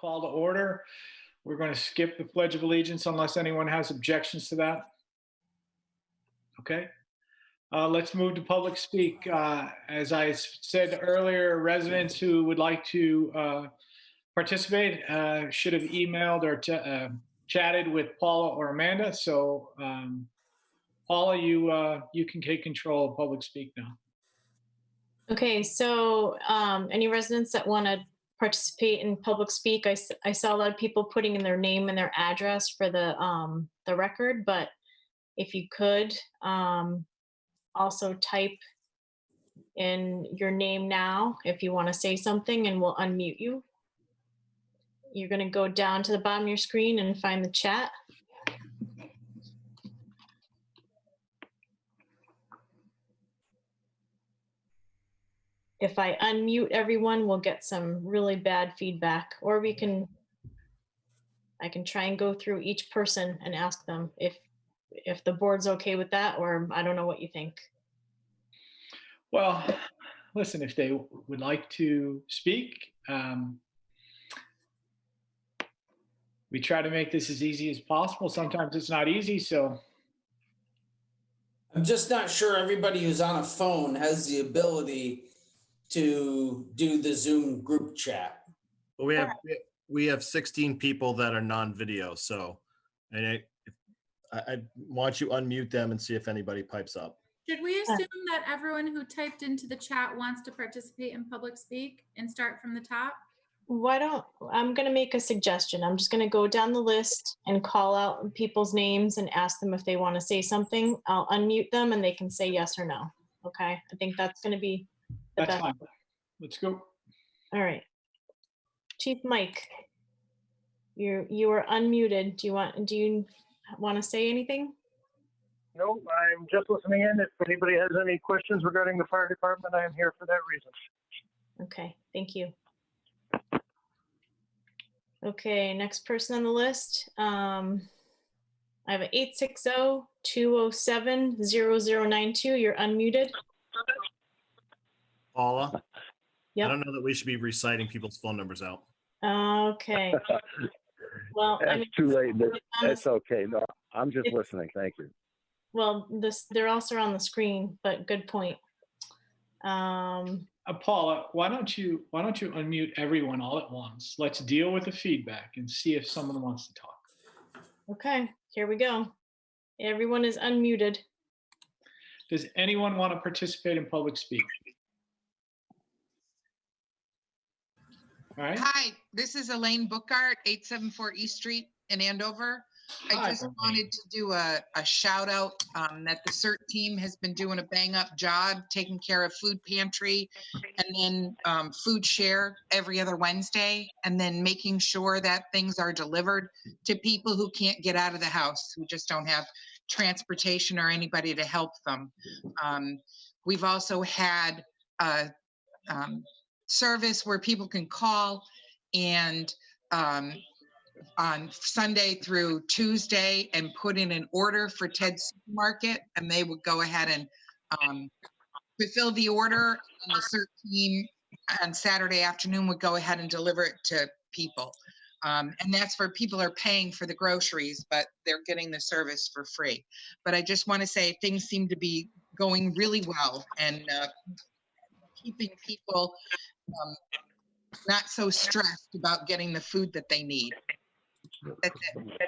call to order. We're going to skip the Pledge of Allegiance unless anyone has objections to that. Okay. Let's move to public speak. As I said earlier, residents who would like to participate should have emailed or chatted with Paula or Amanda. So Paula, you can take control of public speak now. Okay, so any residents that want to participate in public speak, I saw a lot of people putting in their name and their address for the record, but if you could also type in your name now if you want to say something, and we'll unmute you. You're going to go down to the bottom of your screen and find the chat. If I unmute everyone, we'll get some really bad feedback, or I can try and go through each person and ask them if the board's okay with that, or I don't know what you think. Well, listen, if they would like to speak, we try to make this as easy as possible. Sometimes it's not easy, so. I'm just not sure everybody who's on a phone has the ability to do the Zoom group chat. Well, we have 16 people that are non-video, so I want you to unmute them and see if anybody pipes up. Should we assume that everyone who typed into the chat wants to participate in public speak and start from the top? I'm going to make a suggestion. I'm just going to go down the list and call out people's names and ask them if they want to say something. I'll unmute them and they can say yes or no. Okay. I think that's going to be the That's best. fine. Let's go. All right. Chief Mike, you are unmuted. Do you want to say anything? No, I'm just listening in. If anybody has any questions regarding the fire department, I am here for that reason. Okay, thank you. Okay, next person on the list. I have an 860-207-0092. You're unmuted. Paula? Yep. I don't know that we should be reciting people's phone numbers out. Okay. Well, that's too late. That's okay. No, I'm just listening. Thank you. Well, they're also on the screen, but good point. Paula, why don't you unmute everyone all at once? Let's deal with the feedback and see if someone wants to talk. Okay, here we go. Everyone is unmuted. Does anyone want to participate in public speak? All right. Hi, this is Elaine Bookart, 874 East Street in Andover. I just wanted to do a shout out that the CERT team has been doing a bang up job taking care of food pantry and then food share every other Wednesday, and then making sure that things are delivered to people who can't get out of the house, who just don't have transportation or anybody to help them. We've also had a service where people can call and on Sunday through Tuesday and put in an order for Ted's Supermarket, and they would go ahead and fulfill the order, and the CERT team on Saturday afternoon would go ahead and deliver it to people. And that's for people are paying for the groceries, but they're getting the service for free. But I just want to say things seem to be going really well, and keeping people not so stressed about getting the food that they need. That's it.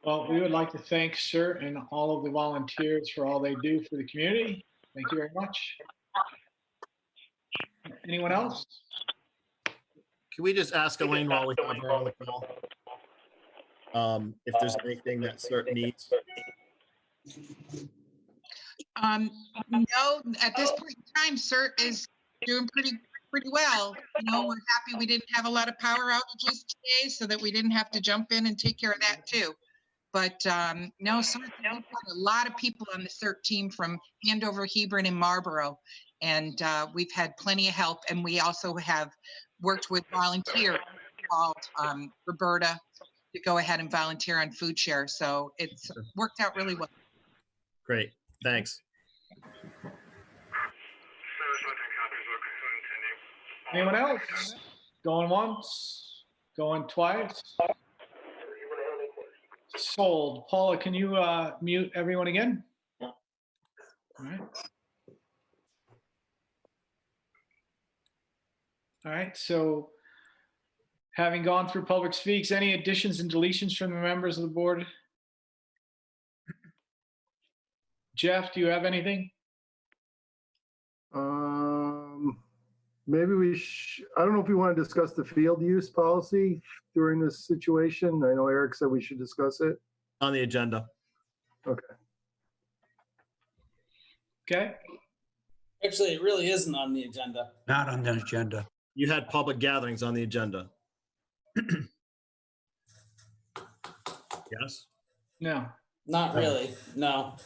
Well, we would like to thank CERT and all of the volunteers for all they do for the community. Thank you very much. Anyone else? Can we just ask Elaine while we have her on the call? If there's anything that CERT needs? No, at this point in time, CERT is doing pretty well. You know, we're happy we didn't have a lot of power outages today, so that we didn't have to jump in and take care of that too. But no, CERT, we've got a lot of people on the CERT team from Andover, Hebron, and Marlboro, and we've had plenty of help. And we also have worked with volunteers called Roberta to go ahead and volunteer on food share. So it's worked out really well. Great, thanks. Anyone else? Going once, going twice. Sold. Paula, can you mute everyone again? All right. All right, so having gone through public speaks, any additions and deletions from the members of the board? Jeff, do you have anything? Maybe I don't know if we want to discuss the field use policy during this situation. I know Eric said we should discuss it. On the agenda. Okay. Okay, Actually, it really isn't on the agenda. Not on the agenda. You had public gatherings on the agenda. Yes? no. Not really, no.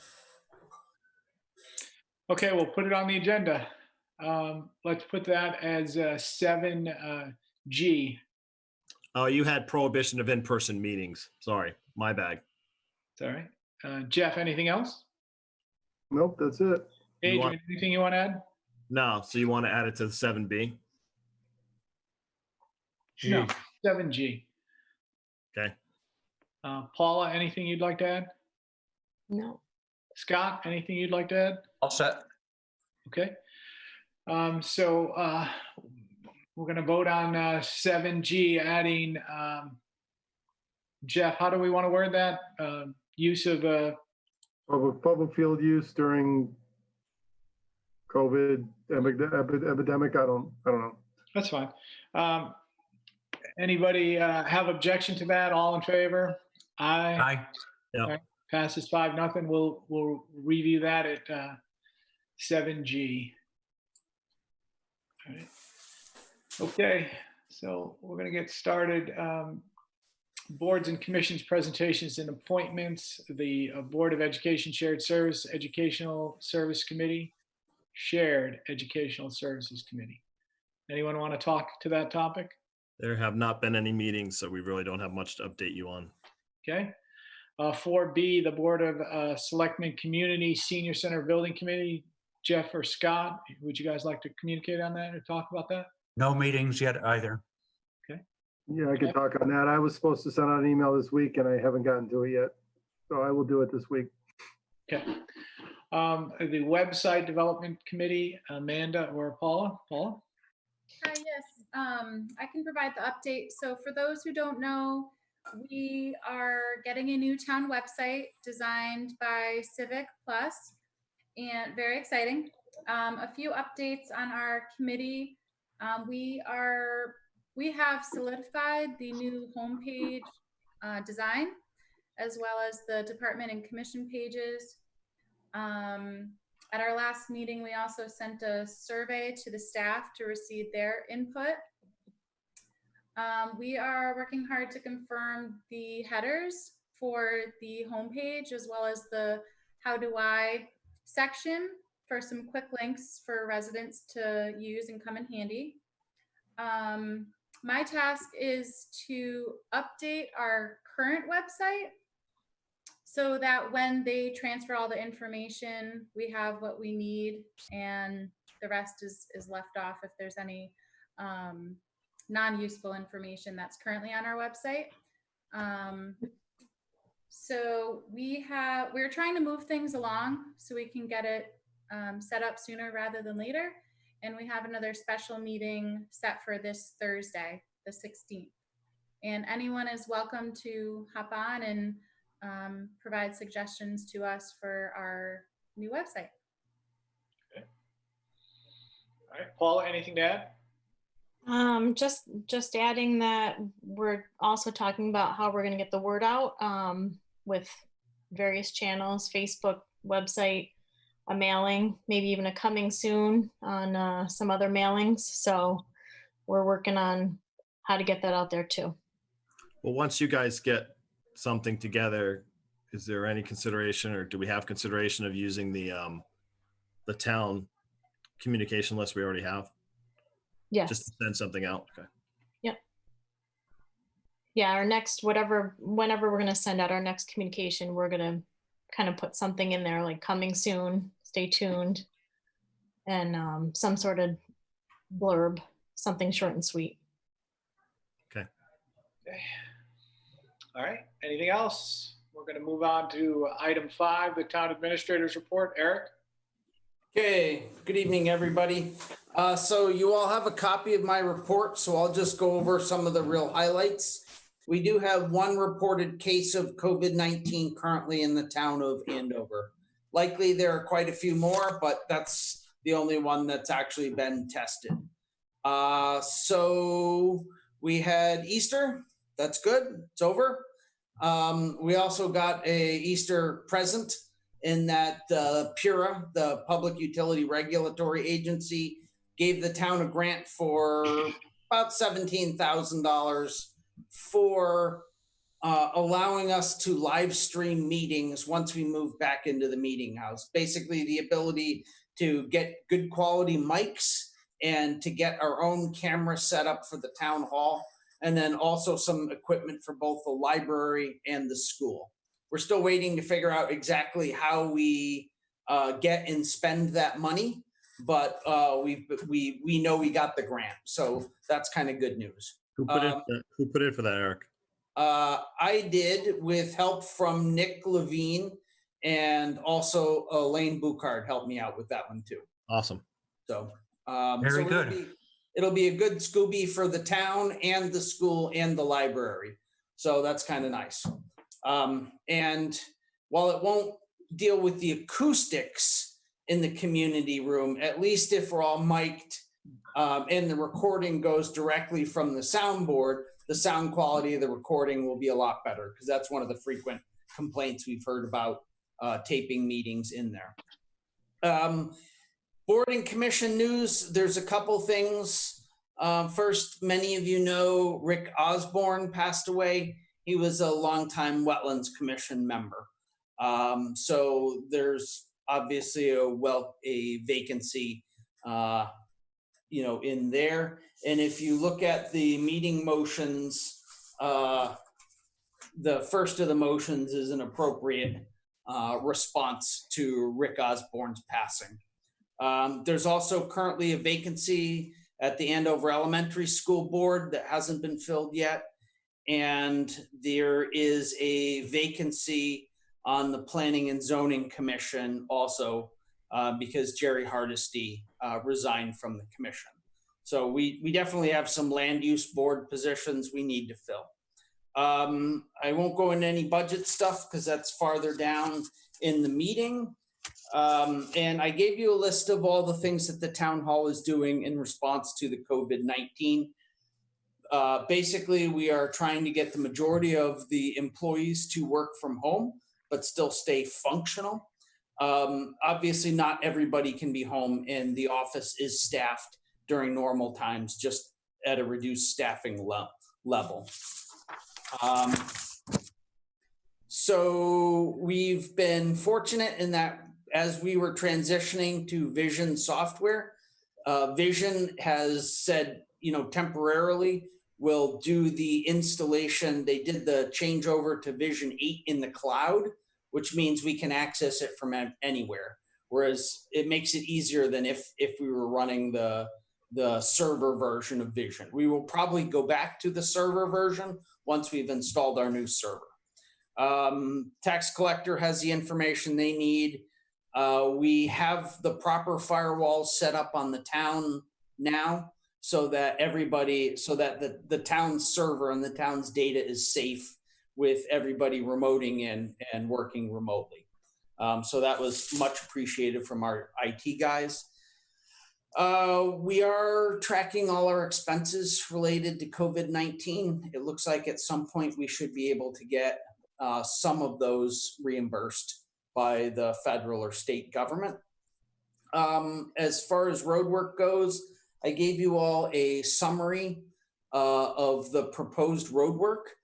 Okay, we'll put it on the agenda. Let's put that as 7G. Oh, you had prohibition of in-person meetings. Sorry, my bad. Sorry. Jeff, anything else? Nope, that's it. Adrian, want- anything you want to add? No, so you want to add it to the 7B? No, 7G. Okay. Paula, anything you'd like to add? No. Scott, anything you'd like to add? All set. Okay. So we're going to vote on 7G, adding, Jeff, how do we want to word that? Use of, Public field use during COVID epidemic. I don't know. that's fine. Anybody have objection to that? All in favor? Aye. Aye. Passes 5-0. We'll review that at 7G. All right. Okay, so we're going to get started. Boards and commissions presentations and appointments. The Board of Education Shared Service Educational Service Committee, Shared Educational Services Committee. Anyone want to talk to that topic? There have not been any meetings, so we really don't have much to update you on. Okay. 4B, the Board of Selectmen Community Senior Center Building Committee. Jeff or Scott, would you guys like to communicate on that or talk about that? No meetings yet either. Yeah, I can talk on that. I was supposed to send out an email this week and I haven't gotten to it yet. So I will do it this week. Okay. The Website Development Committee, Amanda or Paula? Paula? Hi, yes, I can provide the update. So for those who don't know, we are getting a new town website designed by Civic Plus, and very exciting. A few updates on our committee. We have solidified the new homepage design, as well as the department and commission pages. At our last meeting, we also sent a survey to the staff to receive their input. We are working hard to confirm the headers for the homepage, as well as the How Do I section for some quick links for residents to use and come in handy. My task is to update our current website so that when they transfer all the information, we have what we need and the rest is left off if there's any non-useful information that's currently on our website. So we're trying to move things along so we can get it set up sooner rather than later. And we have another special meeting set for this Thursday, the 16th. And anyone is welcome to hop on and provide suggestions to us for our new website. Okay. All right, Paula, anything to add? Just adding that we're also talking about how we're going to get the word out with various channels, Facebook, website, a mailing, maybe even a coming soon on some other mailings. So we're working on how to get that out there too. Well, once you guys get something together, is there any consideration or do we have consideration of using the town communication list we already have? Yes. Just to send something out. Okay. Yep. Yeah, our next, whenever we're going to send out our next communication, we're going to kind of put something in there like coming soon, stay tuned, and some sort of blurb, something short and sweet. All right, anything else? We're going to move on to item 5, the town administrator's report. Eric? Okay, good evening, everybody. So you all have a copy of my report, so I'll just go over some of the real highlights. We do have one reported case of COVID-19 currently in the town of Andover. Likely there are quite a few more, but that's the only one that's actually been tested. So we had Easter. That's good. It's over. We also got a Easter present in that PURA, the Public Utility Regulatory Agency, gave the town a grant for about $17,000 for allowing us to live stream meetings once we move back into the meeting house. Basically, the ability to get good quality mics and to get our own camera set up for the town hall, and then also some equipment for both the library and the school. We're still waiting to figure out exactly how we get and spend that money, but we know we got the grant, so that's kind of good news. Who put in for that, Eric? I did, with help from Nick Levine, and also Elaine Buchard helped me out with that one too. Awesome. So Very good. It'll be a good Scooby for the town and the school and the library. So that's kind of nice. And while it won't deal with the acoustics in the community room, at least if we're all mic'd and the recording goes directly from the soundboard, the sound quality of the recording will be a lot better, because that's one of the frequent complaints we've heard about taping meetings in there. Board and commission news, there's a couple things. First, many of you know Rick Osborne passed away. He was a longtime Wetlands Commission member. So there's obviously a vacancy in there. And if you look at the meeting motions, the first of the motions is an appropriate response to Rick Osborne's passing. There's also currently a vacancy at the Andover Elementary School Board that hasn't been filled yet. And there is a vacancy on the Planning and Zoning Commission also because Jerry Hardesty resigned from the commission. So we definitely have some land use board positions we need to fill. I won't go into any budget stuff because that's farther down in the meeting. And I gave you a list of all the things that the town hall is doing in response to the COVID-19. Basically, we are trying to get the majority of the employees to work from home, but still stay functional. Obviously, not everybody can be home, and the office is staffed during normal times, just at a reduced staffing level. So we've been fortunate in that as we were transitioning to Vision software, Vision has said, temporarily we'll do the installation. They did the changeover to Vision 8 in the cloud, which means we can access it from anywhere. Whereas it makes it easier than if we were running the server version of Vision. We will probably go back to the server version once we've installed our new server. Tax collector has the information they need. We have the proper firewalls set up on the town now so that the town's server and the town's data is safe with everybody remoting in and working remotely. So that was much appreciated from our IT guys. We are tracking all our expenses related to COVID-19. It looks like at some point we should be able to get some of those reimbursed by the federal or state government. As far as road work goes, I gave you all a summary of the proposed road work.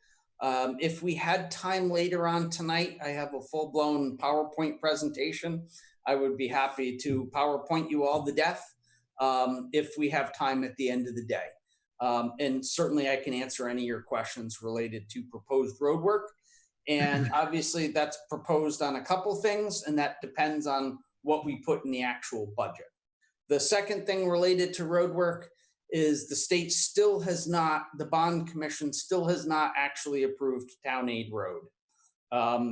If we had time later on tonight, I have a full-blown PowerPoint presentation. I would be happy to PowerPoint you all to death if we have time at the end of the day. And certainly I can answer any of your questions related to proposed road work. And obviously that's proposed on a couple things, and that depends on what we put in the actual budget. The second thing related to road work is the state still has not, the bond commission still has not actually approved Town Aid Road.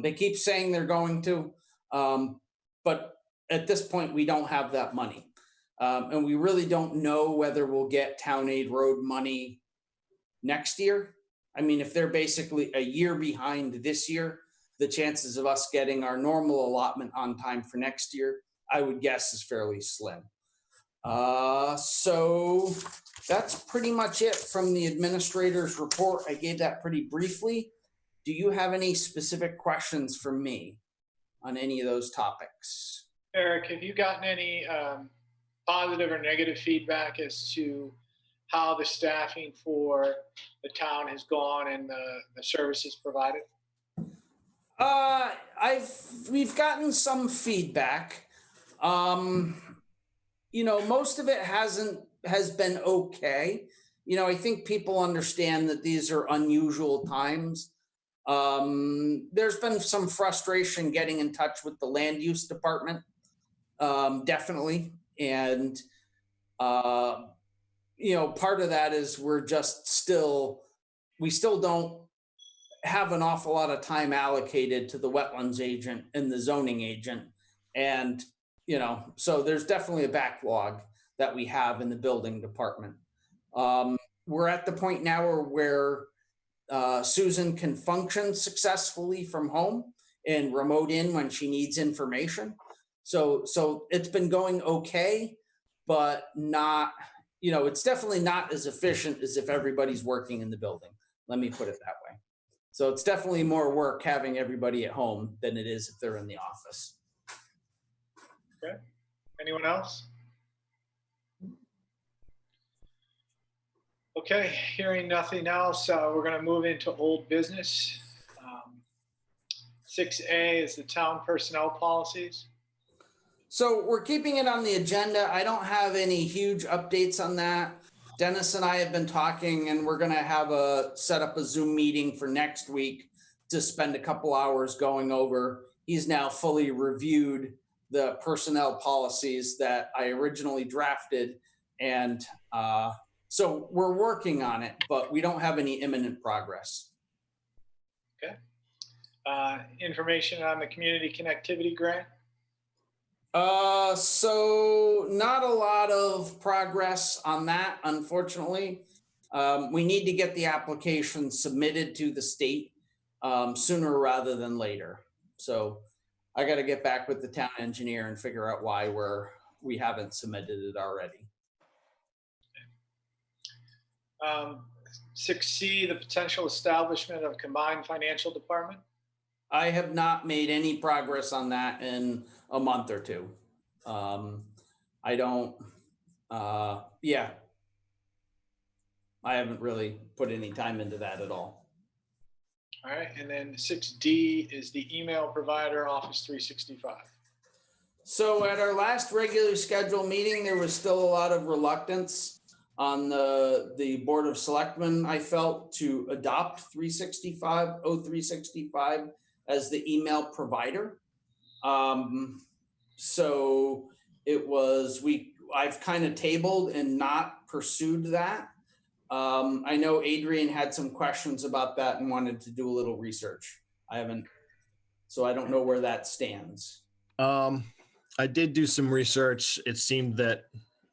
They keep saying they're going to, but at this point, we don't have that money. And we really don't know whether we'll get Town Aid Road money next year. I mean, if they're basically a year behind this year, the chances of us getting our normal allotment on time for next year, I would guess, is fairly slim. So that's pretty much it from the administrator's report. I gave that pretty briefly. Do you have any specific questions for me on any of those topics? Eric, have you gotten any positive or negative feedback as to how the staffing for the town has gone and the services provided? We've gotten some feedback. Most of it has been okay. I think people understand that these are unusual times. There's been some frustration getting in touch with the land use department, definitely. And, part of that is we still don't have an awful lot of time allocated to the wetlands agent and the zoning agent. And, so there's definitely a backlog that we have in the building department. We're at the point now where Susan can function successfully from home and remote in when she needs information. So it's been going okay, but not, it's definitely not as efficient as if everybody's working in the building. Let me put it that way. So it's definitely more work having everybody at home than it is if they're in the office. Okay. Anyone else? Okay, hearing nothing else, we're going to move into old business. 6A is the town personnel policies. So we're keeping it on the agenda. I don't have any huge updates on that. Dennis and I have been talking, and we're going to set up a Zoom meeting for next week to spend a couple hours going over. He's now fully reviewed the personnel policies that I originally drafted. And so we're working on it, but we don't have any imminent progress. Okay. Information on the community connectivity grant. So not a lot of progress on that, unfortunately. We need to get the application submitted to the state sooner rather than later. So I got to get back with the town engineer and figure out why we haven't submitted it already. 6C, the potential establishment of a combined financial department. I have not made any progress on that in a month or two. I haven't really put any time into that at all. All right, and then 6D is the email provider, Office 365. So at our last regular scheduled meeting, there was still a lot of reluctance on the Board of Selectmen, I felt, to adopt 365 as the email provider. So I've kind of tabled and not pursued that. I know Adrian had some questions about that and wanted to do a little research. So I don't know where that stands. I did do some research. It seemed that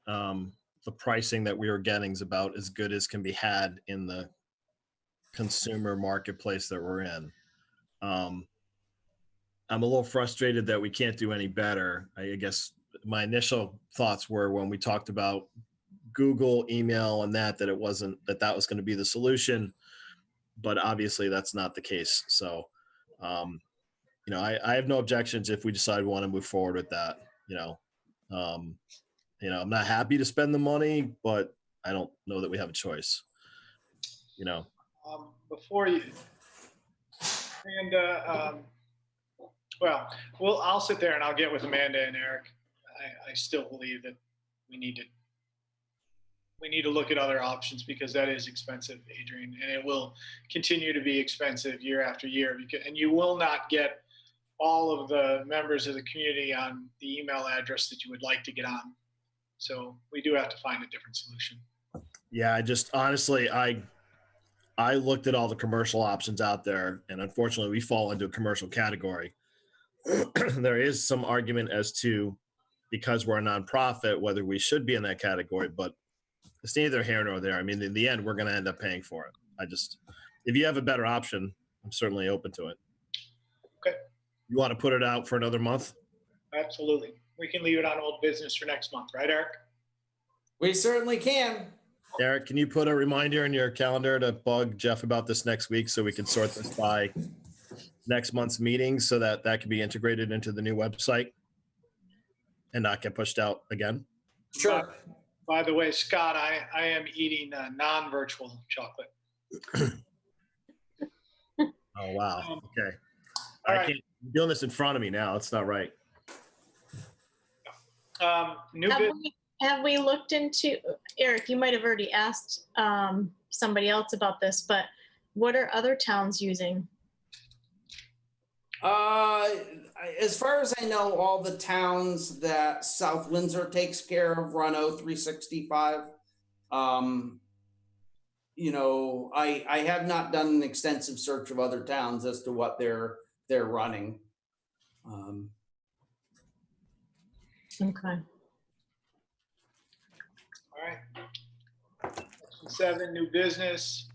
the pricing that we were getting is about as good as can be had in the consumer marketplace that we're in. I'm a little frustrated that we can't do any better. I guess my initial thoughts were when we talked about Google email and that it wasn't, that was going to be the solution, but obviously that's not the case. So, I have no objections if we decide we want to move forward with that. I'm not happy to spend the money, but I don't know that we have a choice. Before you, Amanda, I'll sit there and I'll get with Amanda and Eric. I still believe that we need to look at other options because that is expensive, Adrian, and it will continue to be expensive year after year. And you will not get all of the members of the community on the email address that you would like to get on. So we do have to find a different solution. Yeah, I just honestly, I looked at all the commercial options out there, and unfortunately, we fall into a commercial category. There is some argument as to, because we're a nonprofit, whether we should be in that category, but it's neither here nor there. I mean, in the end, we're going to end up paying for it. If you have a better option, I'm certainly open to it. Okay. You want to put it out for another month? Absolutely. We can leave it on old business for next month, right, Eric? We certainly can. Eric, can you put a reminder in your calendar to bug Jeff about this next week so we can sort this by next month's meeting so that can be integrated into the new website and not get pushed out again? Sure. By the way, Scott, I am eating non-virtual chocolate. Oh, wow. Okay. All I right. can't, I'm doing this in front of me now. It's not right. Have we looked into, Eric, you might have already asked somebody else about this, but what are other towns using? As far as I know, all the towns that South Windsor takes care of run O365. You know, I have not done an extensive search of other towns as to what they're running. Okay. All right. Section 7, new business.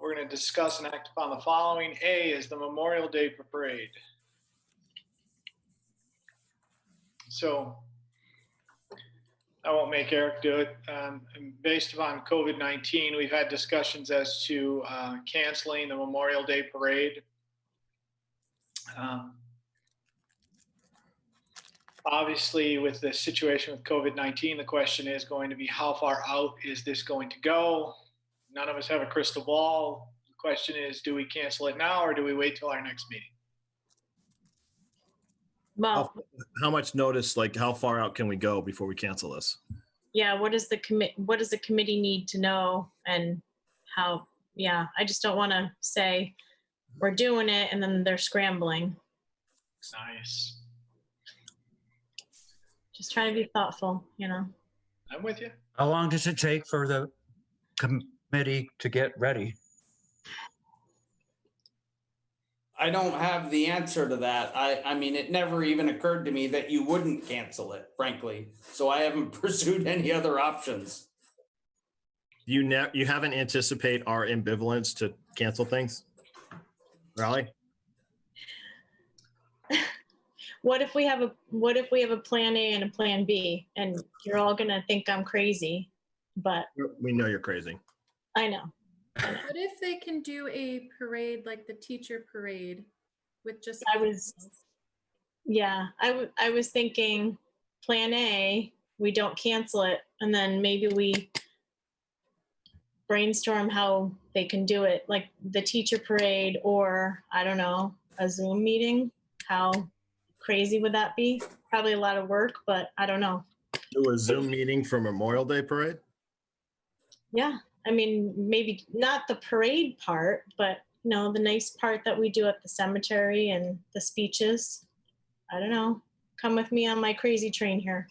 We're going to discuss and act upon the following. A is the Memorial Day parade. So I won't make Eric do it. Based upon COVID-19, we've had discussions as to canceling the Memorial Day parade. Obviously, with the situation with COVID-19, the question is going to be how far out is this going to go? None of us have a crystal ball. The question is, do we cancel it now or do we wait till our next meeting? Well, How much notice, like how far out can we go before we cancel this? yeah, what does the committee need to know and how, yeah, I just don't want to say we're doing it and then they're scrambling. Nice. Just try to be thoughtful, you know. I'm with you. How long does it take for the committee to get ready? I don't have the answer to that. I mean, it never even occurred to me that you wouldn't cancel it, frankly. So I haven't pursued any other options. You haven't anticipate our ambivalence to cancel things? Raleigh? What if we have a plan A and a plan B and you're all going to think I'm crazy, but We know you're crazy. I know. What if they can do a parade like the teacher parade with just I was thinking plan A, we don't cancel it, and then maybe we brainstorm how they can do it, like the teacher parade, or I don't know, a Zoom meeting. How crazy would that be? Probably a lot of work, but I don't know. Do a Zoom meeting for Memorial Day parade? Yeah, I mean, maybe not the parade part, but you know, the nice part that we do at the cemetery and the speeches. I don't know. Come with me on my crazy train here.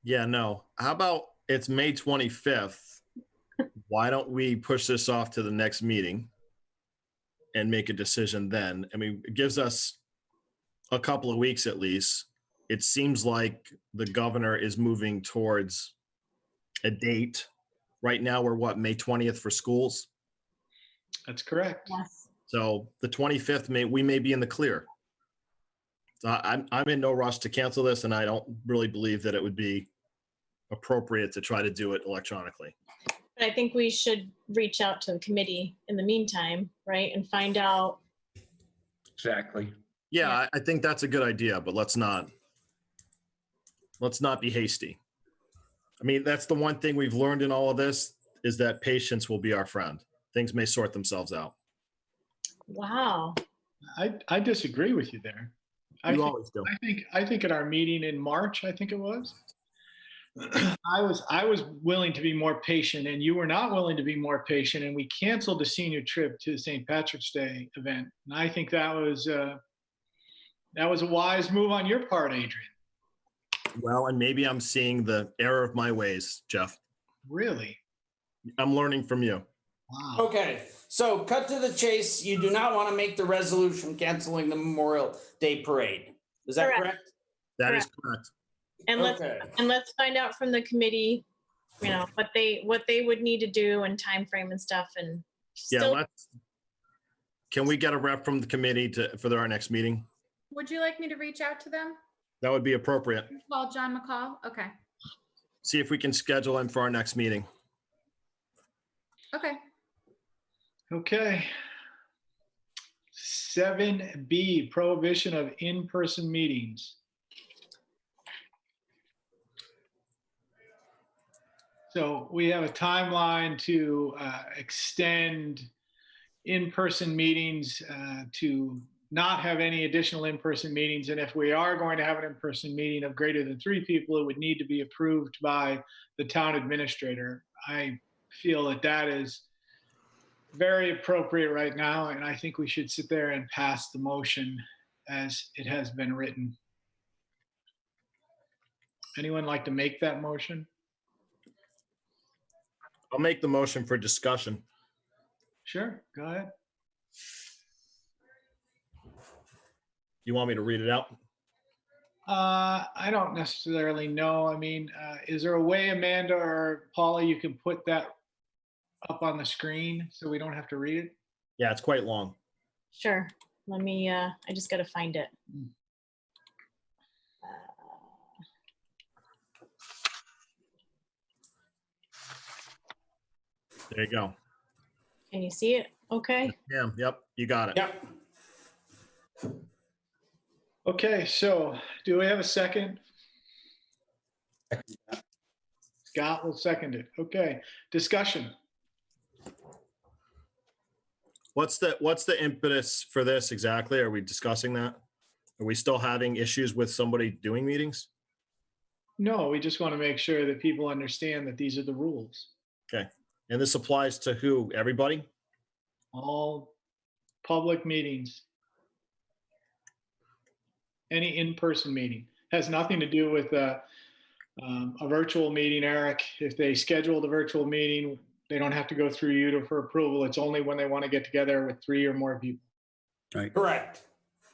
Yeah, no. How about it's May 25th? Why don't we push this off to the next meeting and make a decision then? I mean, it gives us a couple of weeks at least. It seems like the governor is moving towards a date. Right now, we're what, May 20th for schools? That's correct. Yes. So the 25th, we may be in the clear. So I'm in no rush to cancel this, and I don't really believe that it would be appropriate to try to do it electronically. But I think we should reach out to the committee in the meantime, right? And find out. Exactly. Yeah, I think that's a good idea, but let's not be hasty. I mean, that's the one thing we've learned in all of this is that patience will be our friend. Things may sort themselves out. Wow. I disagree with you there. Always do. I think at our meeting in March, I think it was, I was willing to be more patient, and you were not willing to be more patient, and we canceled the senior trip to the St. Patrick's Day event. And I think that was a wise move on your part, Adrian. Well, and maybe I'm seeing the error of my ways, Jeff. Really? I'm learning from you. Wow. Okay, so cut to the chase. You do not want to make the resolution canceling the Memorial Day Parade. Is that Correct. correct? That is correct. And Okay. let's find out from the committee, you know, what they would need to do and time frame and stuff, and Yeah, still, can we get a rep from the committee for our next meeting? Would you like me to reach out to them? That would be appropriate. Call John McCall? Okay, See if we can schedule him for our next meeting. okay. Okay. 7B, prohibition of in-person meetings. So we have a timeline to extend in-person meetings to not have any additional in-person meetings. And if we are going to have an in-person meeting of greater than 3 people, it would need to be approved by the town administrator. I feel that that is very appropriate right now, and I think we should sit there and pass the motion as it has been written. Anyone like to make that motion? I'll make the motion for discussion. Sure, go ahead. You want me to read it out? I don't necessarily know. I mean, is there a way, Amanda or Paula, you can put that up on the screen so we don't have to read it? Yeah, it's quite long. sure. Let me, I just gotta find it. There you go. Can you see it? Okay. Yeah, yep, you got it. Yep. Okay, so do we have a second? Scott will second it. Okay, discussion. What's the impetus for this exactly? Are we discussing that? Are we still having issues with somebody doing meetings? No, we just want to make sure that people understand that these are the rules. Okay. And this applies to who? Everybody? All public meetings. Any in-person meeting. Has nothing to do with a virtual meeting, Eric. If they schedule the virtual meeting, they don't have to go through you for approval. It's only when they want to get together with 3 or more people. Right. Correct.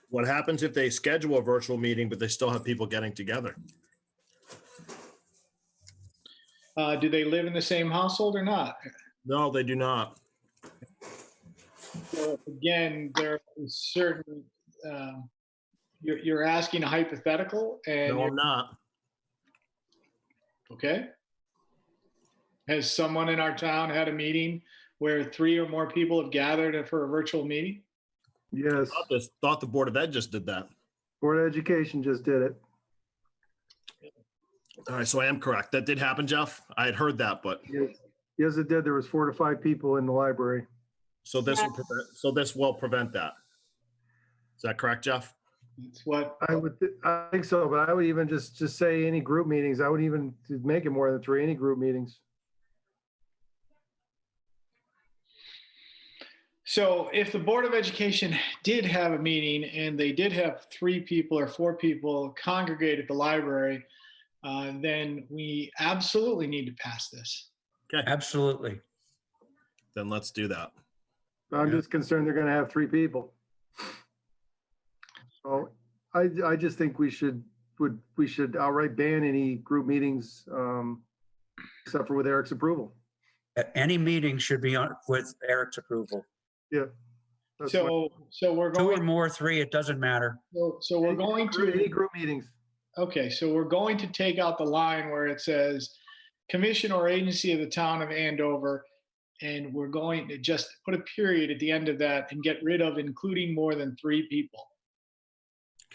What happens if they schedule a virtual meeting, but they still have people getting together? Do they live in the same household or not? No, they do not. So again, there is certain, you're asking a hypothetical and, No, I'm not. okay. Has someone in our town had a meeting where 3 or more people have gathered for a virtual meeting? Yes, Thought the Board of Ed just did that. Board of Education just did it. All right, so I am correct. That did happen, Jeff. I had heard that, but Yes, it did. There was 4 to 5 people in the library. so this will prevent that. Is that correct, Jeff? It's what, I think so, but I would even just say any group meetings. I would even make it more than 3, any group meetings. so if the Board of Education did have a meeting and they did have 3 people or 4 people congregate at the library, then we absolutely need to pass this. Okay, Absolutely. then let's do that. I'm just concerned they're gonna have 3 people. So I just think we should outright ban any group meetings, except for with Eric's approval. Any meeting should be on with Eric's approval. Yeah. That's what- So we're 2 or going, more, 3, it doesn't matter. so we're going Any to, group meetings. okay, so we're going to take out the line where it says commission or agency of the town of Andover. And we're going to just put a period at the end of that and get rid of including more than 3 people.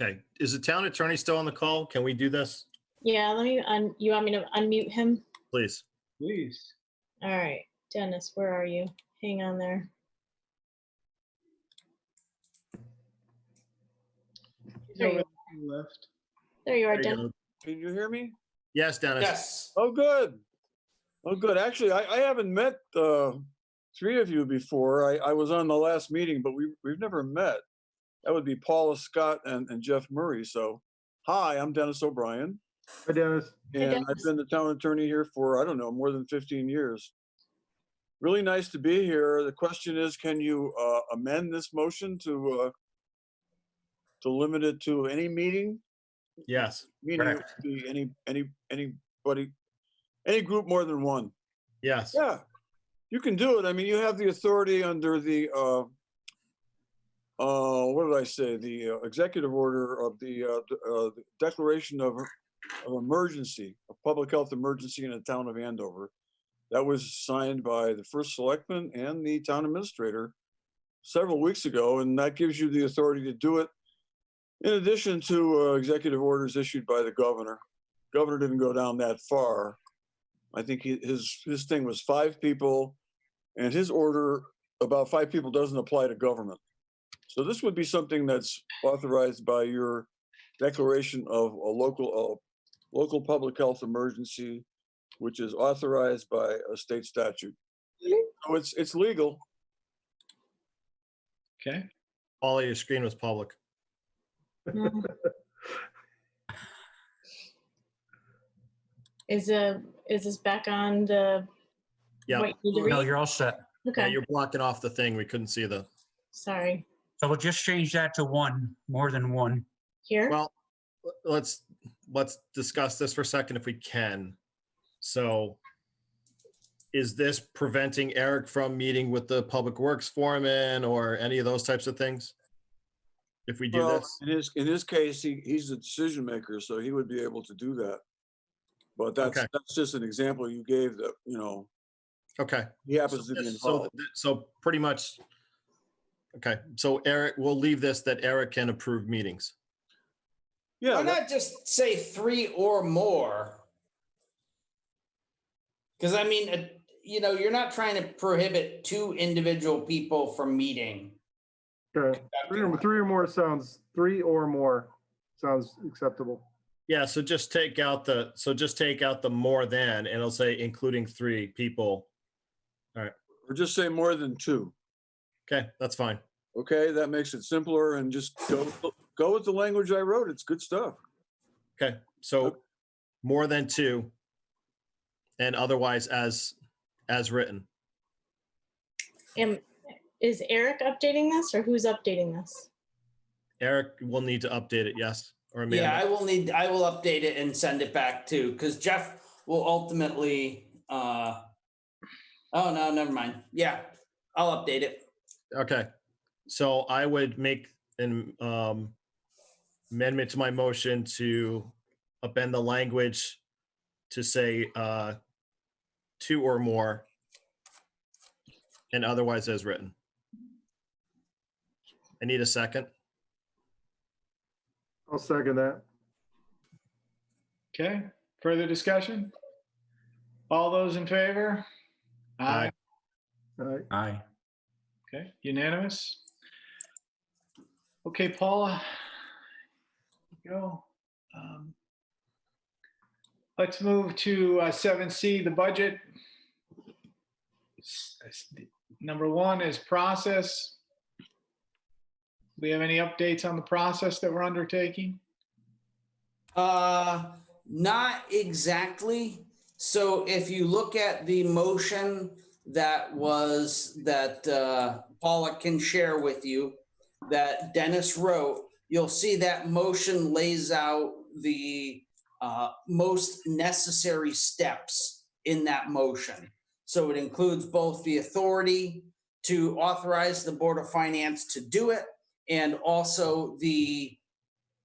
Okay, is the town attorney still on the call? Can we do this, Yeah, let me, you want me to unmute him? please? Please. All right, Dennis, where are you? Hang on there. There you, Left. there you are, There you Dennis. go. Can you hear me? Yes, Dennis. Yes. Oh, good. Oh, good. Actually, I haven't met 3 of you before. I was on the last meeting, but we've never met. That would be Paula Scott and Jeff Murray. So, hi, I'm Dennis O'Brien. Hi, Dennis. And I've Dennis. been the town attorney here for, I don't know, more than 15 years. Really nice to be here. The question is, can you amend this motion to limit it to any meeting? Yes, Meaning it Correct. would be anybody, any group more than one. yes. Yeah, you can do it. I mean, you have the authority under the, what did I say? The executive order of the declaration of emergency, a public health emergency in the town of Andover. That was signed by the first selectman and the town administrator several weeks ago, and that gives you the authority to do it. In addition to executive orders issued by the governor. Governor didn't go down that far. I think his thing was 5 people, and his order about 5 people doesn't apply to government. So this would be something that's authorized by your declaration of a local public health emergency, which is authorized by a state statute. So it's legal. Okay. All of your screen was public. Mm. Is this back on the? Yeah. what you need to No, read? you're all set. Yeah, Okay, you're blocking off the thing. We couldn't see the, sorry. So we'll just change that to one, more than one. Here? well, let's discuss this for a second if we can. So is this preventing Eric from meeting with the public works foreman or any of those types of things? If we do Well, this? in his case, he's the decision maker, so he would be able to do that. But that's Okay. that's just an example you gave that, Okay. he happens to be involved. So pretty much, okay, so Eric, we'll leave this that Eric can approve meetings. Why Yeah, not just say 3 or more? Because I mean, you're not trying to prohibit 2 individual people from meeting. Okay. 3 or more sounds, 3 or more sounds acceptable. Yeah, so just take out the more than, and it'll say including 3 people. or just say more than 2. Okay, that's fine. Okay, that makes it simpler, and just go with the language I wrote. It's good stuff. Okay, so more than 2 and otherwise as written. Is Eric updating this or who's updating this? Eric will need to update it, yes, or Amanda. Yeah, I will update it and send it back too, because Jeff will ultimately, oh no, never mind. Yeah, I'll update it. Okay, so I would make an amendment to my motion to amend the language to say 2 or more and otherwise as written. I need a second. I'll second that. Okay. Further discussion? All those in favor? Aye. All right. Aye. Okay, unanimous. Okay, Paula, go. Let's move to 7C, the budget. Number 1 is process. Do we have any updates on the process that we're undertaking? Not exactly. So if you look at the motion that Paula can share with you, that Dennis wrote, you'll see that motion lays out the most necessary steps in that motion. So it includes both the authority to authorize the Board of Finance to do it, and also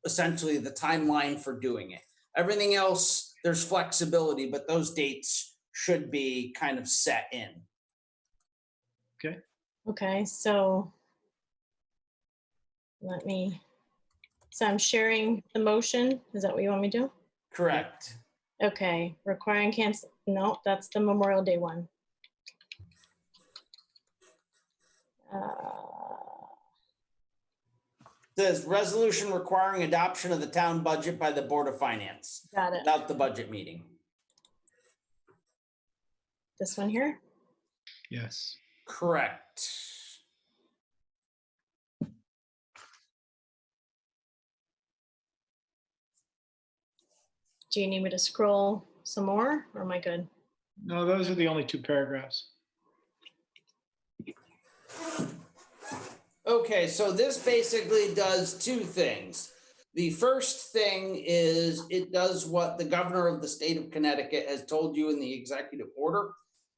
essentially the timeline for doing it. Everything else, there's flexibility, but those dates should be kind of set in. Okay, so I'm sharing the motion. Is that what you want me to do? Correct. Okay, requiring cancel, no, that's the Memorial Day one. Says resolution requiring adoption of the town budget by the Board of Finance Got it. without the budget meeting. This one here? Yes. Correct. Do you need me to scroll some more, or am I good? No, those are the only two paragraphs. Okay, so this basically does two things. The first thing is it does what the governor of the state of Connecticut has told you in the executive order,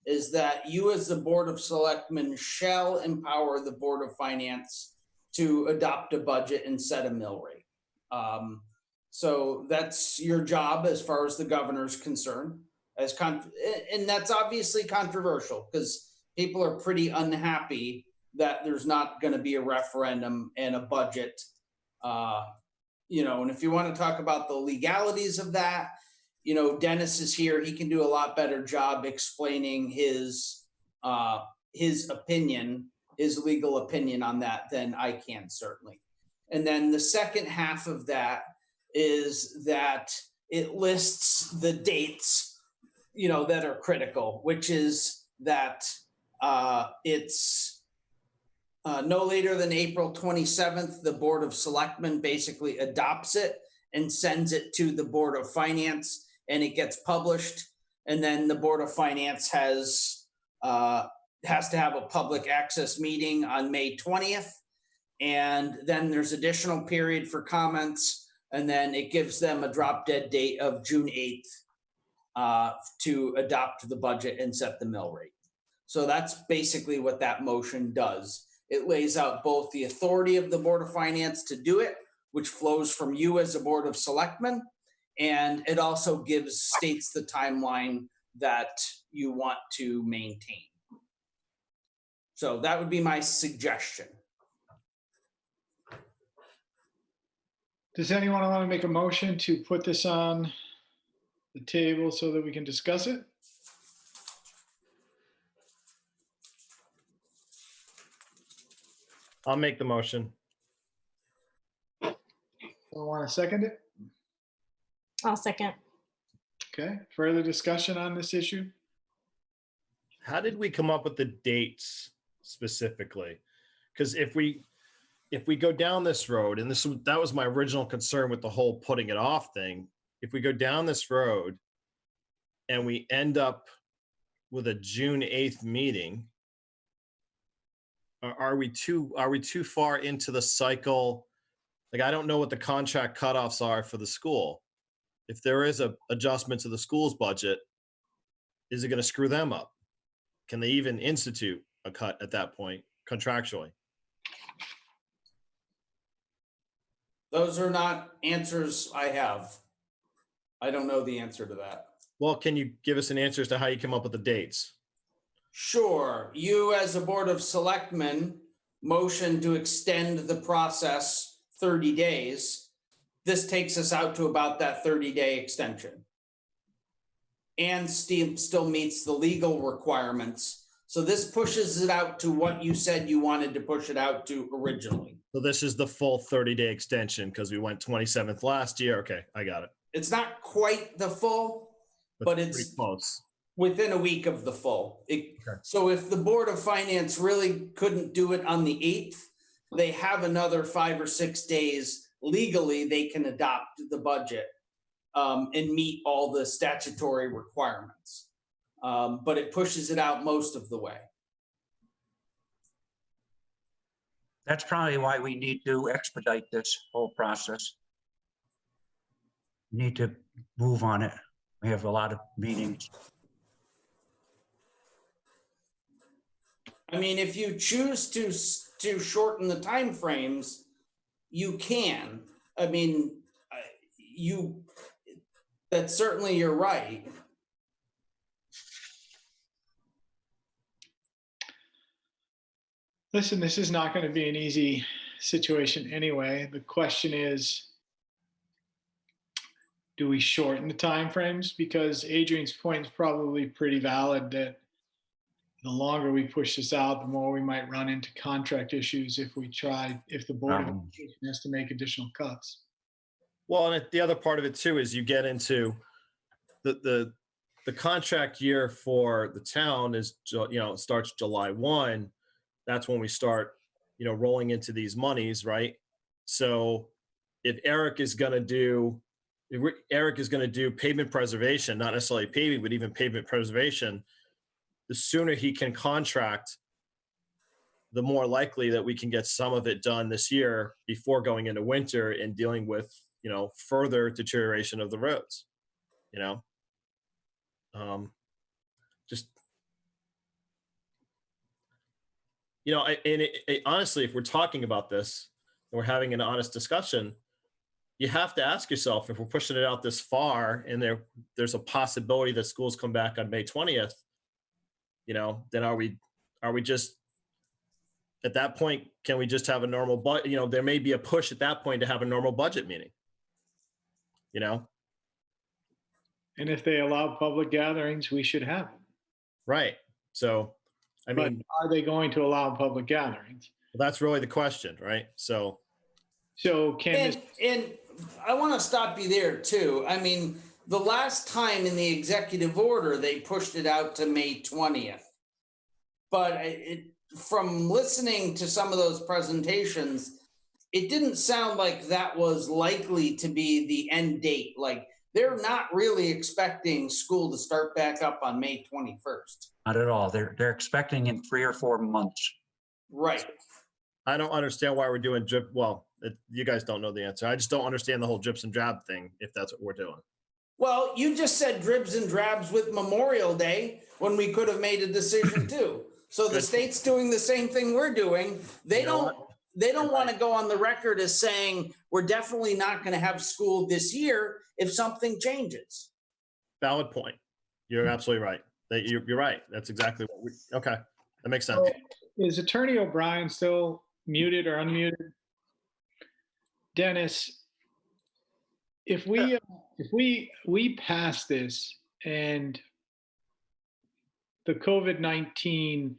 is that you as the Board of Selectmen shall empower the Board of Finance to adopt a budget and set a mill rate. So that's your job as far as the governor's concerned. And that's obviously controversial because people are pretty unhappy that there's not going to be a referendum and a budget. And if you want to talk about the legalities of that, Dennis is here. He can do a lot better job explaining his opinion, his legal opinion on that than I can, certainly. And then the second half of that is that it lists the dates, that are critical, which is that it's no later than April 27th, the Board of Selectmen basically adopts it and sends it to the Board of Finance, and it gets published. And then the Board of Finance has to have a public access meeting on May 20th. And then there's additional period for comments. And then it gives them a drop dead date of June 8th to adopt the budget and set the mill rate. So that's basically what that motion does. It lays out both the authority of the Board of Finance to do it, which flows from you as a Board of Selectmen, and it also states the timeline that you want to maintain. So that would be my suggestion. Does anyone want to make a motion to put this on the table so that we can discuss it? I'll make the motion. Want to second it? I'll second. Okay, further discussion on this issue? How did we come up with the dates specifically? Because if we go down this road, and that was my original concern with the whole putting it off thing. If we go down this road and we end up with a June 8th meeting, are we too far into the cycle? Like, I don't know what the contract cutoffs are for the school. If there is a adjustment to the school's budget, is it going to screw them up? Can they even institute a cut at that point contractually? Those are not answers I have. I don't know the answer to that. Well, can you give us an answer as to how you come up with the dates? Sure. You as a Board of Selectmen motion to extend the process 30 days. This takes us out to about that 30-day extension. And still meets the legal requirements. So this pushes it out to what you said you wanted to push it out to originally. So this is the full 30-day extension because we went 27th last year. Okay, I got it. It's not quite the full, but it's pretty close. Within a week of the full. Okay. So if the Board of Finance really couldn't do it on the 8th, they have another 5 or 6 days legally they can adopt the budget and meet all the statutory requirements. But it pushes it out most of the way. That's probably why we need to expedite this whole process. We need to move on it. We have a lot of meetings. I mean, if you choose to shorten the timeframes, you can. I mean, that's certainly you're right. Listen, this is not going to be an easy situation anyway. The question is, do we shorten the timeframes? Because Adrian's point is probably pretty valid that the longer we push this out, the more we might run into contract issues if the Board of Education has to make additional cuts. Well, and the other part of it too is you get into the contract year for the town is, starts July 1. That's when we start, rolling into these monies, right? So if Eric is going to do, Eric is going to do pavement preservation, not necessarily paving, but even pavement preservation, the sooner he can contract, the more likely that we can get some of it done this year before going into winter and dealing with, further deterioration of the roads, just, honestly, if we're talking about this and we're having an honest discussion, you have to ask yourself, if we're pushing it out this far and there's a possibility that schools come back on May 20th, then are we just, at that point, can we just have a normal budget? There may be a push at that point to have a normal budget meeting, And if they allow public gatherings, we should have it. Right. So, But are they going to allow public gatherings? that's really the question, right? So can And I want to stop you there too. I mean, the last time in the executive order, they pushed it out to May 20th. But from listening to some of those presentations, it didn't sound like that was likely to be the end date. Like, they're not really expecting school to start back up on May 21st. Not at all. They're expecting in 3 or 4 months. Right. I don't understand why we're doing drip. Well, you guys don't know the answer. I just don't understand the whole drips and drab thing, if that's what we're doing. Well, you just said dribs and drabs with Memorial Day when we could have made a decision too. So the state's doing the same thing we're doing. They don't want to go on the record as saying we're definitely not going to have school this year if something changes. Valid point. You're absolutely right. You're right. That's exactly what okay. That makes sense. Is Attorney O'Brien still muted or unmuted? Dennis, if we pass this and the COVID-19,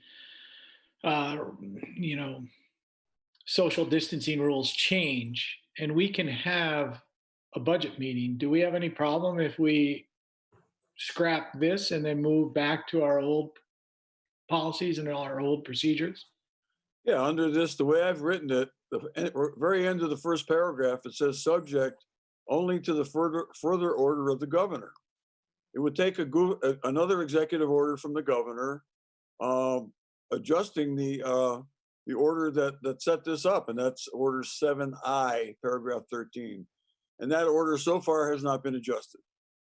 social distancing rules change and we can have a budget meeting, do we have any problem if we scrap this and then move back to our old policies and our old procedures? Yeah, under this, the way I've written it, the very end of the first paragraph, it says subject only to the further order of the governor. It would take another executive order from the governor, adjusting the order that set this up, and that's Order 7I, paragraph 13. And that order so far has not been adjusted.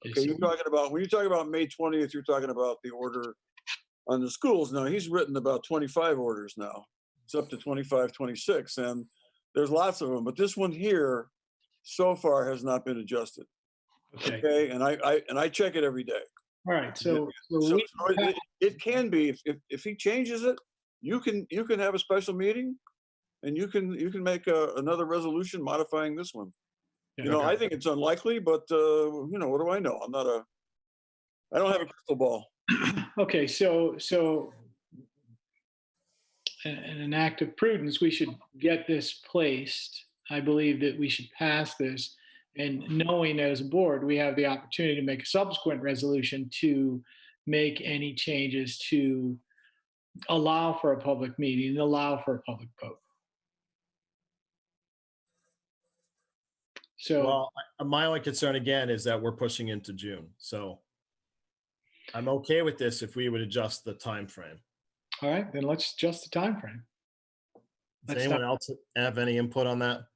Okay, when you talk about May 20th, you're talking about the order on the schools. Now, he's written about 25 orders now. It's up to 25, 26, and there's lots of them. But this one here, so far, has not been adjusted. Okay, and I check it every day. All right, it can be if he changes it, you can have a special meeting, and you can make another resolution modifying this one. I think it's unlikely, but what do I know? I don't have a crystal ball. Okay, so in an act of prudence, we should get this placed. I believe that we should pass this, and knowing as a board, we have the opportunity to make a subsequent resolution to make any changes to allow for a public meeting and allow for a public vote. So, my only concern again is that we're pushing into June. So I'm okay with this if we would adjust the time frame. All right, then let's adjust the time frame. Does anyone else have any input on that?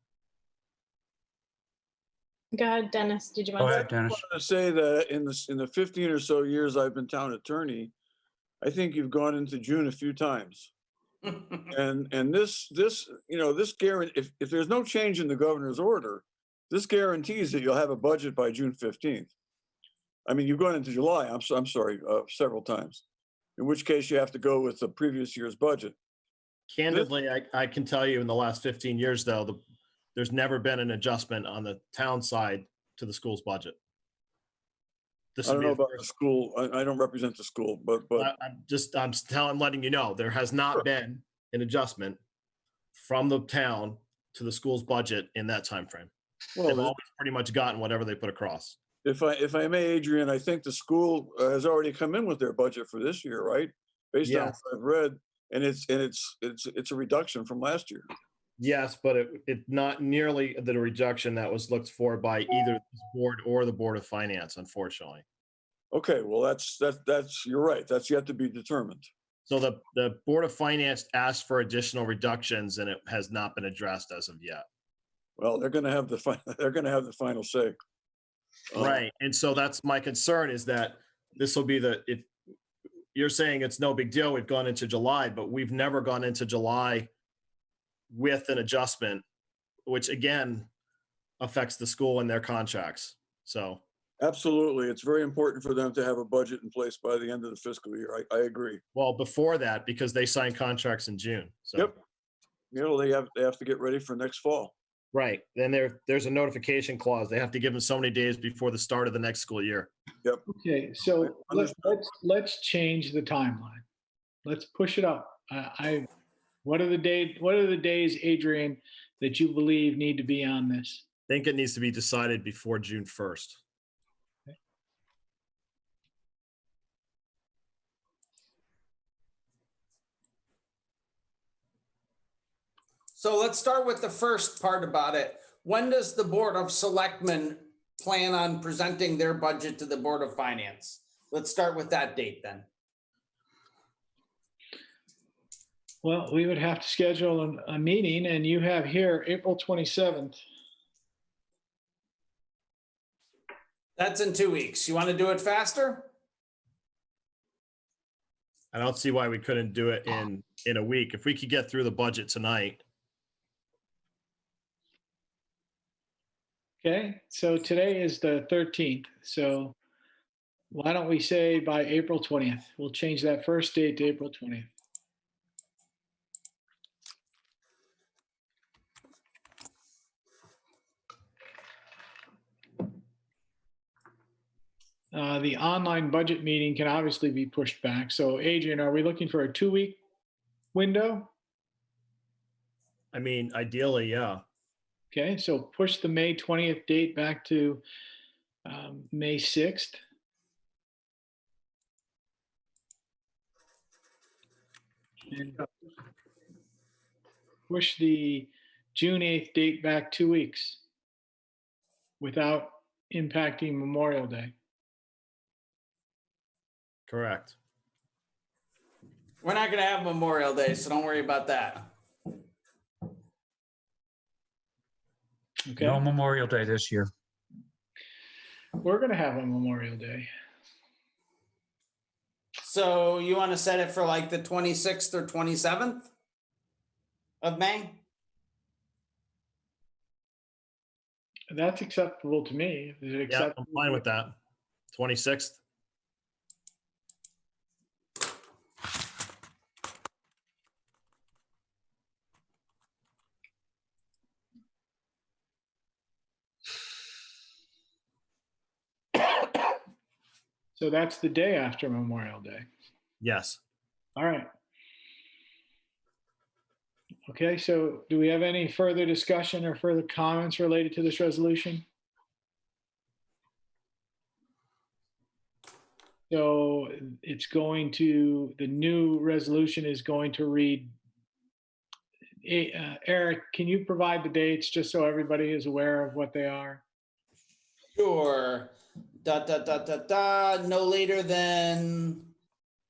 Go ahead, Dennis. Did you want Go to? ahead, Dennis. I want to say that in the 15 or so years I've been town attorney, I think you've gone into June a few times. and this guarantee, if there's no change in the governor's order, this guarantees that you'll have a budget by June 15th. I mean, you've gone into July, I'm sorry, several times, in which case you have to go with the previous year's budget. Candidly, I can tell you in the last 15 years, though, there's never been an adjustment on the town side to the school's budget. I don't know about the school. I don't represent the school, but I'm letting you know, there has not been an adjustment from the town to the school's budget in that time frame. Well, they've always pretty much gotten whatever they put across. If I may, Adrian, I think the school has already come in with their budget for this year, right? Based on what I've read, and it's a reduction from last year. Yes, but it not nearly the reduction that was looked for by either this board or the Board of Finance, unfortunately. Okay, well, that's, you're right. That's yet to be determined. So the Board of Finance asked for additional reductions and it has not been addressed as of yet. Well, they're gonna have they're gonna have the final say. Right. And so that's my concern is that this will be if you're saying it's no big deal, we've gone into July, but we've never gone into July with an adjustment, which again affects the school and their contracts. So. Absolutely. It's very important for them to have a budget in place by the end of the fiscal year. I agree. Well, before that, because they sign contracts in June. So. Yep. You know, they have to get ready for next fall. Right. Then there's a notification clause. They have to give them so many days before the start of the next school year. Yep. Okay, so let's change the timeline. Let's push it up. What are the days, Adrian, that you believe need to be on this? I think it needs to be decided before June 1st. So let's start with the first part about it. When does the Board of Selectmen plan on presenting their budget to the Board of Finance? Let's start with that date then. Well, we would have to schedule a meeting, and you have here April 27th. That's in 2 weeks. You want to do it faster? I don't see why we couldn't do it in a week. If we could get through the budget tonight. Okay, so today is the 13th. So why don't we say by April 20th? We'll change that first date to April 20th. The online budget meeting can obviously be pushed back. So Adrian, are we looking for a 2-week window? I mean, ideally, yeah. Okay, so push the May 20th date back to May 6th. And push the June 8th date back 2 weeks without impacting Memorial Day. Correct. We're not going to have Memorial Day, so don't worry about that. Okay, No Memorial Day this year. we're going to have a Memorial Day. So you want to set it for like the 26th or 27th of May? That's acceptable to me. Is it Yeah, acceptable? I'm fine with that. 26th. So that's the day after Memorial Day. Yes. All right. Okay, so do we have any further discussion or further comments related to this resolution? So the new resolution is going to read, Eric, can you provide the dates just so everybody is aware of what they are? Sure. No later than,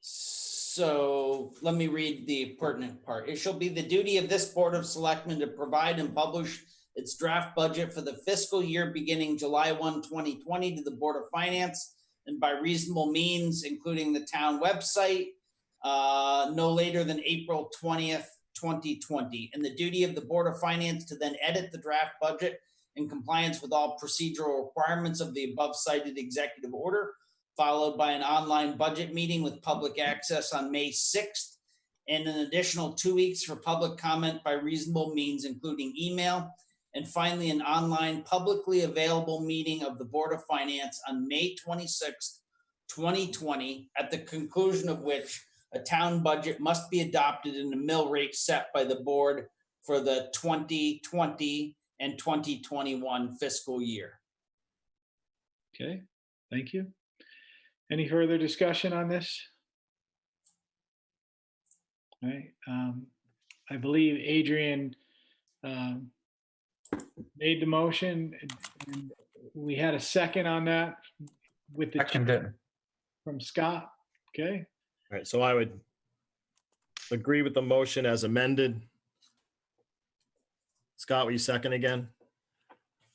so let me read the pertinent part. It shall be the duty of this Board of Selectmen to provide and publish its draft budget for the fiscal year beginning July 1, 2020 to the Board of Finance and by reasonable means, including the town website, no later than April 20th, 2020. And the duty of the Board of Finance to then edit the draft budget in compliance with all procedural requirements of the above cited executive order, followed by an online budget meeting with public access on May 6th, and an additional 2 weeks for public comment by reasonable means, including email. And finally, an online publicly available meeting of the Board of Finance on May 26th, 2020, at the conclusion of which a town budget must be adopted in a mill rate set by the board for the 2020 and 2021 fiscal year. Okay, thank you. Any further discussion on this? All right, I believe Adrian um, made the motion, and we had a second on that with the Second it. from Scott. Okay, All right, so I would agree with the motion as amended. Scott, will you second again?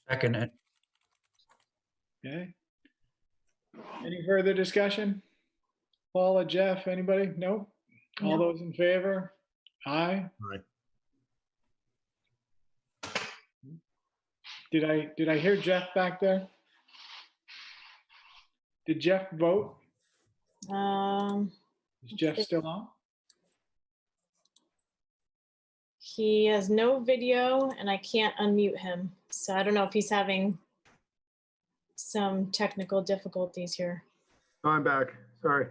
Second it. okay. Any further discussion? Paula, Jeff, anybody? Nope. All No. those in favor? Aye. Aye. Did I hear Jeff back there? Did Jeff vote? Is Jeff still on? He has no video and I can't unmute him. So I don't know if he's having some technical difficulties here. No, I'm back. Sorry.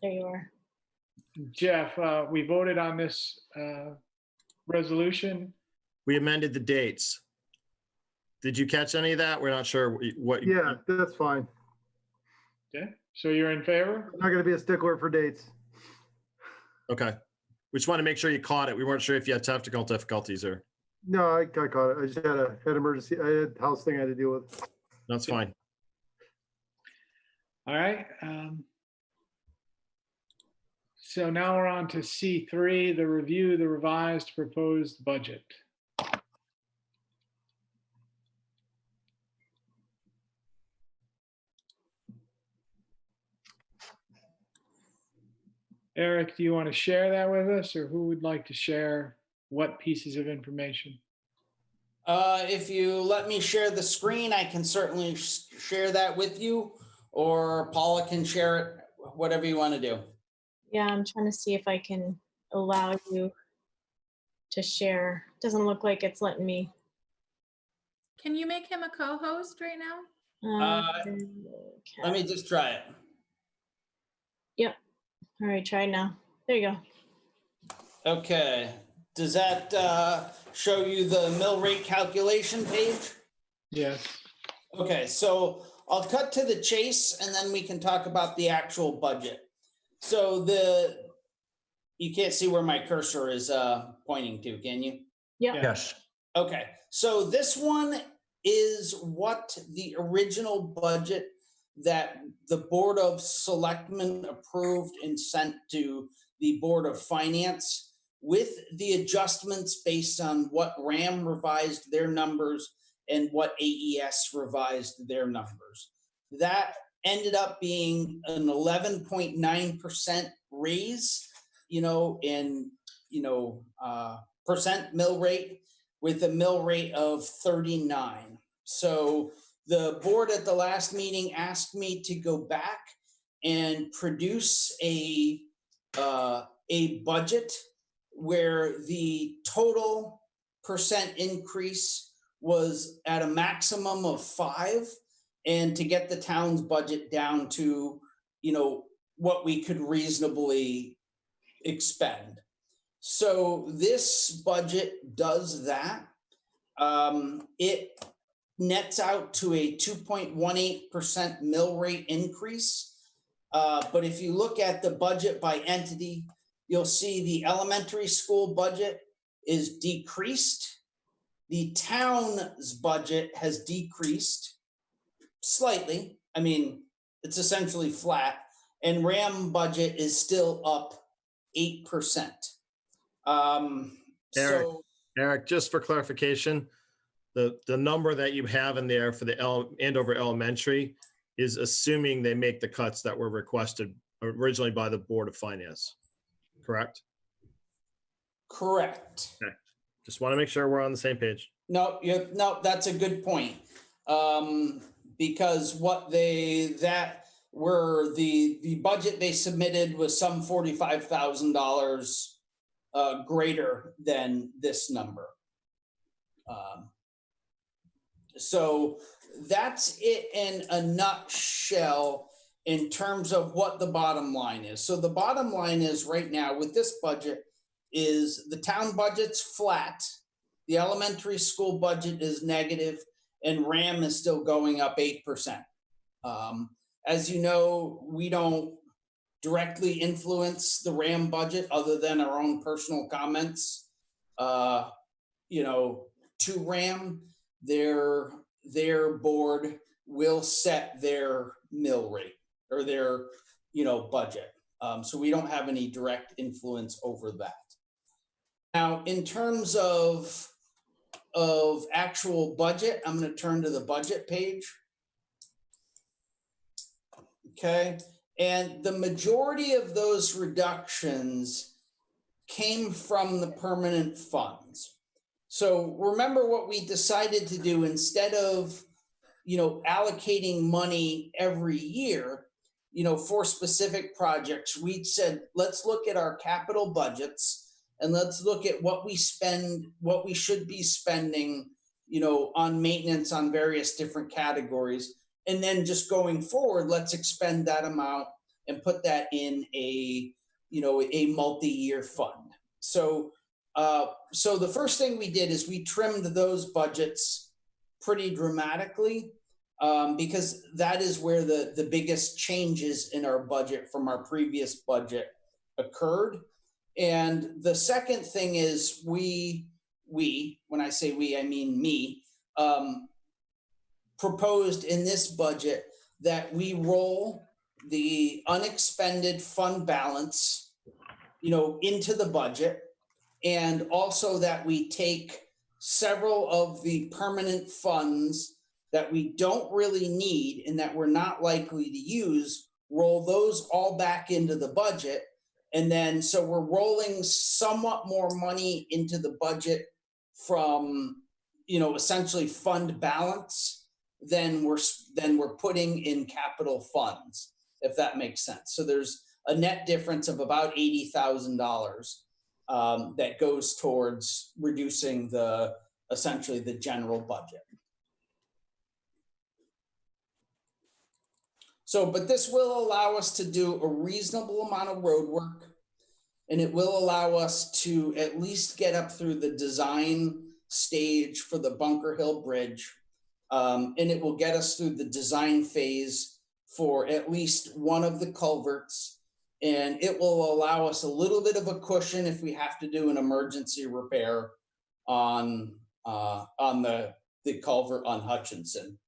There you are. Jeff, we voted on this resolution. We amended the dates. Did you catch any of that? We're not sure what. Yeah, that's fine. Okay, so you're in favor? I'm not going to be a stickler for dates. Okay. We just want to make sure you caught it. We weren't sure if you had technical difficulties or. No, I caught it. I just had emergency. I had house thing I had to deal with. That's fine. All right. So now we're on to C3, the review the revised proposed budget. Eric, do you want to share that with us, or who would like to share what pieces of information? If you let me share the screen, I can certainly share that with you, or Paula can share it, whatever you want to do. Yeah, I'm trying to see if I can allow you to share. Doesn't look like it's letting me. Can you make him a co-host right now? Let me just try it. Yep. All right, try now. There you go. Okay. Does that show you the mill rate calculation page? Yes. Okay, so I'll cut to the chase and then we can talk about the actual budget. So you can't see where my cursor is pointing to, can you? Yeah. Yes. Okay, so this one is what the original budget that the Board of Selectmen approved and sent to the Board of Finance with the adjustments based on what RAM revised their numbers and what AES revised their numbers. That ended up being an 11.9% raise, percent mill rate with a mill rate of 39. So the board at the last meeting asked me to go back and produce a budget where the total percent increase was at a maximum of 5, and to get the town's budget down to, what we could reasonably expend. So this budget does that. It nets out to a 2.18% mill rate increase. But if you look at the budget by entity, you'll see the elementary school budget is decreased. The town's budget has decreased slightly. I mean, it's essentially flat. And RAM budget is still up 8%. Eric, just for clarification, the number that you have in there for the Andover Elementary is assuming they make the cuts that were requested originally by the Board of Finance, correct? Correct. Okay. Just want to make sure we're on the same page. No, that's a good point. Because the budget they submitted was some $45,000 greater than this number. So that's it in a nutshell in terms of what the bottom line is. So the bottom line is right now with this budget is the town budget's flat, the elementary school budget is negative, and RAM is still going up 8%. As you know, we don't directly influence the RAM budget other than our own personal comments. to RAM, their board will set their mill rate or their, budget. So we don't have any direct influence over that. Now, in terms of actual budget, I'm going to turn to the budget page. Okay. And the majority of those reductions came from the permanent funds. So remember what we decided to do instead of, allocating money every year, for specific projects, we said, let's look at our capital budgets and let's look at what we spend, what we should be spending, on maintenance on various different categories. And then just going forward, let's expend that amount and put that in a multi-year fund. So the first thing we did is we trimmed those budgets pretty dramatically because that is where the biggest changes in our budget from our previous budget occurred. And the second thing is we, when I say we, I mean me, proposed in this budget that we roll the unexpended fund balance, into the budget, and also that we take several of the permanent funds that we don't really need and that we're not likely to use, roll those all back into the budget. And then, so we're rolling somewhat more money into the budget from, essentially fund balance than we're putting in capital funds, if that makes sense. So there's a net difference of about $80,000 that goes towards reducing essentially the general budget. So, but this will allow us to do a reasonable amount of road work, and it will allow us to at least get up through the design stage for the Bunker Hill Bridge. And it will get us through the design phase for at least one of the culverts. And it will allow us a little bit of a cushion if we have to do an emergency repair on the culvert on Hutchinson.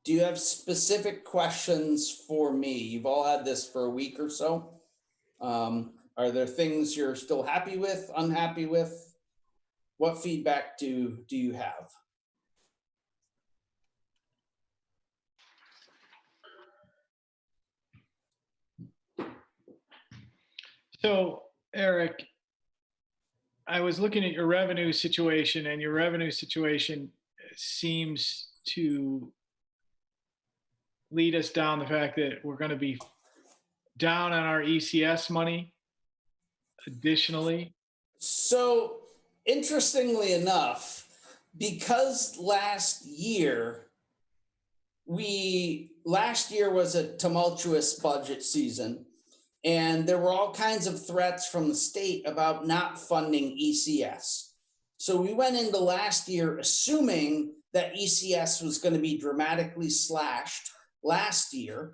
Do you have specific questions for me? You've all had this for a week or so. Are there things you're still happy with, unhappy with? What feedback do you have? So, Eric, I was looking at your revenue situation, and your revenue situation seems to lead us down the fact that we're going to be down on our ECS money additionally. So, interestingly enough, because last year was a tumultuous budget season, and there were all kinds of threats from the state about not funding ECS. So we went into last year assuming that ECS was going to be dramatically slashed last year.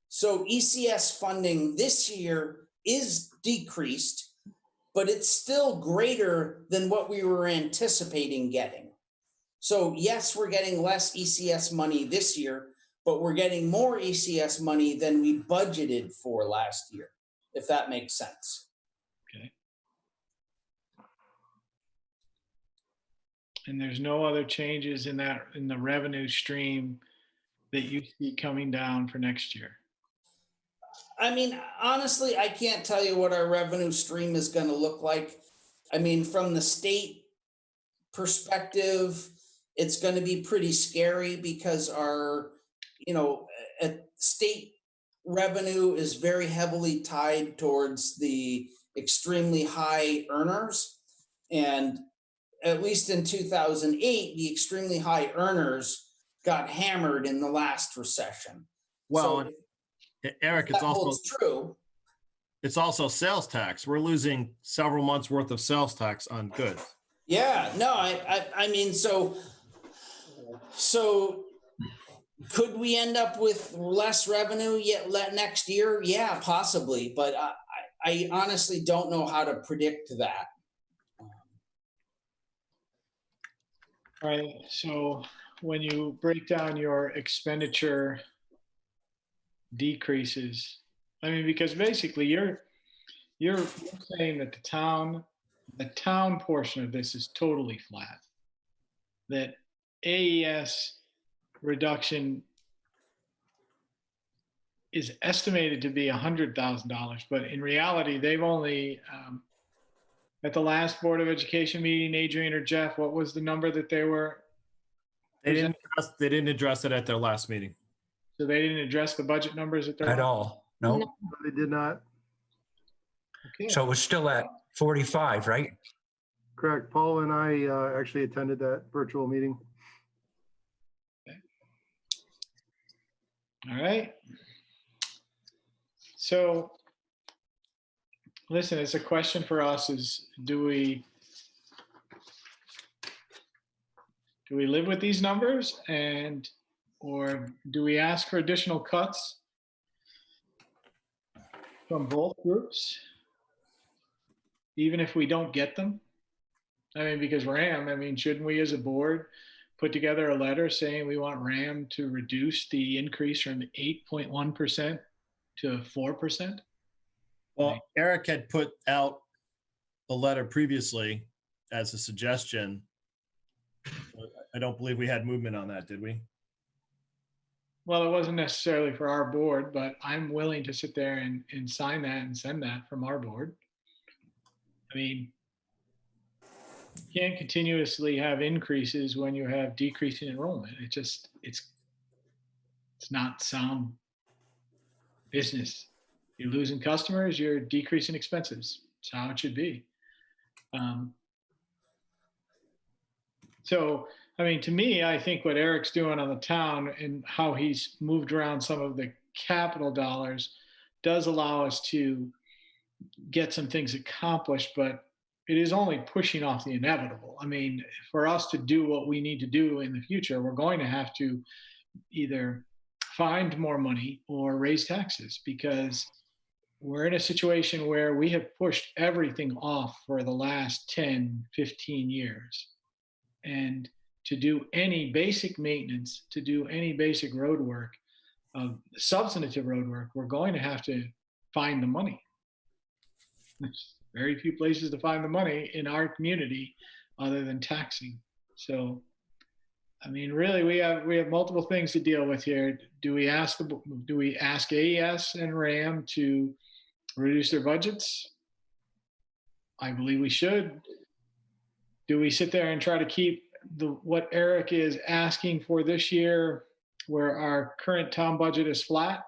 So ECS funding this year is decreased, but it's still greater than what we were anticipating getting. So yes, we're getting less ECS money this year, but we're getting more ECS money than we budgeted for last year, if that makes sense. Okay. And there's no other changes in the revenue stream that you see coming down for next year? I mean, honestly, I can't tell you what our revenue stream is going to look like. I mean, from the state perspective, it's going to be pretty scary because our, state revenue is very heavily tied towards the extremely high earners. And at least in 2008, the extremely high earners got hammered in the last recession. Well, so Eric, it's also true. It's also sales tax. We're losing several months worth of sales tax on goods. Yeah, no, I mean, so could we end up with less revenue yet next year? Yeah, possibly. But I honestly don't know how to predict that. All right, so when you break down your expenditure decreases, I mean, because basically you're saying that the town portion of this is totally flat. That AES reduction is estimated to be $100,000, but in reality, they've only, at the last Board of Education meeting, Adrian or Jeff, what was the number that they were? They didn't address it at their last meeting. So they didn't address the budget numbers at their. At all, no? No. They did not. Okay. So it was still at 45, right? Correct. Paul and I actually attended that virtual meeting. All right. So, listen, it's a question for us is, do we live with these numbers or do we ask for additional cuts from both groups? Even if we don't get them? I mean, because RAM, I mean, shouldn't we as a board put together a letter saying we want RAM to reduce the increase from 8.1% to 4%? Well, Eric had put out a letter previously as a suggestion. I don't believe we had movement on that, did we? Well, it wasn't necessarily for our board, but I'm willing to sit there and sign that and send that from our board. I mean, you can't continuously have increases when you have decreasing enrollment. It's not sound business. You're losing customers, you're decreasing expenses. It's how it should be. So, I mean, to me, I think what Eric's doing on the town and how he's moved around some of the capital dollars does allow us to get some things accomplished, but it is only pushing off the inevitable. I mean, for us to do what we need to do in the future, we're going to have to either find more money or raise taxes, because we're in a situation where we have pushed everything off for the last 10, 15 years. And to do any basic maintenance, to do any basic road work, substantive road work, we're going to have to find the money. There's very few places to find the money in our community other than taxing. So, I mean, really, we have multiple things to deal with here. Do we ask AES and RAM to reduce their budgets? I believe we should. Do we sit there and try to keep what Eric is asking for this year, where our current town budget is flat?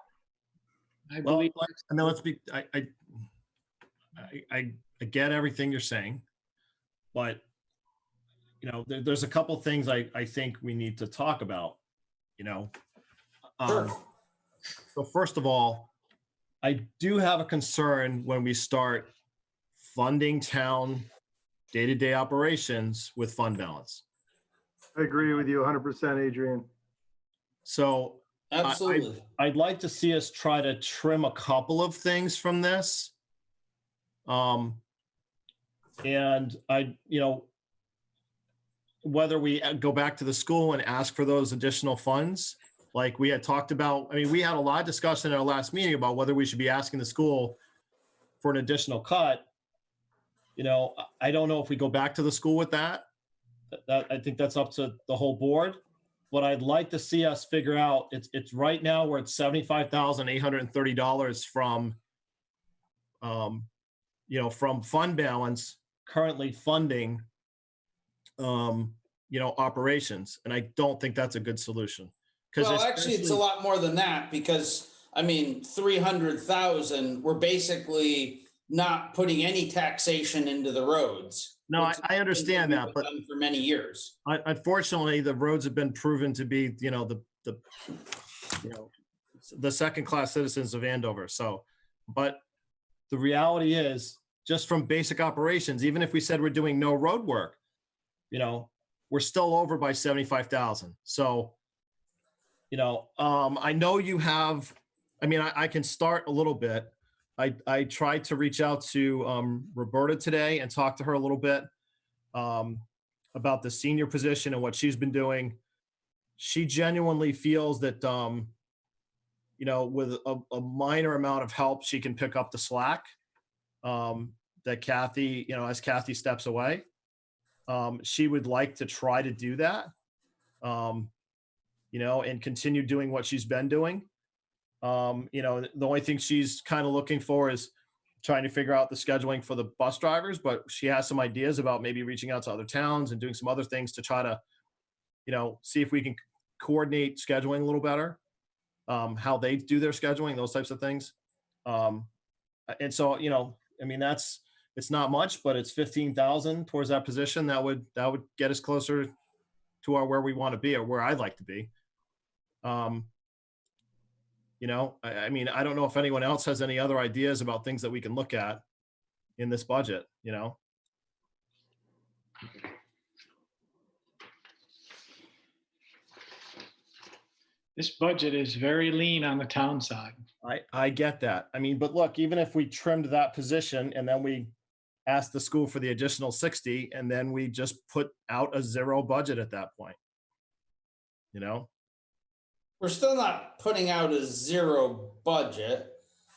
I believe. I mean, let's be. I get everything you're saying, but you know, there's a couple things I think we need to talk about. You know, Sure. So first of all, I do have a concern when we start funding town day-to-day operations with fund balance. I agree with you 100%, Adrian. So Absolutely. I'd like to see us try to trim a couple of things from this. And you know, whether we go back to the school and ask for those additional funds, like we had talked about. I mean, we had a lot of discussion at our last meeting about whether we should be asking the school for an additional cut. You know, I don't know if we go back to the school with that. I think that's up to the whole board. What I'd like to see us figure out, it's right now we're at $75,830 from, you know, from fund balance currently funding, you know, operations. And I don't think that's a good solution. Well, actually, it's a lot more than that, because I mean, 300,000, we're basically not putting any taxation into the roads. No, I understand that, but for many years. Unfortunately, the roads have been proven to be, you know, the second-class citizens of Andover. So, but the reality is, just from basic operations, even if we said we're doing no road work, you know, we're still over by 75,000. So, you know, I know you have. I mean, I can start a little bit. I tried to reach out to Roberta today and talk to her a little bit about the senior position and what she's been doing. She genuinely feels that, with a minor amount of help, she can pick up the slack that Kathy, as Kathy steps away. She would like to try to do that, and continue doing what she's been doing. The only thing she's kind of looking for is trying to figure out the scheduling for the bus drivers, but she has some ideas about maybe reaching out to other towns and doing some other things to try to, see if we can coordinate scheduling a little better, how they do their scheduling, those types of things. And so, it's not much, but it's 15,000 towards that position. That would get us closer to where we want to be, or where I'd like to be. I don't know if anyone else has any other ideas about things that we can look at in this budget, This budget is very lean on the town side. I get that. But look, even if we trimmed that position and then we asked the school for the additional 60, and then we just put out a zero budget at that point, We're still not putting out a zero budget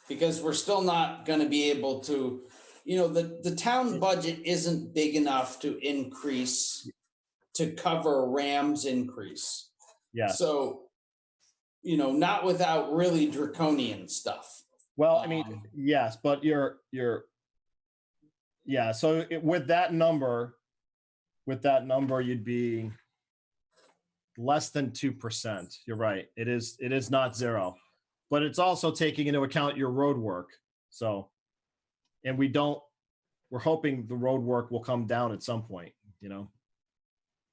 because we're still not going to be able to, the town budget isn't big enough to increase to cover Ram's increase. Yeah. So, not without really draconian stuff. Well, yes, but so with that number, you'd be less than 2%. You're right. It is not zero, but it's also taking into account your road work. So, and we're hoping the road work will come down at some point,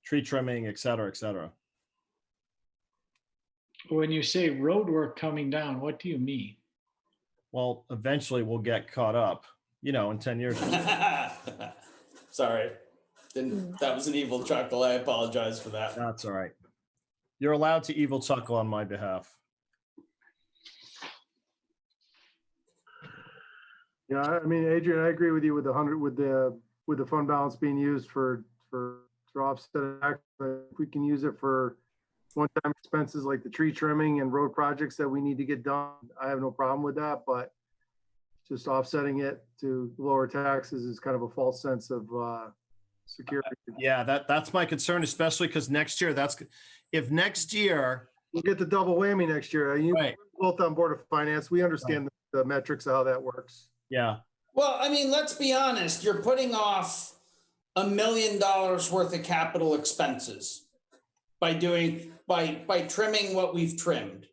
tree trimming, et cetera, et cetera. When you say road work coming down, what do you mean? Well, eventually we'll get caught up, in 10 years. Sorry. That was an evil chuckle. I apologize for that. That's all right. You're allowed to evil chuckle on my behalf. Yeah, Adrian, I agree with you with the fund balance being used for offset. If we can use it for one-time expenses like the tree trimming and road projects that we need to get done, I have no problem with that, but just offsetting it to lower taxes is kind of a false sense of security. Yeah, that's my concern, especially because next year, if next year we'll get the double whammy next year. You right. Both on Board of Finance, we understand the metrics of how that works. Yeah. Well, let's be honest. You're putting off $1 million worth of capital expenses by trimming what we've trimmed.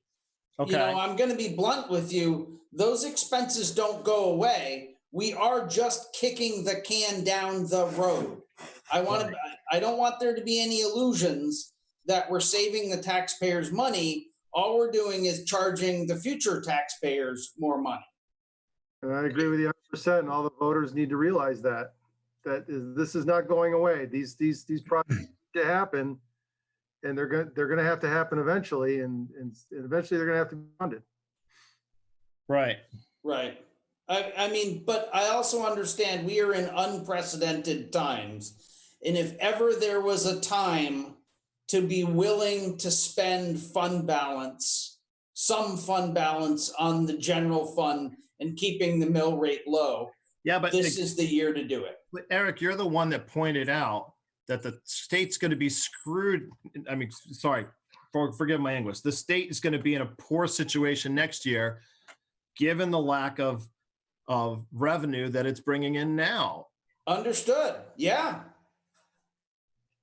Okay. I'm going to be blunt with you. Those expenses don't go away. We are just kicking the can down the road. I don't want there to be any illusions that we're saving the taxpayers money. All we're doing is charging the future taxpayers more money. And I agree with you 100%. And all the voters need to realize that this is not going away. These projects need to happen, and they're going to have to happen eventually, and eventually they're going to have to be funded. Right. Right. But I also understand we are in unprecedented times. And if ever there was a time to be willing to spend some fund balance on the general fund and keeping the mill rate low, but this is the year to do it. Eric, you're the one that pointed out that the state's going to be screwed. Forgive my English. The state is going to be in a poor situation next year, given the lack of revenue that it's bringing in now. Understood. Yeah.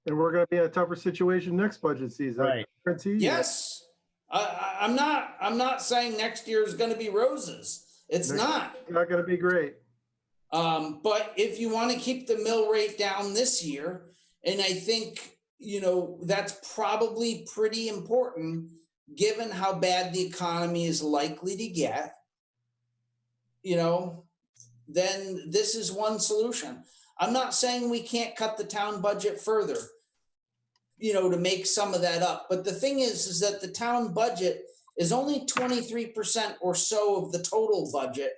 And we're going to be in a tougher situation next budget season. Right. Yes. I'm not saying next year is going to be roses. It's not going to be great. But if you want to keep the mill rate down this year, and I think, that's probably pretty important given how bad the economy is likely to get, then this is one solution. I'm not saying we can't cut the town budget further, to make some of that up. But the thing is that the town budget is only 23% or so of the total budget.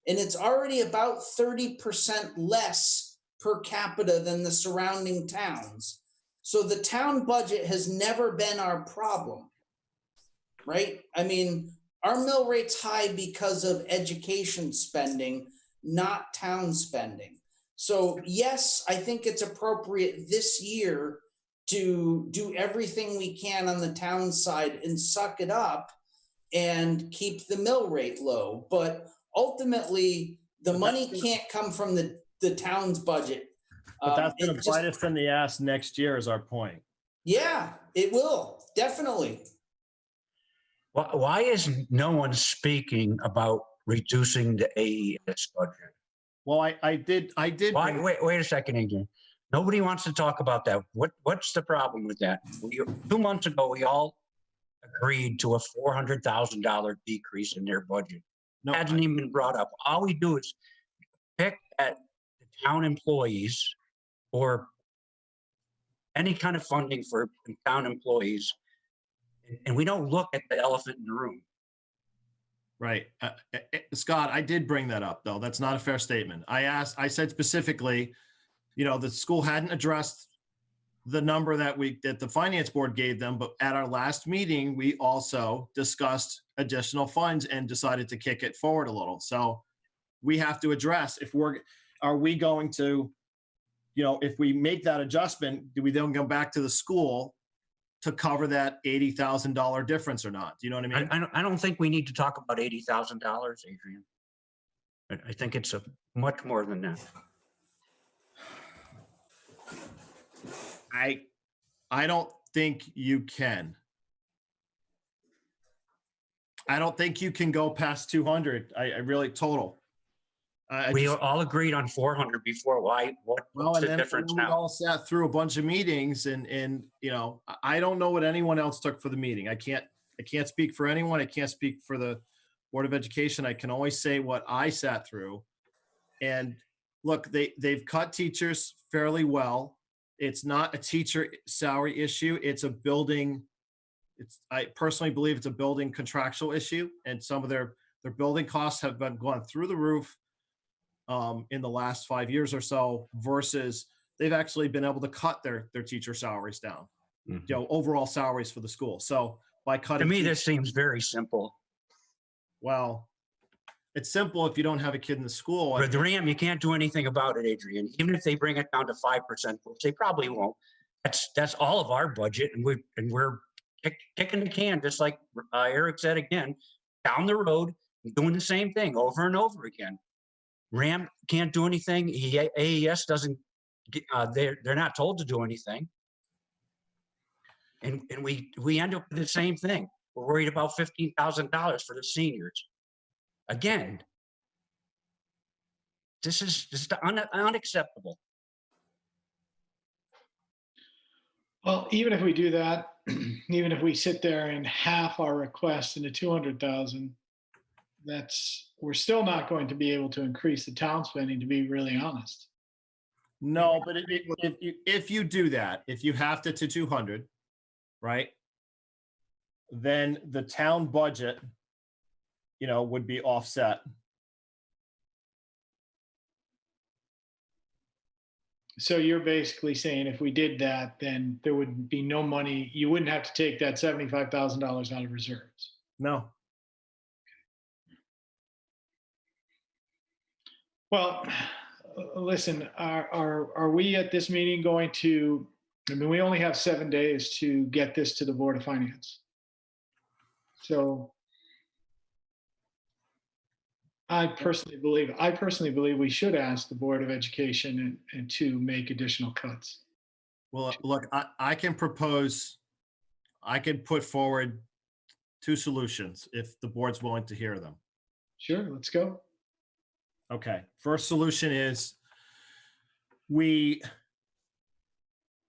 and it's already about 30% less per capita than the surrounding towns. So the town budget has never been our problem, right? I mean, our mill rate's high because of education spending, not town spending. So yes, I think it's appropriate this year to do everything we can on the town side and suck it up and keep the mill rate low. But ultimately, the money can't come from the town's budget. But that's going It to just- bite us in the ass next year is our point. Yeah, it will, definitely. Why is no one speaking about reducing the AES budget? Well, I did. Why, wait a second, Adrian. Nobody wants to talk about that. What's the problem with that? 2 months ago, we all agreed to a $400,000 decrease in their budget. No, Hasn't even been brought up. All we do is pick at the town employees or any kind of funding for town employees, and we don't look at the elephant in the room. Right. Scott, I did bring that up, though. That's not a fair statement. I said specifically, the school hadn't addressed the number that the finance board gave them, but at our last meeting, we also discussed additional funds and decided to kick it forward a little. So we have to address are we going to, if we make that adjustment, do we then go back to the school to cover that $80,000 difference or not? Do you know what I mean? I don't think we need to talk about $80,000, Adrian. I think it's much more than that. I don't think you can. I don't think you can go past 200. I really total. We all agreed on 400 before. What's the difference we now? all sat through a bunch of meetings and I don't know what anyone else took for the meeting. I can't speak for anyone. I can't speak for the Board of Education. I can only say what I sat through. And look, they've cut teachers fairly well. It's not a teacher salary issue. It's a building. I personally believe it's a building contractual issue, and some of their building costs have been gone through the roof in the last 5 years or so, versus they've actually been able to cut their teacher salaries down, overall salaries for the school. So by cutting, To me, this seems very simple. Well, it's simple if you don't have a kid in the school. But the RAM, you can't do anything about it, Adrian. Even if they bring it down to 5%, which they probably won't. That's all of our budget, and we're kicking the can, just like Eric said again, down the road, doing the same thing over and over again. RAM can't do anything. AES doesn't. They're not told to do anything, and we end up with the same thing. We're worried about $15,000 for the seniors. Again, this is unacceptable. Well, even if we do that, even if we sit there and half our request into 200,000, we're still not going to be able to increase the town spending, to be really honest. No, but if you do that, if you have to 200, right, then the town budget, would be offset. So you're basically saying if we did that, then there would be no money. You wouldn't have to take that $75,000 out of reserves. No. Well, listen, are we at this meeting going to, we only have 7 days to get this to the Board of Finance. So I personally believe we should ask the Board of Education and to make additional cuts. Well, look, I can put forward 2 solutions if the board's willing to hear them. Sure, let's go. Okay. First solution is we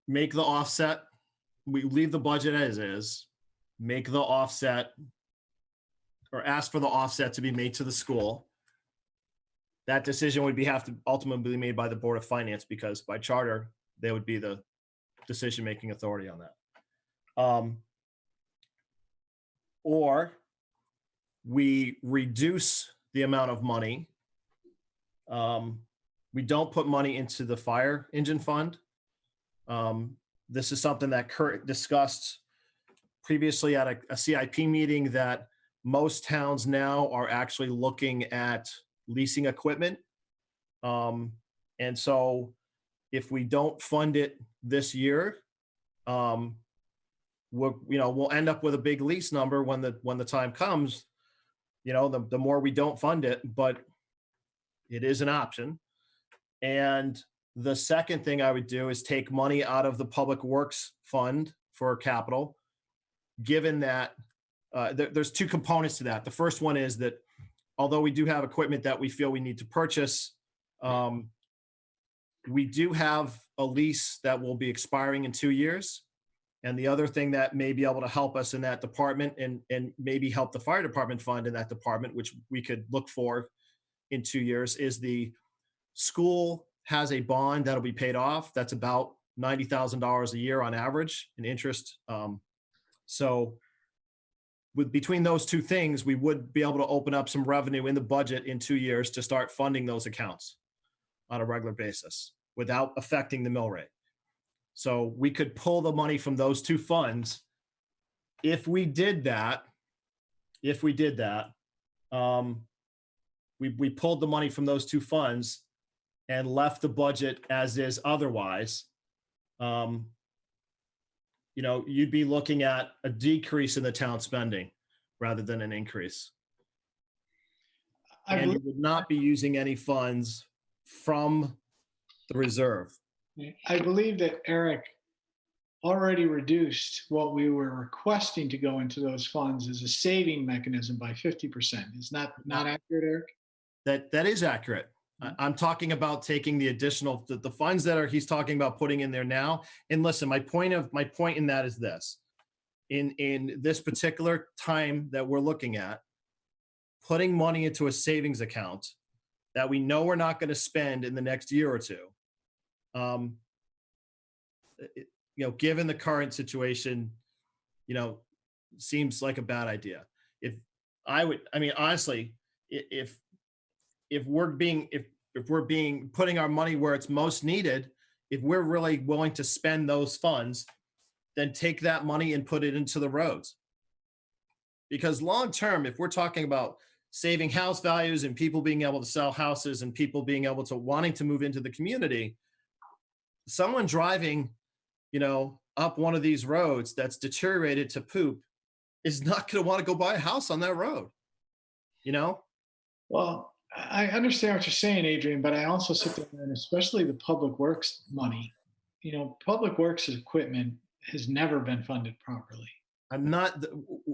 make the offset. We leave the budget as is, make the offset or ask for the offset to be made to the school. That decision would have to ultimately be made by the Board of Finance, because by charter, they would be the decision-making authority on that. Or we reduce the amount of money We don't put money into the fire engine fund. This is something that Kurt discussed previously at a CIP meeting, that most towns now are actually looking at leasing equipment. And so if we don't fund it this year, we'll end up with a big lease number when the time comes. The more we don't fund it, but it is an option. And the second thing I would do is take money out of the Public Works Fund for capital, given that there's two components to that. The first one is that although we do have equipment that we feel we need to purchase, we do have a lease that will be expiring in 2 years. And the other thing that may be able to help us in that department, and maybe help the fire department fund in that department, which we could look for in 2 years, is the school has a bond that'll be paid off. That's about $90,000 a year on average in interest. So between those two things, we would be able to open up some revenue in the budget in 2 years to start funding those accounts on a regular basis without affecting the mill rate. So we could pull the money from those two funds. If we did that, we pulled the money from those two funds and left the budget as is otherwise, you'd be looking at a decrease in the town spending rather than an increase. And you would not be using any funds from the reserve. I believe that Eric already reduced what we were requesting to go into those funds as a saving mechanism by 50%. Is not accurate, Eric? That is accurate. I'm talking about taking the additional, the funds that he's talking about putting in there now. And listen, my point in that is this: in this particular time that we're looking at, putting money into a savings account that we know we're not going to spend in the next year or two, given the current situation, seems like a bad idea. Honestly, if we're putting our money where it's most needed, if we're really willing to spend those funds, then take that money and put it into the roads. Because long term, if we're talking about saving house values and people being able to sell houses and people being able to wanting to move into the community, someone driving, up one of these roads that's deteriorated to poop is not going to want to go buy a house on that road. Well, I understand what you're saying, Adrian, but I also sit there, and especially the public works money, public works equipment has never been funded properly.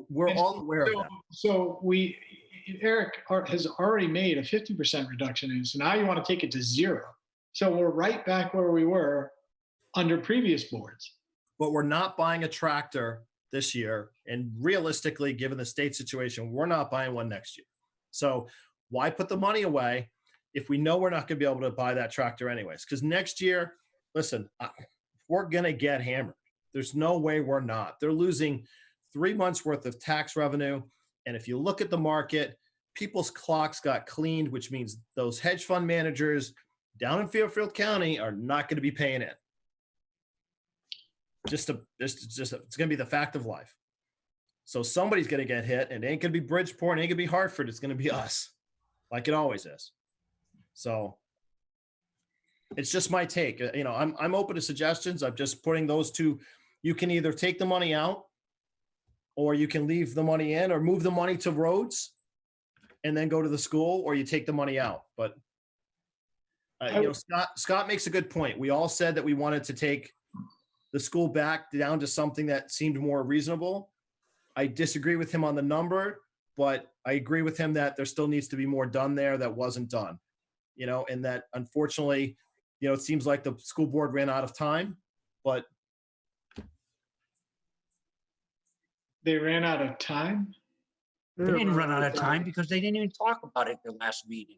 We're all aware of that. So Eric has already made a 50% reduction in it. So now you want to take it to zero. So we're right back where we were under previous boards. But we're not buying a tractor this year. And realistically, given the state situation, we're not buying one next year. So why put the money away if we know we're not going to be able to buy that tractor anyways? Because next year, listen, we're going to get hammered. There's no way we're not. They're losing 3 months worth of tax revenue. And if you look at the market, people's clocks got cleaned, which means those hedge fund managers down in Fairfield County are not going to be paying in. It's going to be the fact of life. So somebody's going to get hit, and it ain't going to be Bridgeport, it ain't going to be Hartford. It's going to be us, like it always is. So it's just my take. I'm open to suggestions. I'm just putting those two. You can either take the money out, or you can leave the money in, or move the money to roads and then go to the school, or you take the money out. But Scott makes a good point. We all said that we wanted to take the school back down to something that seemed more reasonable. I disagree with him on the number, but I agree with him that there still needs to be more done there that wasn't done, and that unfortunately, it seems like the school board ran out of time, but they ran out of time. They didn't run out of time because they didn't even talk about it the last meeting.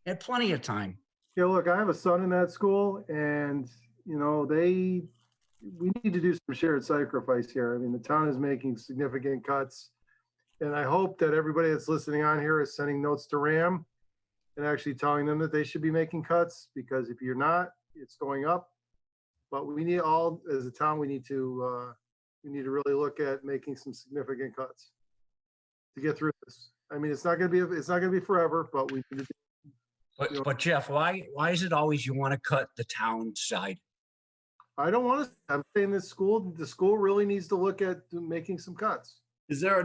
They had plenty of time. Yeah, look, I have a son in that school, and we need to do some shared sacrifice here. I mean, the town is making significant cuts, and I hope that everybody that's listening on here is sending notes to RAM and actually telling them that they should be making cuts, because if you're not, it's going up. But we need all, as a town, we need to really look at making some significant cuts to get through this. I mean, it's not gonna be forever, but we need to. But Jeff, why is it always you want to cut the town side? I don't want to, I'm saying the school really needs to look at making some cuts. Is there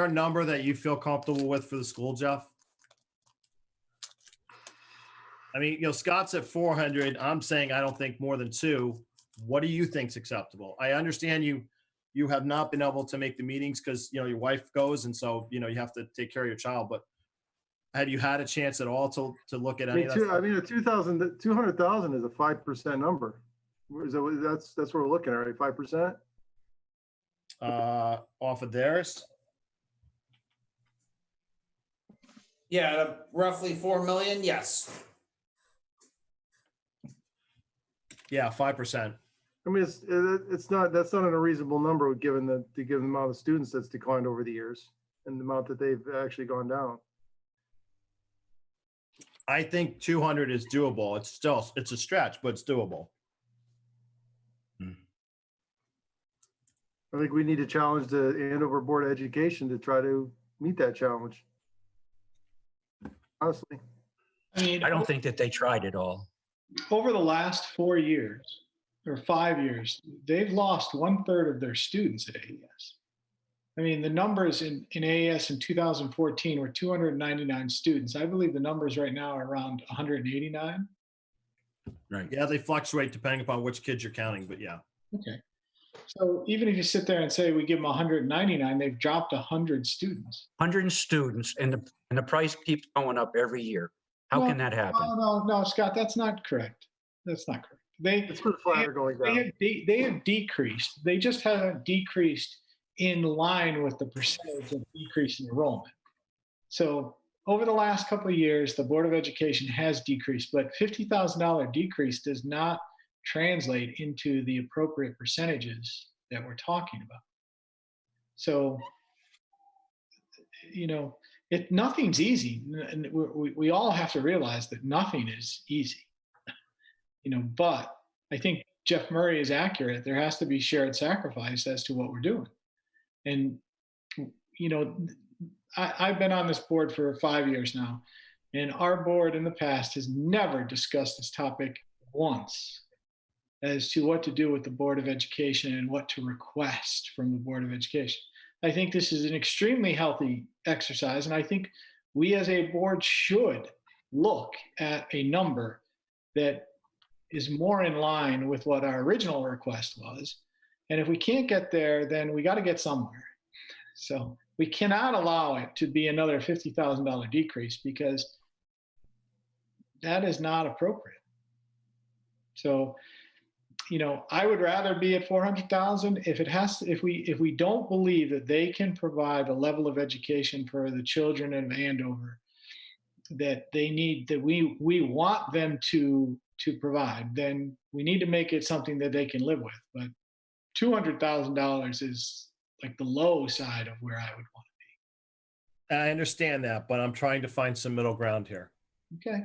a number that you feel comfortable with for the school, Jeff? I mean, Scott's at 400. I'm saying I don't think more than 2. What do you think's acceptable? I understand you have not been able to make the meetings because, your wife goes, and so, you have to take care of your child, but have you had a chance at all to look at any of that stuff? I mean, 200,000 is a 5% number. That's what we're looking at, right? 5%? Off of theirs? Yeah, roughly 4 million, yes. Yeah, 5%. I mean, that's not an unreasonable number given the amount of students that's declined over the years and the amount that they've actually gone down. I think 200 is doable. It's a stretch, but it's doable. I think we need to challenge the Andover Board of Education to try to meet that challenge. Honestly. I mean, I don't think that they tried at all. over the last 4 years or 5 years, they've lost 1/3 of their students at AES. I mean, the numbers in AES in 2014 were 299 students. I believe the numbers right now are around 189. Right. Yeah, they fluctuate depending upon which kids you're counting, but yeah. Okay. So even if you sit there and say we give them 199, they've dropped 100 students. 100 students, and the price keeps going up every year. How can that happen? No, Scott, that's not correct. That's not correct. It's for the flatter going down. They have decreased. They just haven't decreased in line with the percentage of decrease in enrollment. So over the last couple of years, the Board of Education has decreased, but $50,000 decrease does not translate into the appropriate percentages that we're talking about. So, nothing's easy, and we all have to realize that nothing is easy. But I think Jeff Murray is accurate. There has to be shared sacrifice as to what we're doing. And, I've been on this board for 5 years now, and our board in the past has never discussed this topic once as to what to do with the Board of Education and what to request from the Board of Education. I think this is an extremely healthy exercise, and I think we as a board should look at a number that is more in line with what our original request was. And if we can't get there, then we got to get somewhere. So we cannot allow it to be another $50,000 decrease, because that is not appropriate. So, I would rather be at 400,000 if we don't believe that they can provide the level of education for the children of Andover that they need, that we want them to provide, then we need to make it something that they can live with. But $200,000 is like the low side of where I would want to be. I understand that, but I'm trying to find some middle ground here. Okay.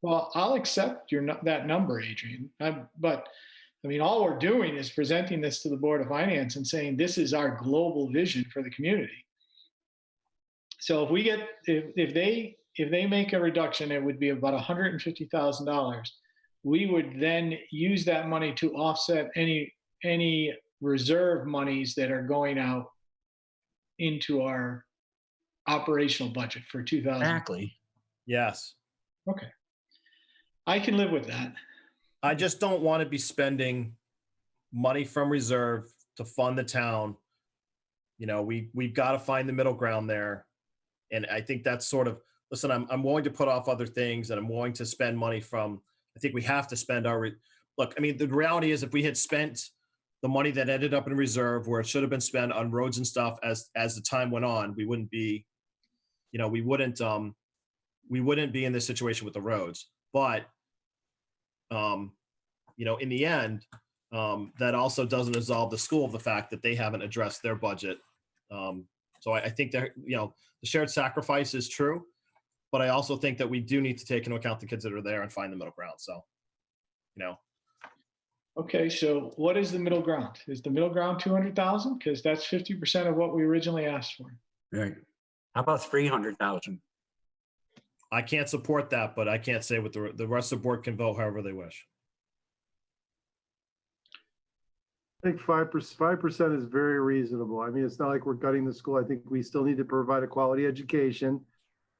Well, I'll accept that number, Adrian. But all we're doing is presenting this to the Board of Finance and saying this is our global vision for the community. So if they make a reduction, it would be about $150,000. We would then use that money to offset any reserve monies that are going out into our operational budget for 2000. Exactly. Yes. Okay. I can live with that. I just don't want to be spending money from reserve to fund the town. We've got to find the middle ground there. And I think that's sort of, listen, I'm willing to put off other things, and I'm willing to spend money from, I think we have to spend the reality is if we had spent the money that ended up in reserve where it should have been spent on roads and stuff as the time went on, we wouldn't be, we wouldn't be in this situation with the roads. But, in the end, that also doesn't absolve the school of the fact that they haven't addressed their budget. So I think that, the shared sacrifice is true. but I also think that we do need to take into account the kids that are there and find the middle ground. So, you know, Okay, so what is the middle ground? Is the middle ground 200,000? Because that's 50% of what we originally asked for. Right. How about 300,000? I can't support that, but I can't say what the rest of the board can vote however they wish. I think 5% is very reasonable. I mean, it's not like we're gutting the school. I think we still need to provide a quality education,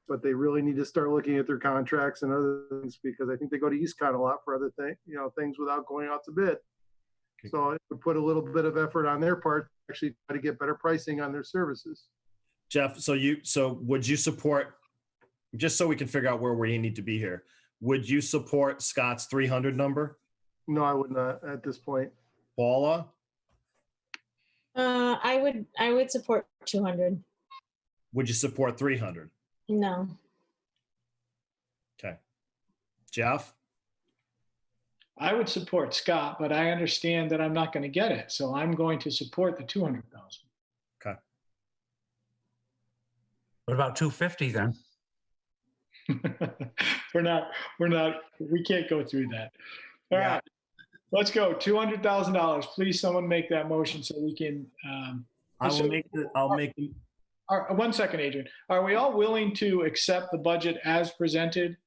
but they really need to start looking at their contracts and other things, because I think they go to EastCon a lot for other things, things without going out to bid. So it would put a little bit of effort on their part to actually try to get better pricing on their services. Jeff, so would you support, just so we can figure out where we need to be here, would you support Scott's 300 number? No, I would not at this point. Paula? I would support 200. Would you support 300? No. Okay. Jeff? I would support Scott, but I understand that I'm not going to get it. So I'm going to support the 200,000. Okay. What about 250 then? We can't go through that. All Yeah. right, let's go. $200,000. Please, someone make that motion so we can. I'll make the, One second, Adrian. Are we all willing to accept the budget as presented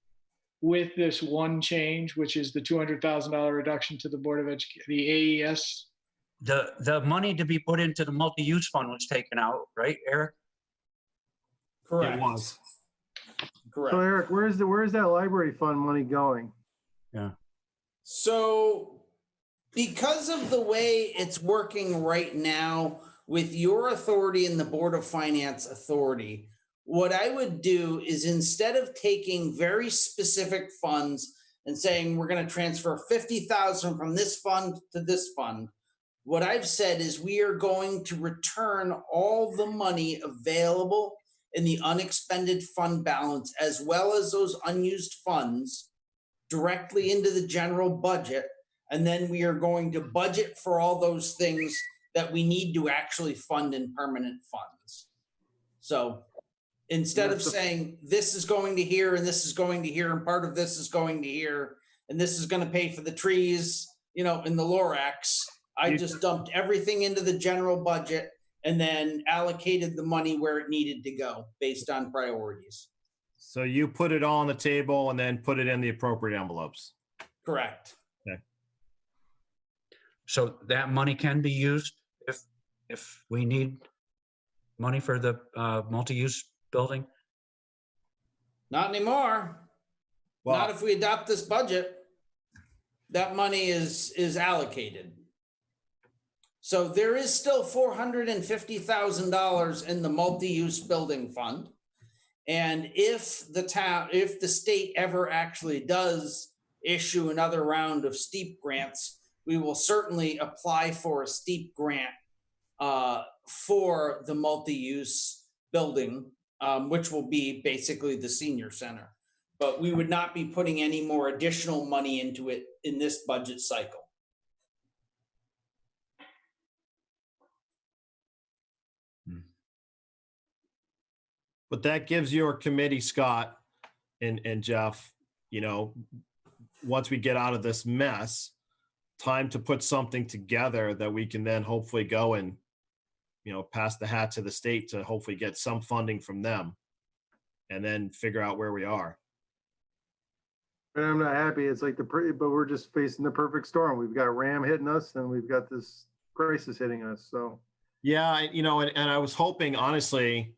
with this one change, which is the $200,000 reduction to the Board of Education, the AES? The money to be put into the multi-use fund was taken out, right, Eric? Correct. it was. Correct. So Eric, where is that library fund money going? Yeah. So because of the way it's working right now with your authority and the Board of Finance authority, what I would do is, instead of taking very specific funds and saying we're going to transfer 50,000 from this fund to this fund, what I've said is we are going to return all the money available in the unexpended fund balance, as well as those unused funds, directly into the general budget. And then we are going to budget for all those things that we need to actually fund in permanent funds. So instead of saying this is going to here and this is going to here and part of this is going to here and this is going to pay for the trees, in the Lorax, I just dumped everything into the general budget and then allocated the money where it needed to go based on priorities. So you put it all on the table and then put it in the appropriate envelopes. Correct. Okay. So that money can be used if we need money for the multi-use building? Not anymore. Well, Not if we adopt this budget. That money is allocated. So there is still $450,000 in the multi-use building fund. And if the state ever actually does issue another round of STEEP grants, we will certainly apply for a STEEP grant for the multi-use building, which will be basically the senior center. But we would not be putting any more additional money into it in this budget cycle. but that gives your committee, Scott and Jeff, once we get out of this mess, time to put something together that we can then hopefully go and, pass the hat to the state to hopefully get some funding from them and then figure out where we are. And I'm not happy. It's like but we're just facing the perfect storm. We've got Ram hitting us and we've got this crisis hitting us. So yeah, and I was hoping, honestly,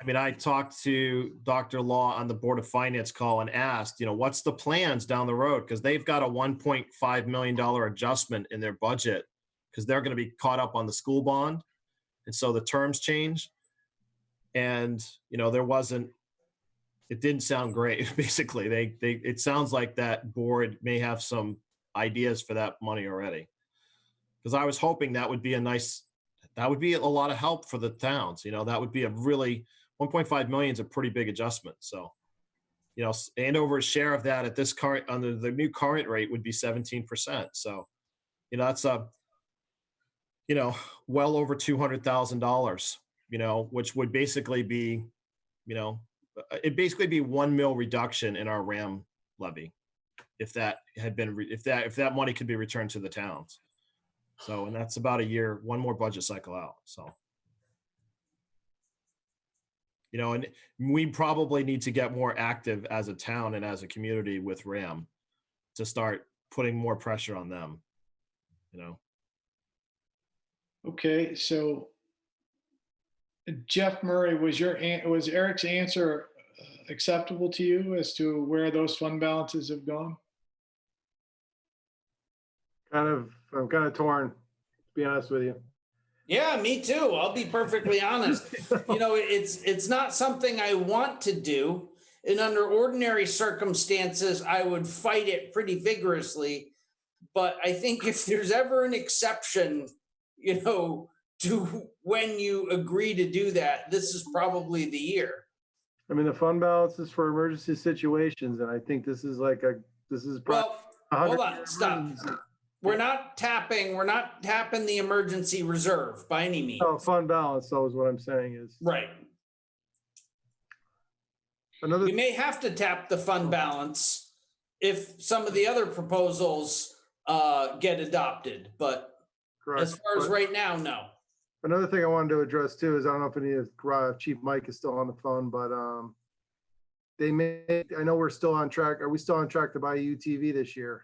I talked to Dr. Law on the Board of Finance call and asked, what's the plans down the road? Because they've got a $1.5 million adjustment in their budget because they're going to be caught up on the school bond. And so the terms change. And, it didn't sound great, basically. It sounds like that board may have some ideas for that money already. Because I was hoping that would be a lot of help for the towns. That would be a really, 1.5 million is a pretty big adjustment. So, Andover's share of that at this current, under the new current rate would be 17%. So, that's well over $200,000, which would basically be, it'd basically be 1 mil reduction in our RAM levy if that had been, if that money could be returned to the towns. So, and that's about a year, one more budget cycle out. So, you know, and we probably need to get more active as a town and as a community with RAM to start putting more pressure on them, you know. Okay, so Jeff Murray, was Eric's answer acceptable to you as to where those fund balances have gone? I'm kind of torn, to be honest with you. Yeah, me too. I'll be perfectly honest. You know, it's not something I want to do. And under ordinary circumstances, I would fight it pretty vigorously. But I think if there's ever an exception, you know, to when you agree to do that, this is probably the year. I mean, the fund balance is for emergency situations, and I think this is Well, hold on, stop. emergency. We're not tapping the emergency reserve by any means. Oh, fund balance, though, is what I'm saying is. Right. Another, We may have to tap the fund balance if some of the other proposals get adopted, but correct. as far as But right now, no. another thing I wanted to address too is, I don't know if any of Chief Mike is still on the phone, but I know we're still on track. Are we still on track to buy a UTV this year?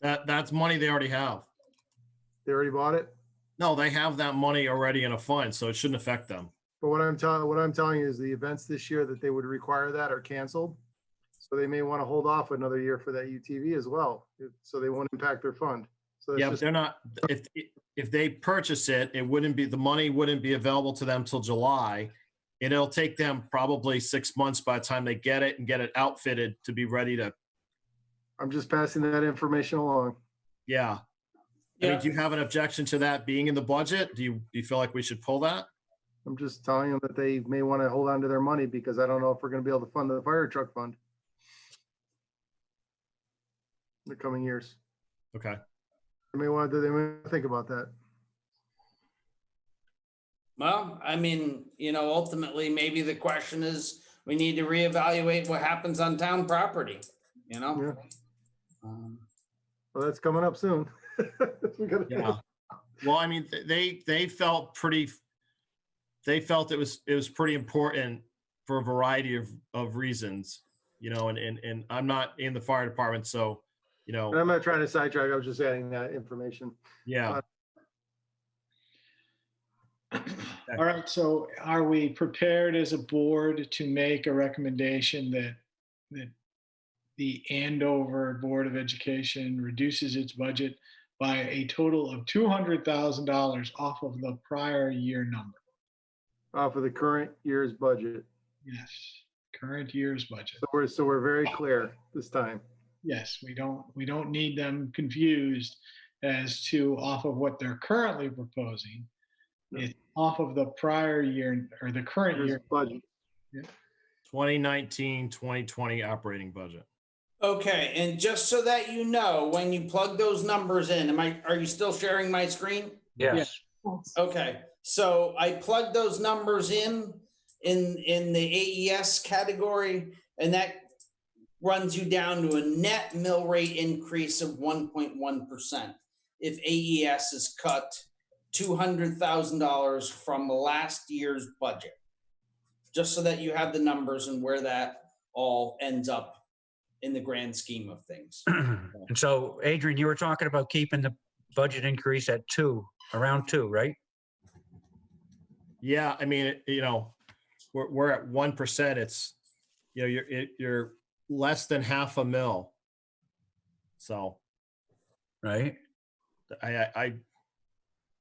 That's money they already have. They already bought it? No, they have that money already in a fund, so it shouldn't affect them. But what I'm telling you is the events this year that they would require that are canceled. So they may want to hold off another year for that UTV as well, so they won't impact their fund. So Yeah, but they're not, if they purchase it, the money wouldn't be available to them till July. And it'll take them probably 6 months by the time they get it and get it outfitted to be ready to, I'm just passing that information along. yeah. I mean, do you have an objection to that being in the budget? Do you feel like we should pull that? I'm just telling them that they may want to hold on to their money because I don't know if we're going to be able to fund the fire truck fund in the coming years. Okay. They may think about that. Well, I mean, you know, ultimately, maybe the question is, we need to reevaluate what happens on town property, you know? Yeah. Well, that's coming up soon. Yeah. Well, I mean, they felt it was pretty important for a variety of reasons, you know, and I'm not in the fire department, so, you know. And I'm not trying to sidetrack. I was just adding that information. Yeah. All right, so are we prepared as a board to make a recommendation that the Andover Board of Education reduces its budget by a total of $200,000 off of the prior year number? Off of the current year's budget. Yes, current year's budget. So we're very clear this time. Yes, we don't need them confused as to off of what they're currently proposing. It's off of the prior year or the current year budget. Yeah. 2019, 2020 operating budget. Okay, and just so that you know, when you plug those numbers in, are you still sharing my screen? Yes. Okay, so I plugged those numbers in the AES category, and that runs you down to a net mill rate increase of 1.1%. If AES is cut $200,000 from last year's budget, just so that you have the numbers and where that all ends up in the grand scheme of things. And so, Adrian, you were talking about keeping the budget increase at around 2, right? Yeah, I mean, you know, we're at 1%. It's, you know, you're less than half a mil. So, right. I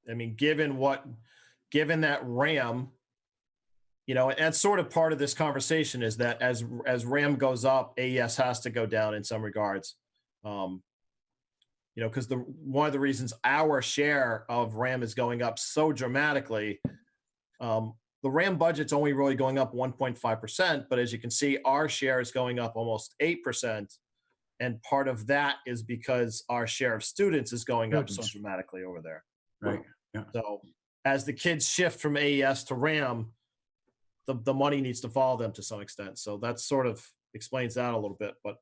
mean, given that RAM, you know, and sort of part of this conversation is that as RAM goes up, AES has to go down in some regards. You know, because one of the reasons our share of RAM is going up so dramatically, the RAM budget's only really going up 1.5%, but as you can see, our share is going up almost 8%. And part of that is because our share of students is going up so dramatically over there. Right. Yeah. So as the kids shift from AES to RAM, the money needs to follow them to some extent. So that sort of explains that a little bit, but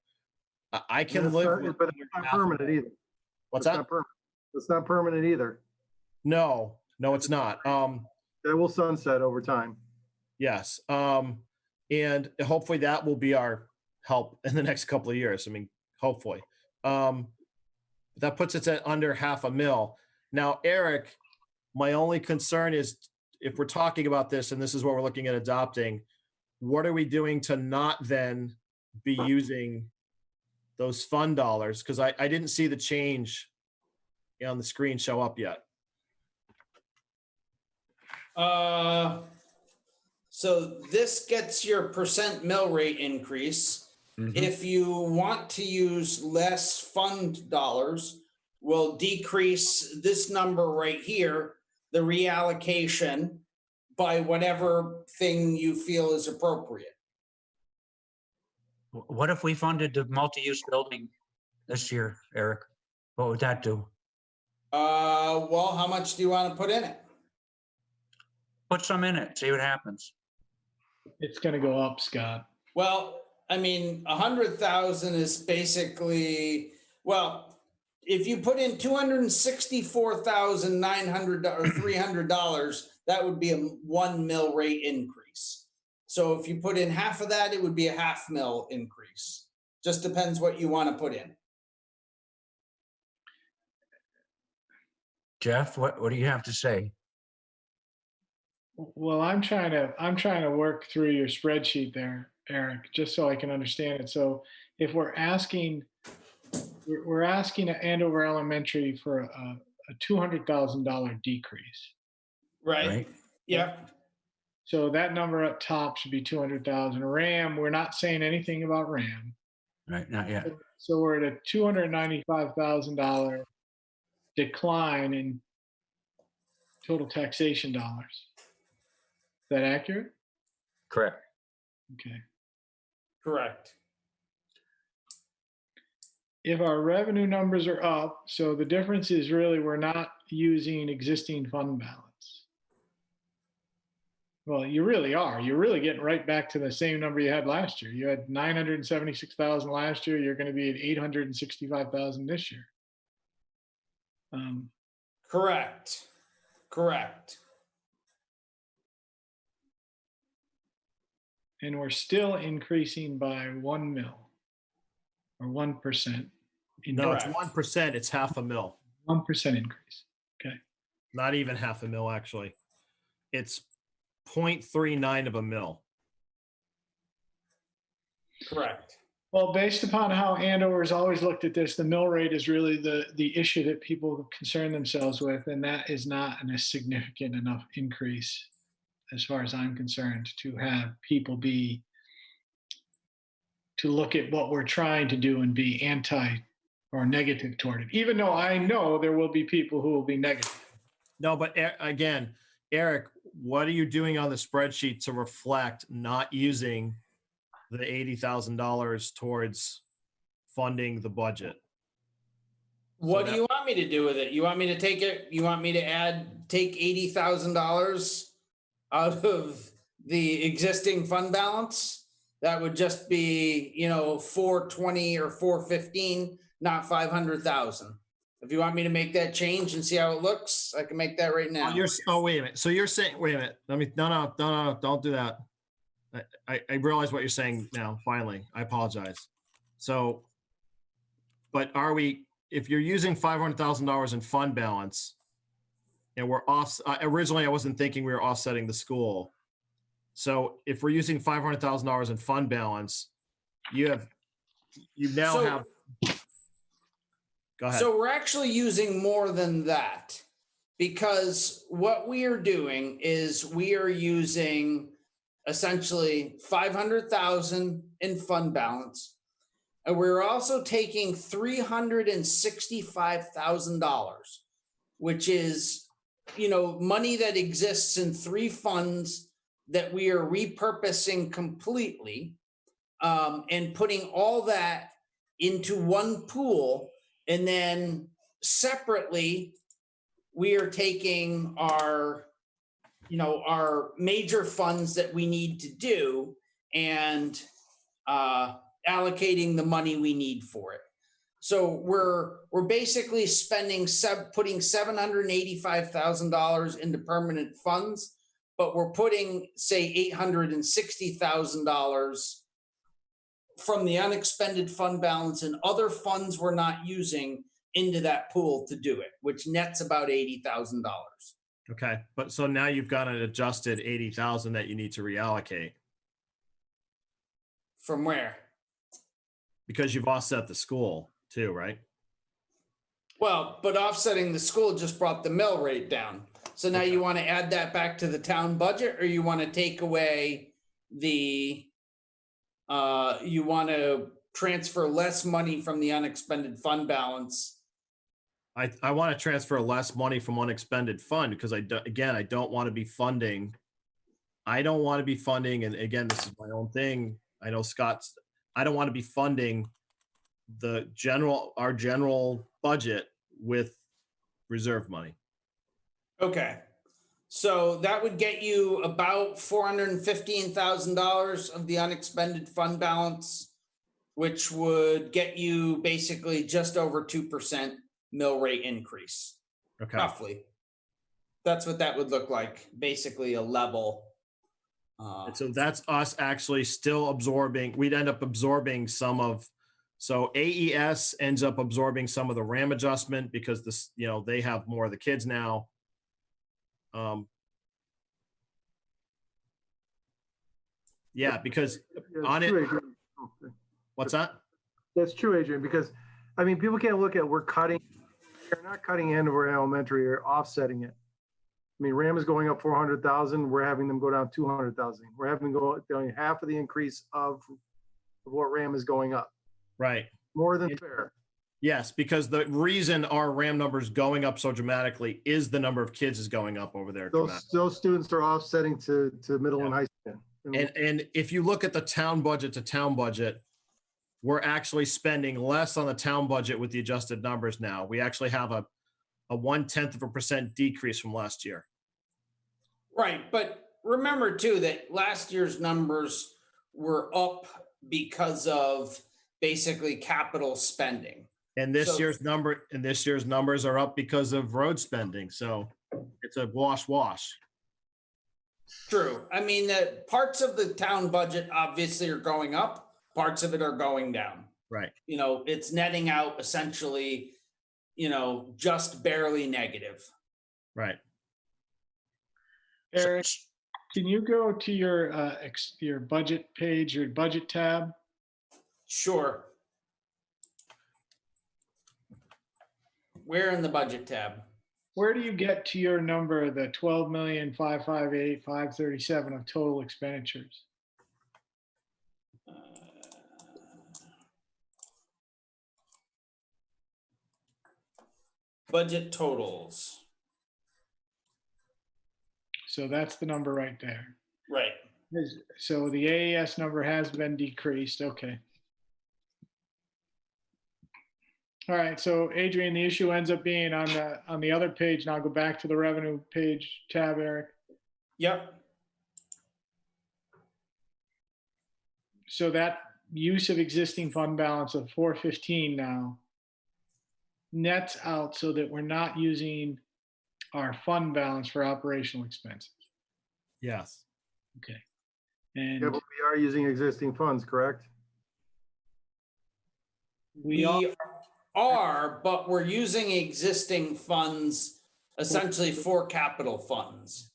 I can That's live not- with. But it's not half a permanent mil. either. What's It's that? not permanent. It's not permanent either. No, it's not. That will sunset over time. Yes. And hopefully that will be our help in the next couple of years. I mean, hopefully. That puts us at under $500,000. Now, Eric, my only concern is if we're talking about this and this is what we're looking at adopting, what are we doing to not then be using those fund dollars? Because I didn't see the change on the screen show up yet. So this gets your percent mill rate increase. If you want to use less fund dollars, we'll decrease this number right here, the reallocation, by whatever thing you feel is appropriate. What if we funded the multi-use building this year, Eric? What would that do? Well, how much do you want to put in it? Put some in it, see what happens. It's gonna go up, Scott. Well, I mean, 100,000 is basically, well, if you put in $264,900 or $300, that would be a 1 mill rate increase. So if you put in half of that, it would be a half mill increase. Just depends what you want to put in. Jeff, what do you have to say? Well, I'm trying to work through your spreadsheet there, Eric, just so I can understand it. So if we're asking at Andover Elementary for a $200,000 decrease. Right. Yeah. So that number up top should be 200,000. RAM, we're not saying anything about RAM. Right, not yet. So we're at a $295,000 decline in total taxation dollars. Is that accurate? Correct. Okay. Correct. If our revenue numbers are up, so the difference is really we're not using existing fund balance. Well, you really are. You're really getting right back to the same number you had last year. You had 976,000 last year. You're going to be at 865,000 this year. Correct. Correct. And we're still increasing by 1 mil or 1%. No, it's 1%. It's $500,000. 1% increase. Okay. Not even $500,000, actually. It's 0.39 of a mil. Correct. Well, based upon how Andover's always looked at this, the mill rate is really the issue that people concern themselves with, and that is not a significant enough increase, as far as I'm concerned, to have people to look at what we're trying to do and be anti or negative toward it, even though I know there will be people who will be negative. No, but again, Eric, what are you doing on the spreadsheet to reflect not using the $80,000 towards funding the budget? What do you want me to do with it? You want me to take it? You want me to take $80,000 out of the existing fund balance? That would just be, 420 or 415, not 500,000. If you want me to make that change and see how it looks, I can make that right now. Wait a minute. So you're saying, wait a minute. No, don't do that. I realize what you're saying now, finally. I apologize. So, but if you're using $500,000 in fund balance and we're off, originally I wasn't thinking we were offsetting the school. So if we're using $500,000 in fund balance, you now have. Go ahead. So we're actually using more than that, because what we are doing is we are using essentially 500,000 in fund balance. And we're also taking $365,000, which is, money that exists in 3 funds that we are repurposing completely, and putting all that into one pool. And then separately, we are taking our our major funds that we need to do and allocating the money we need for it. So we're basically putting $785,000 into permanent funds, but we're putting, say, $860,000 from the unexpended fund balance and other funds we're not using into that pool to do it, which nets about $80,000. Okay, but so now you've got an adjusted 80,000 that you need to reallocate From where? because you've offset the school too, right? Well, but offsetting the school just brought the mill rate down. So now you want to add that back to the town budget, or you want to take away you want to transfer less money from the unexpended fund balance? I want to transfer less money from unexpended fund because I don't want to be funding. I don't want to be funding, and again, this is my own thing. I know I don't want to be funding our general budget with reserve money. Okay. So that would get you about $415,000 of the unexpended fund balance, which would get you basically just over 2% mill rate increase. Okay. Roughly. That's what that would look like. Basically a level. And so that's us actually still absorbing. We'd end up absorbing so AES ends up absorbing some of the RAM adjustment because they have more of the kids now. Yeah, because on it. What's that? That's true, Adrian, because I mean, people can't look at we're not cutting Andover Elementary or offsetting it. I mean, RAM is going up 400,000. We're having them go down 200,000. We're having them go down half of the increase of what RAM is going up. Right. More than fair. Yes, because the reason our RAM number is going up so dramatically is the number of kids is going up over there. Those students are offsetting to middle and high school. And if you look at the town budget to town budget, we're actually spending less on the town budget with the adjusted numbers now. We actually have a 0.1% decrease from last year. Right, but remember too that last year's numbers were up because of basically capital spending. And this year's numbers are up because of road spending. So it's a wash. True. I mean, the parts of the town budget obviously are going up, parts of it are going down. Right. It's netting out essentially, just barely negative. Right. Eric, can you go to your budget page, your budget tab? Sure. Where in the budget tab? Where do you get to your number, the 12,558,537 of total expenditures? Budget totals. So that's the number right there. Right. So the AES number has been decreased. Okay. All right. So Adrian, the issue ends up being on the other page. Now go back to the revenue page tab, Eric. Yep. So that use of existing fund balance of 415 now nets out so that we're not using our fund balance for operational expenses. Yes. Okay. And Yeah, but we are using existing funds, correct? We are, but we're using existing funds essentially for capital funds.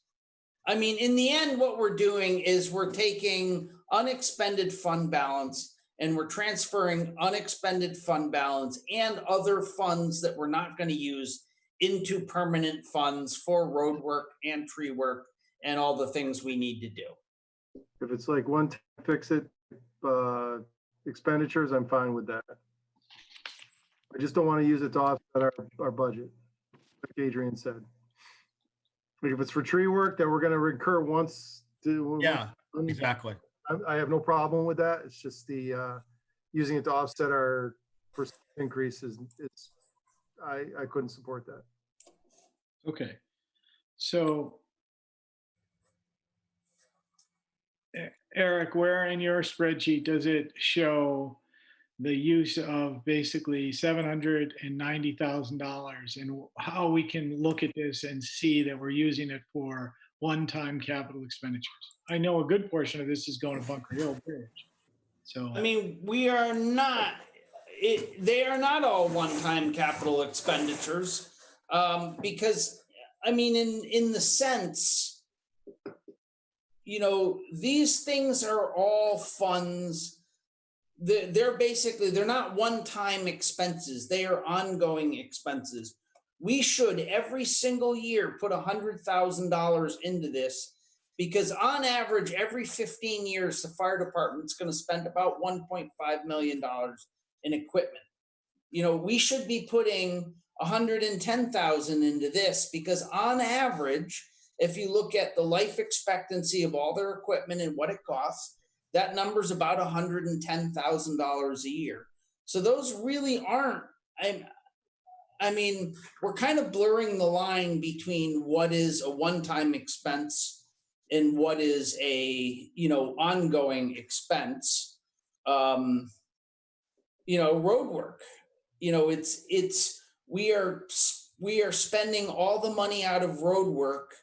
I mean, in the end, what we're doing is we're taking unexpended fund balance and we're transferring unexpended fund balance and other funds that we're not going to use into permanent funds for road work and tree work and all the things we need to do. If it's like one time fix it expenditures, I'm fine with that. I just don't want to use it to offset our budget, like Adrian said. Like if it's for tree work that we're going to recur once to. Yeah, exactly. I have no problem with that. It's just the using it to offset our percent increases. I couldn't support that. okay. So Eric, where in your spreadsheet does it show the use of basically $790,000 and how we can look at this and see that we're using it for one-time capital expenditures? I know a good portion of this is going to Bunker Hill Bridge. So, I mean, we are not, they are not all one-time capital expenditures. Because, I mean, in the sense, you know, these things are all funds. They're basically, they're not one-time expenses. They are ongoing expenses. We should every single year put $100,000 into this, because on average, every 15 years, the fire department's going to spend about $1.5 million in equipment. You know, we should be putting 110,000 into this, because on average, if you look at the life expectancy of all their equipment and what it costs, that number's about $110,000 a year. So those really aren't, I mean, we're kind of blurring the line between what is a one-time expense and what is a, you know, ongoing expense. You know, road work, you know, we are spending all the money out of road work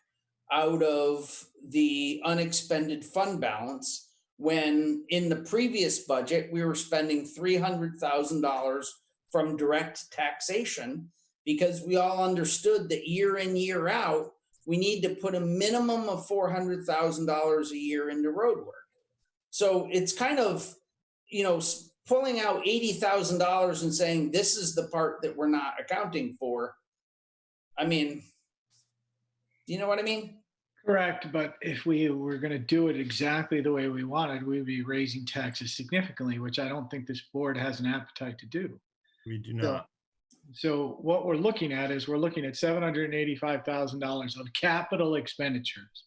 out of the unexpended fund balance, when in the previous budget, we were spending $300,000 from direct taxation, because we all understood that year in, year out, we need to put a minimum of $400,000 a year into road work. So it's kind of, you know, pulling out $80,000 and saying, this is the part that we're not accounting for. I mean, do you know what I mean? correct, but if we were going to do it exactly the way we wanted, we'd be raising taxes significantly, which I don't think this board has an appetite to do. We do not. So what we're looking at is we're looking at $785,000 of capital expenditures.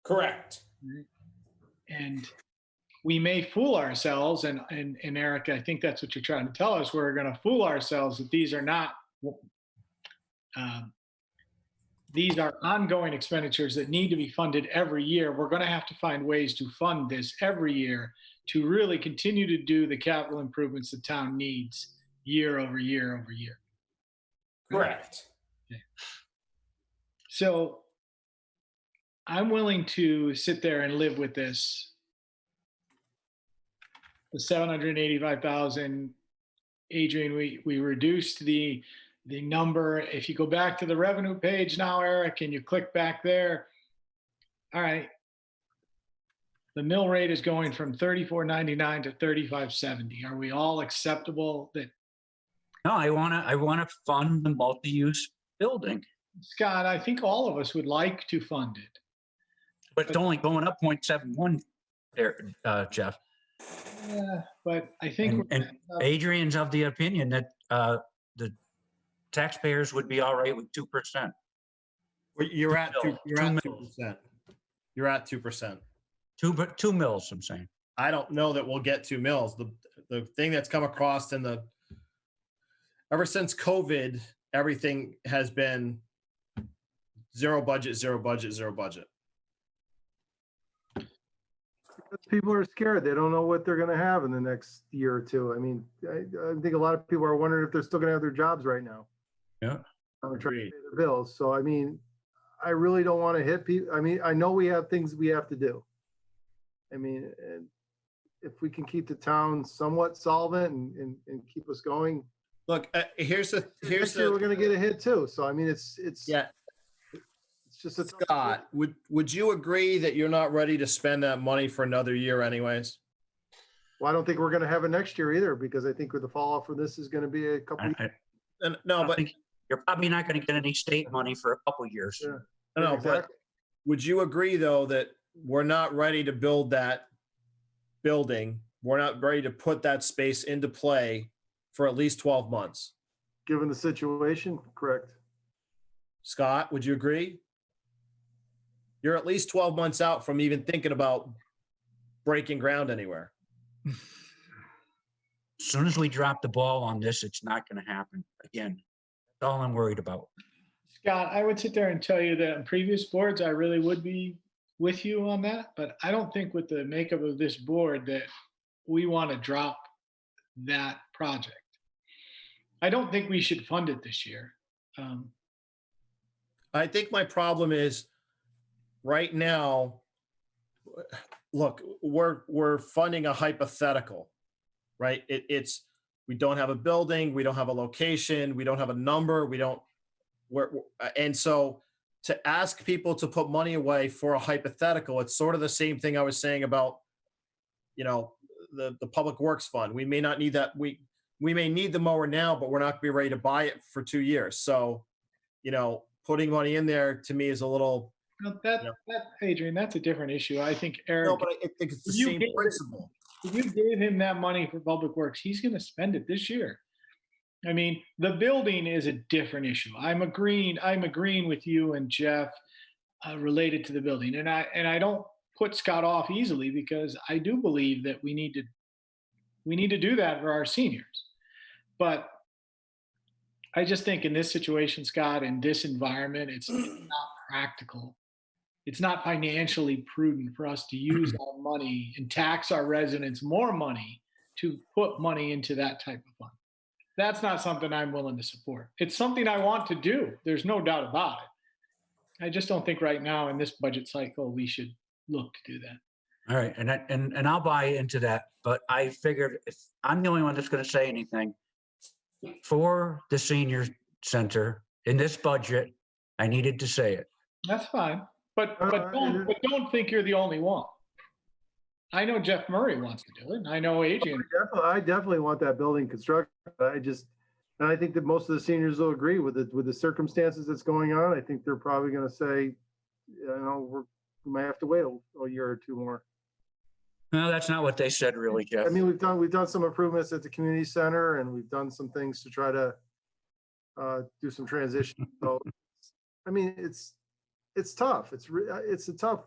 Correct. And we may fool ourselves, and Eric, I think that's what you're trying to tell us. We're going to fool ourselves that these are not, these are ongoing expenditures that need to be funded every year. We're going to have to find ways to fund this every year to really continue to do the capital improvements the town needs year over year over year. Correct. Okay. So I'm willing to sit there and live with this. The 785,000, Adrian, we reduced the number. If you go back to the revenue page now, Eric, and you click back there, all right, the mill rate is going from $34.99 to $35.70. Are we all acceptable that? No, I wanna fund the multi-use building, Scott, I think all of us would like to fund it. but it's only going up 0.71 there, Jeff. Yeah, but I think And Adrian's of the opinion that the taxpayers would be all right with 2%. You're at Two 2%. You're at 2%. 2 mills, I'm saying. I don't know that we'll get 2 mills. The thing that's come across ever since COVID, everything has been zero budget, zero budget, zero budget. People are scared. They don't know what they're going to have in the next year or two. I mean, I think a lot of people are wondering if they're still going to have their jobs right now. Yeah. Trying to pay their bills. So, I mean, I really don't want to hit people. I mean, I know we have things we have to do. I mean, and if we can keep the town somewhat solvent and keep us going. Look, here's Next year we're going to get a hit too. So, I mean, it's yeah. It's just a Scott, would you agree that you're not ready to spend that money for another year anyways? Well, I don't think we're going to have it next year either, because I think the fallout for this is going to be a couple. No, but you're probably not going to get any state money for a couple years. Yeah. No, Exactly. but would you agree though that we're not ready to build that building? We're not ready to put that space into play for at least 12 months. Given the situation, correct. Scott, would you agree? You're at least 12 months out from even thinking about breaking ground anywhere. As soon as we drop the ball on this, it's not going to happen again. That's all I'm worried about. Scott, I would sit there and tell you that on previous boards, I really would be with you on that, but I don't think with the makeup of this board that we want to drop that project. I don't think we should fund it this year. I think my problem is right now, look, we're funding a hypothetical, right? It's we don't have a building, we don't have a location, we don't have a number, and so to ask people to put money away for a hypothetical, it's sort of the same thing I was saying about, the public works fund. We may not need that. We may need the mower now, but we're not gonna be ready to buy it for 2 years. So, putting money in there to me is a little. No, that Adrian, that's a different issue. I think Eric, No, but I think it's the if you same gave- principle. if you gave him that money for public works, he's going to spend it this year. I mean, the building is a different issue. I'm agreeing with you and Jeff related to the building, and I don't put Scott off easily because I do believe that we need to do that for our seniors. But I just think in this situation, Scott, in this environment, it's not practical. It's not financially prudent for us to use our money and tax our residents more money to put money into that type of fund. That's not something I'm willing to support. It's something I want to do. There's no doubt about it. I just don't think right now in this budget cycle, we should look to do that. All right, and I'll buy into that, but I figured if I'm the only one that's gonna say anything for the senior center in this budget, I needed to say it. That's fine. But don't think you're the only one. I know Jeff Murray wants to do it. And I know Adrian. I definitely want that building constructed. And I think that most of the seniors will agree with it, with the circumstances that's going on. I think they're probably going to say, we might have to wait a year or two more. No, that's not what they said really, Jeff. I mean, we've done some improvements at the community center and we've done some things to try to do some transition. So, I mean, it's tough. It's a tough,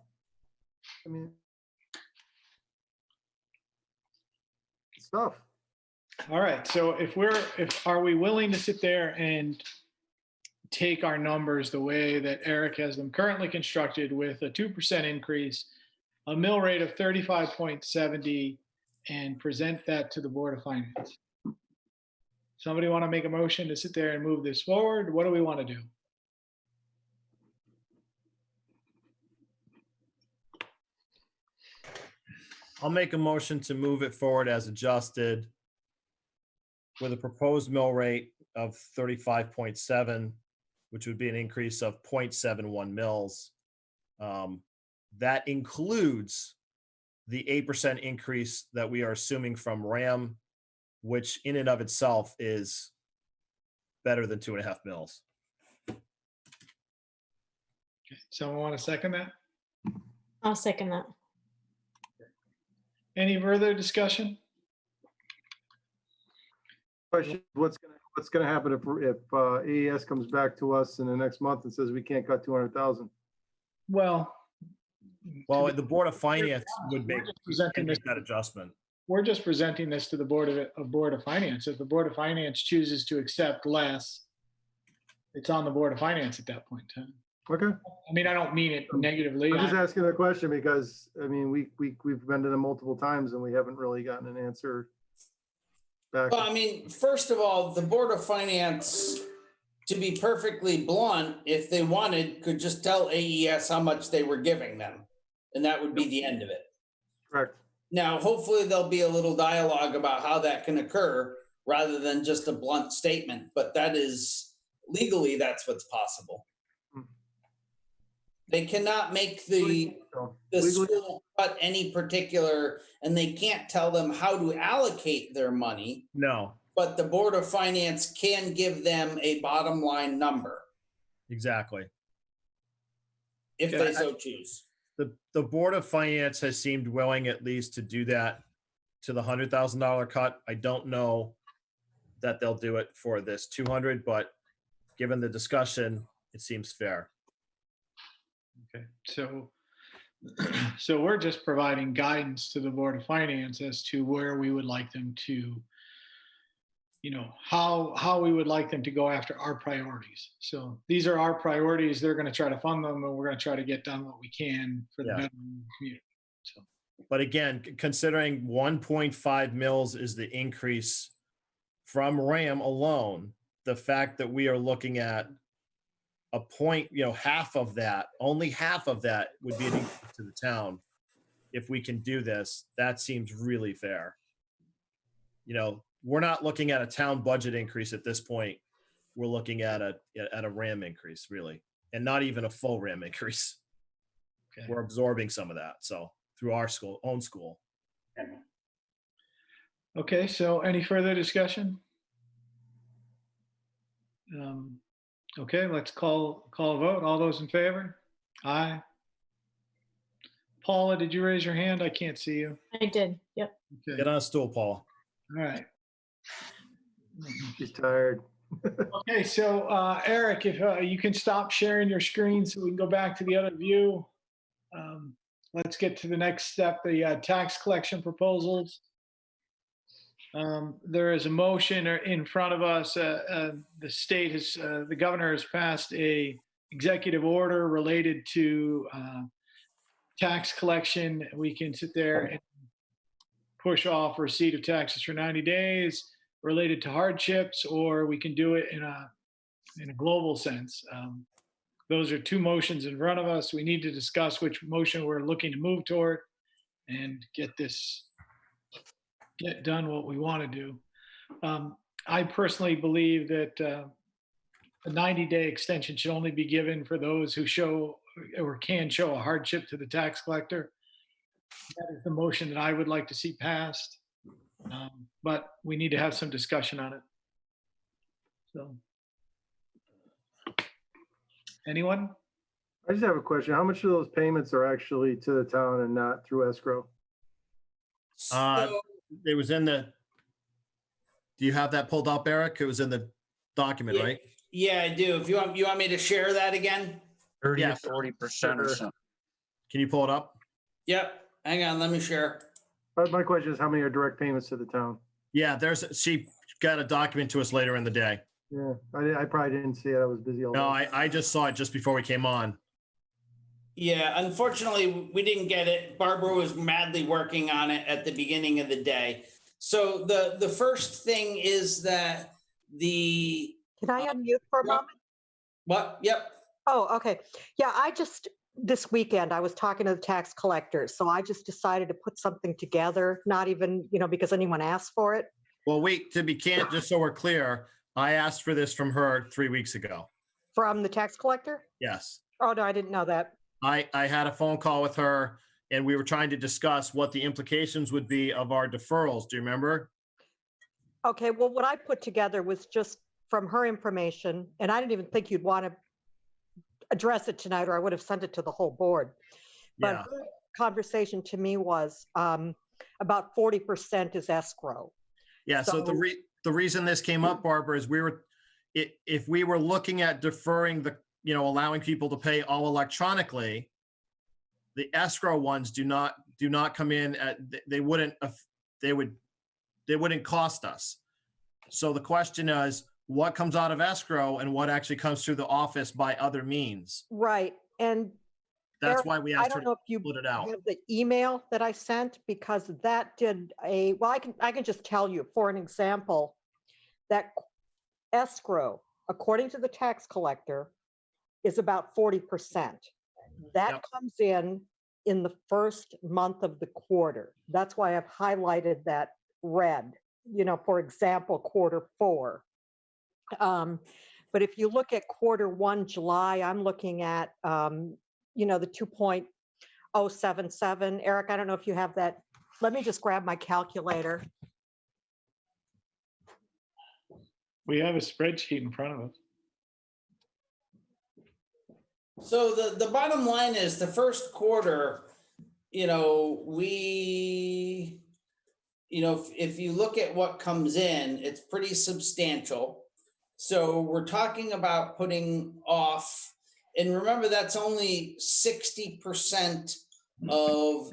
I mean, it's tough. All right. So are we willing to sit there and take our numbers the way that Eric has them currently constructed with a 2% increase, a mill rate of 35.70, and present that to the Board of Finance? Somebody want to make a motion to sit there and move this forward? What do we want to do? I'll make a motion to move it forward as adjusted with a proposed mill rate of 35.7, which would be an increase of 0.71 mils. That includes the 8% increase that we are assuming from RAM, which in and of itself is better than 2.5 mils. Someone want to second that? I'll second that. Any further discussion? Question, what's gonna happen if AES comes back to us in the next month and says we can't cut 200,000? Well, the Board of Finance would make presenting this, that adjustment. we're just presenting this to the Board of Finance. If the Board of Finance chooses to accept less, it's on the Board of Finance at that point in time. Okay. I mean, I don't mean it negatively. I'm just asking the question because, I mean, we've been to them multiple times and we haven't really gotten an answer back. Well, I mean, first of all, the Board of Finance, to be perfectly blunt, if they wanted, could just tell AES how much they were giving them. And that would be the end of it. Correct. Now, hopefully there'll be a little dialogue about how that can occur rather than just a blunt statement, but that is legally, that's what's possible. They cannot make the school cut any particular, and they can't tell them how to allocate their money. No, But the Board of Finance can give them a bottom line number exactly. if they so choose. The Board of Finance has seemed willing at least to do that to the $100,000 cut. I don't know that they'll do it for this 200, but given the discussion, it seems fair. Okay, so we're just providing guidance to the Board of Finance as to where we would like them to how we would like them to go after our priorities. So these are our priorities. They're going to try to fund them, and we're going to try to get done what we can for the Yeah. betterment of the community. So, But again, considering 1.5 mils is the increase from RAM alone, the fact that we are looking at a point, half of that, only half of that would be an increase to the town. If we can do this, that seems really fair. We're not looking at a town budget increase at this point. We're looking at a RAM increase, really, and not even a full RAM increase. Okay. We're absorbing some of that, so through our own school. Okay, so any further discussion? Okay, let's call a vote. All those in favor? Aye. Paula, did you raise your hand? I can't see you. I did. Yep. Okay, Get on a stool, Paul. all right. She's tired. Okay, so Eric, if you can stop sharing your screen so we can go back to the other view. Let's get to the next step, the tax collection proposals. There is a motion in front of us. The state has, the governor has passed a executive order related to tax collection. We can sit there and push off receipt of taxes for 90 days related to hardships, or we can do it in a global sense. Those are two motions in front of us. We need to discuss which motion we're looking to move toward and get done what we want to do. I personally believe that a 90-day extension should only be given for those who show or can show a hardship to the tax collector. That is the motion that I would like to see passed. But we need to have some discussion on it. So, anyone? I just have a question. How much of those payments are actually to the town and not through escrow? It was in the. Do you have that pulled up, Eric? It was in the document, Yeah. right? Yeah, I do. If you want me to share that again? 30 Yeah. to 40% or something. Can you pull it up? Yep. Hang on, let me share. My question is how many are direct payments to the town? Yeah, she got a document to us later in the day. Yeah, I probably didn't see it. I was busy all day. No, I just saw it just before we came on. Yeah, unfortunately, we didn't get it. Barbara was madly working on it at the beginning of the day. So the first thing is that Can I unmute for a moment? What? Yep. Oh, okay. Yeah, this weekend, I was talking to the tax collectors, so I just decided to put something together, not even, because anyone asked for it. Well, wait, just so we're clear, I asked for this from her 3 weeks ago. From the tax collector? Yes. Oh, no, I didn't know that. I had a phone call with her and we were trying to discuss what the implications would be of our deferrals. Do you remember? Okay, well, what I put together was just from her information, and I didn't even think you'd want to address it tonight, or I would have sent it to the whole board. But Yeah. her conversation to me was about 40% is escrow. Yeah. So the reason this came up, Barbara, is if we were looking at deferring allowing people to pay all electronically, the escrow ones do not come in they wouldn't cost us. So the question is, what comes out of escrow and what actually comes through the office by other means? Right. And that's Eric, why we I asked her don't know to if you split it out. have the email that I sent, because that did I can just tell you, for an example, that escrow, according to the tax collector, is about 40%. That Yep. comes in the first month of the quarter. That's why I've highlighted that red, for example, quarter 4. But if you look at quarter 1, July, I'm looking at, the 2.077. Eric, I don't know if you have that. Let me just grab my calculator. We have a spreadsheet in front of us. So the bottom line is the first quarter, if you look at what comes in, it's pretty substantial. So we're talking about putting off, and remember, that's only 60% of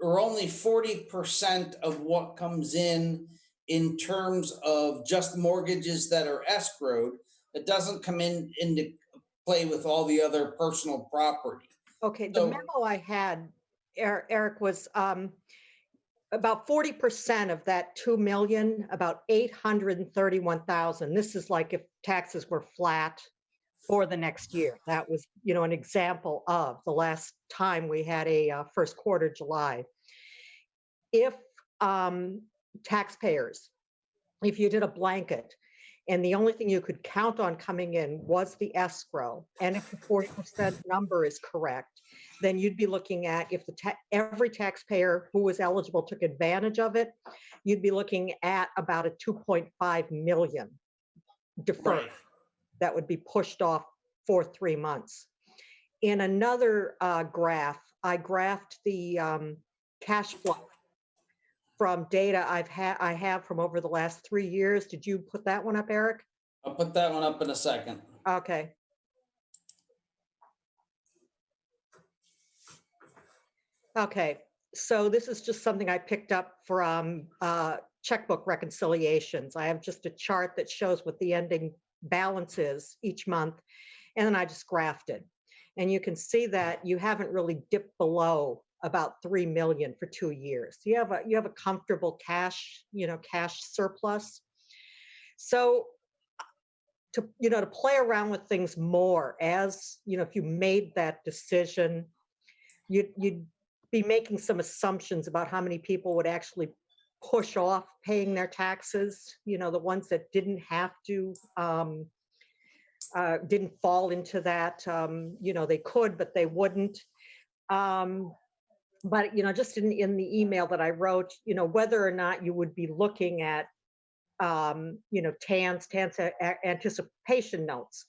or only 40% of what comes in in terms of just mortgages that are escrowed. It doesn't come into play with all the other personal property. Okay, the So- memo I had, Eric, was about 40% of that 2 million, about 831,000. This is like if taxes were flat for the next year. That was, an example of the last time we had a first quarter July. If taxpayers, if you did a blanket, and the only thing you could count on coming in was the escrow, and if the 40% number is correct, then you'd be looking at, if every taxpayer who was eligible took advantage of it, you'd be looking at about a 2.5 million deferred. Right. That would be pushed off for 3 months. In another graph, I graphed the cash flow from data I have from over the last 3 years. Did you put that one up, Eric? I'll put that one up in a second. Okay. Okay, so this is just something I picked up from checkbook reconciliations. I have just a chart that shows what the ending balance is each month, and then I just graphed it. And you can see that you haven't really dipped below about 3 million for 2 years. You have a comfortable cash surplus. So to play around with things more, as if you made that decision, you'd be making some assumptions about how many people would actually push off paying their taxes, the ones that didn't have to, didn't fall into that, they could, but they wouldn't. But, just in the email that I wrote, whether or not you would be looking at, TAN's anticipation notes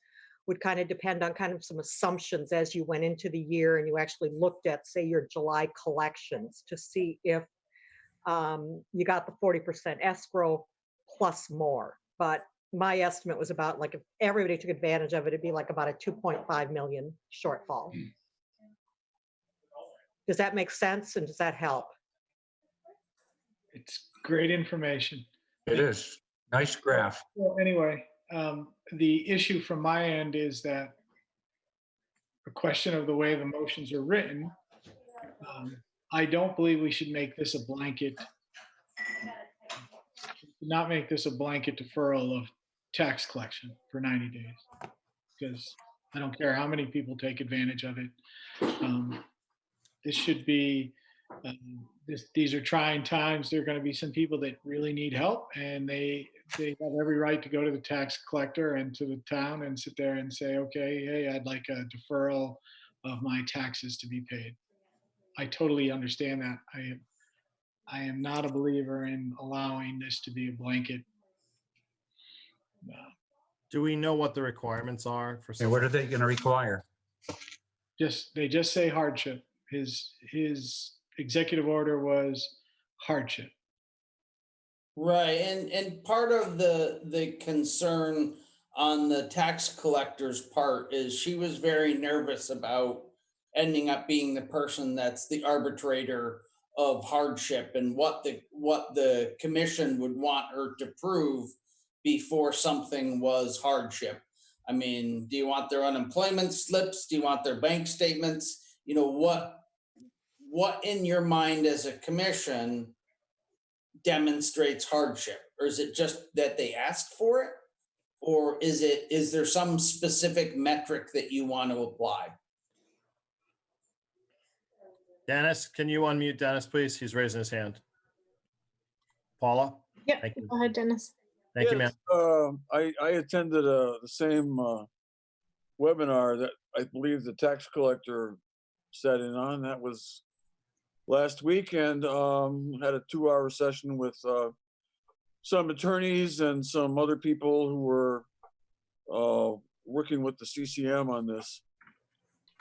would kind of depend on kind of some assumptions as you went into the year and you actually looked at, say, your July collections to see if you got the 40% escrow plus more. But my estimate was about, like, if everybody took advantage of it, it'd be like about a 2.5 million shortfall. Does that make sense, and does that help? It's great information. It is. Nice graph. Well, anyway, the issue from my end is that a question of the way the motions are written, I don't believe we should make this a blanket, not make this a blanket deferral of tax collection for 90 days. Because I don't care how many people take advantage of it. This should be, these are trying times. There are going to be some people that really need help, and they have every right to go to the tax collector and to the town and sit there and say, okay, hey, I'd like a deferral of my taxes to be paid. I totally understand that. I am not a believer in allowing this to be a blanket. Do we know what the requirements are for? And what are they going to require? They just say hardship. His executive order was hardship. Right, and part of the concern on the tax collector's part is she was very nervous about ending up being the person that's the arbitrator of hardship and what the commission would want her to prove before something was hardship. I mean, do you want their unemployment slips? Do you want their bank statements? What in your mind as a commission demonstrates hardship? Or is it just that they asked for it? Or is there some specific metric that you want to apply? Dennis, can you unmute Dennis, please? He's raising his hand. Paula? Yeah, Thank you. go ahead, Dennis. Thank you, ma'am. I attended the same webinar that I believe the tax collector sat in on. That was last week, and had a 2-hour session with some attorneys and some other people who were working with the CCM on this.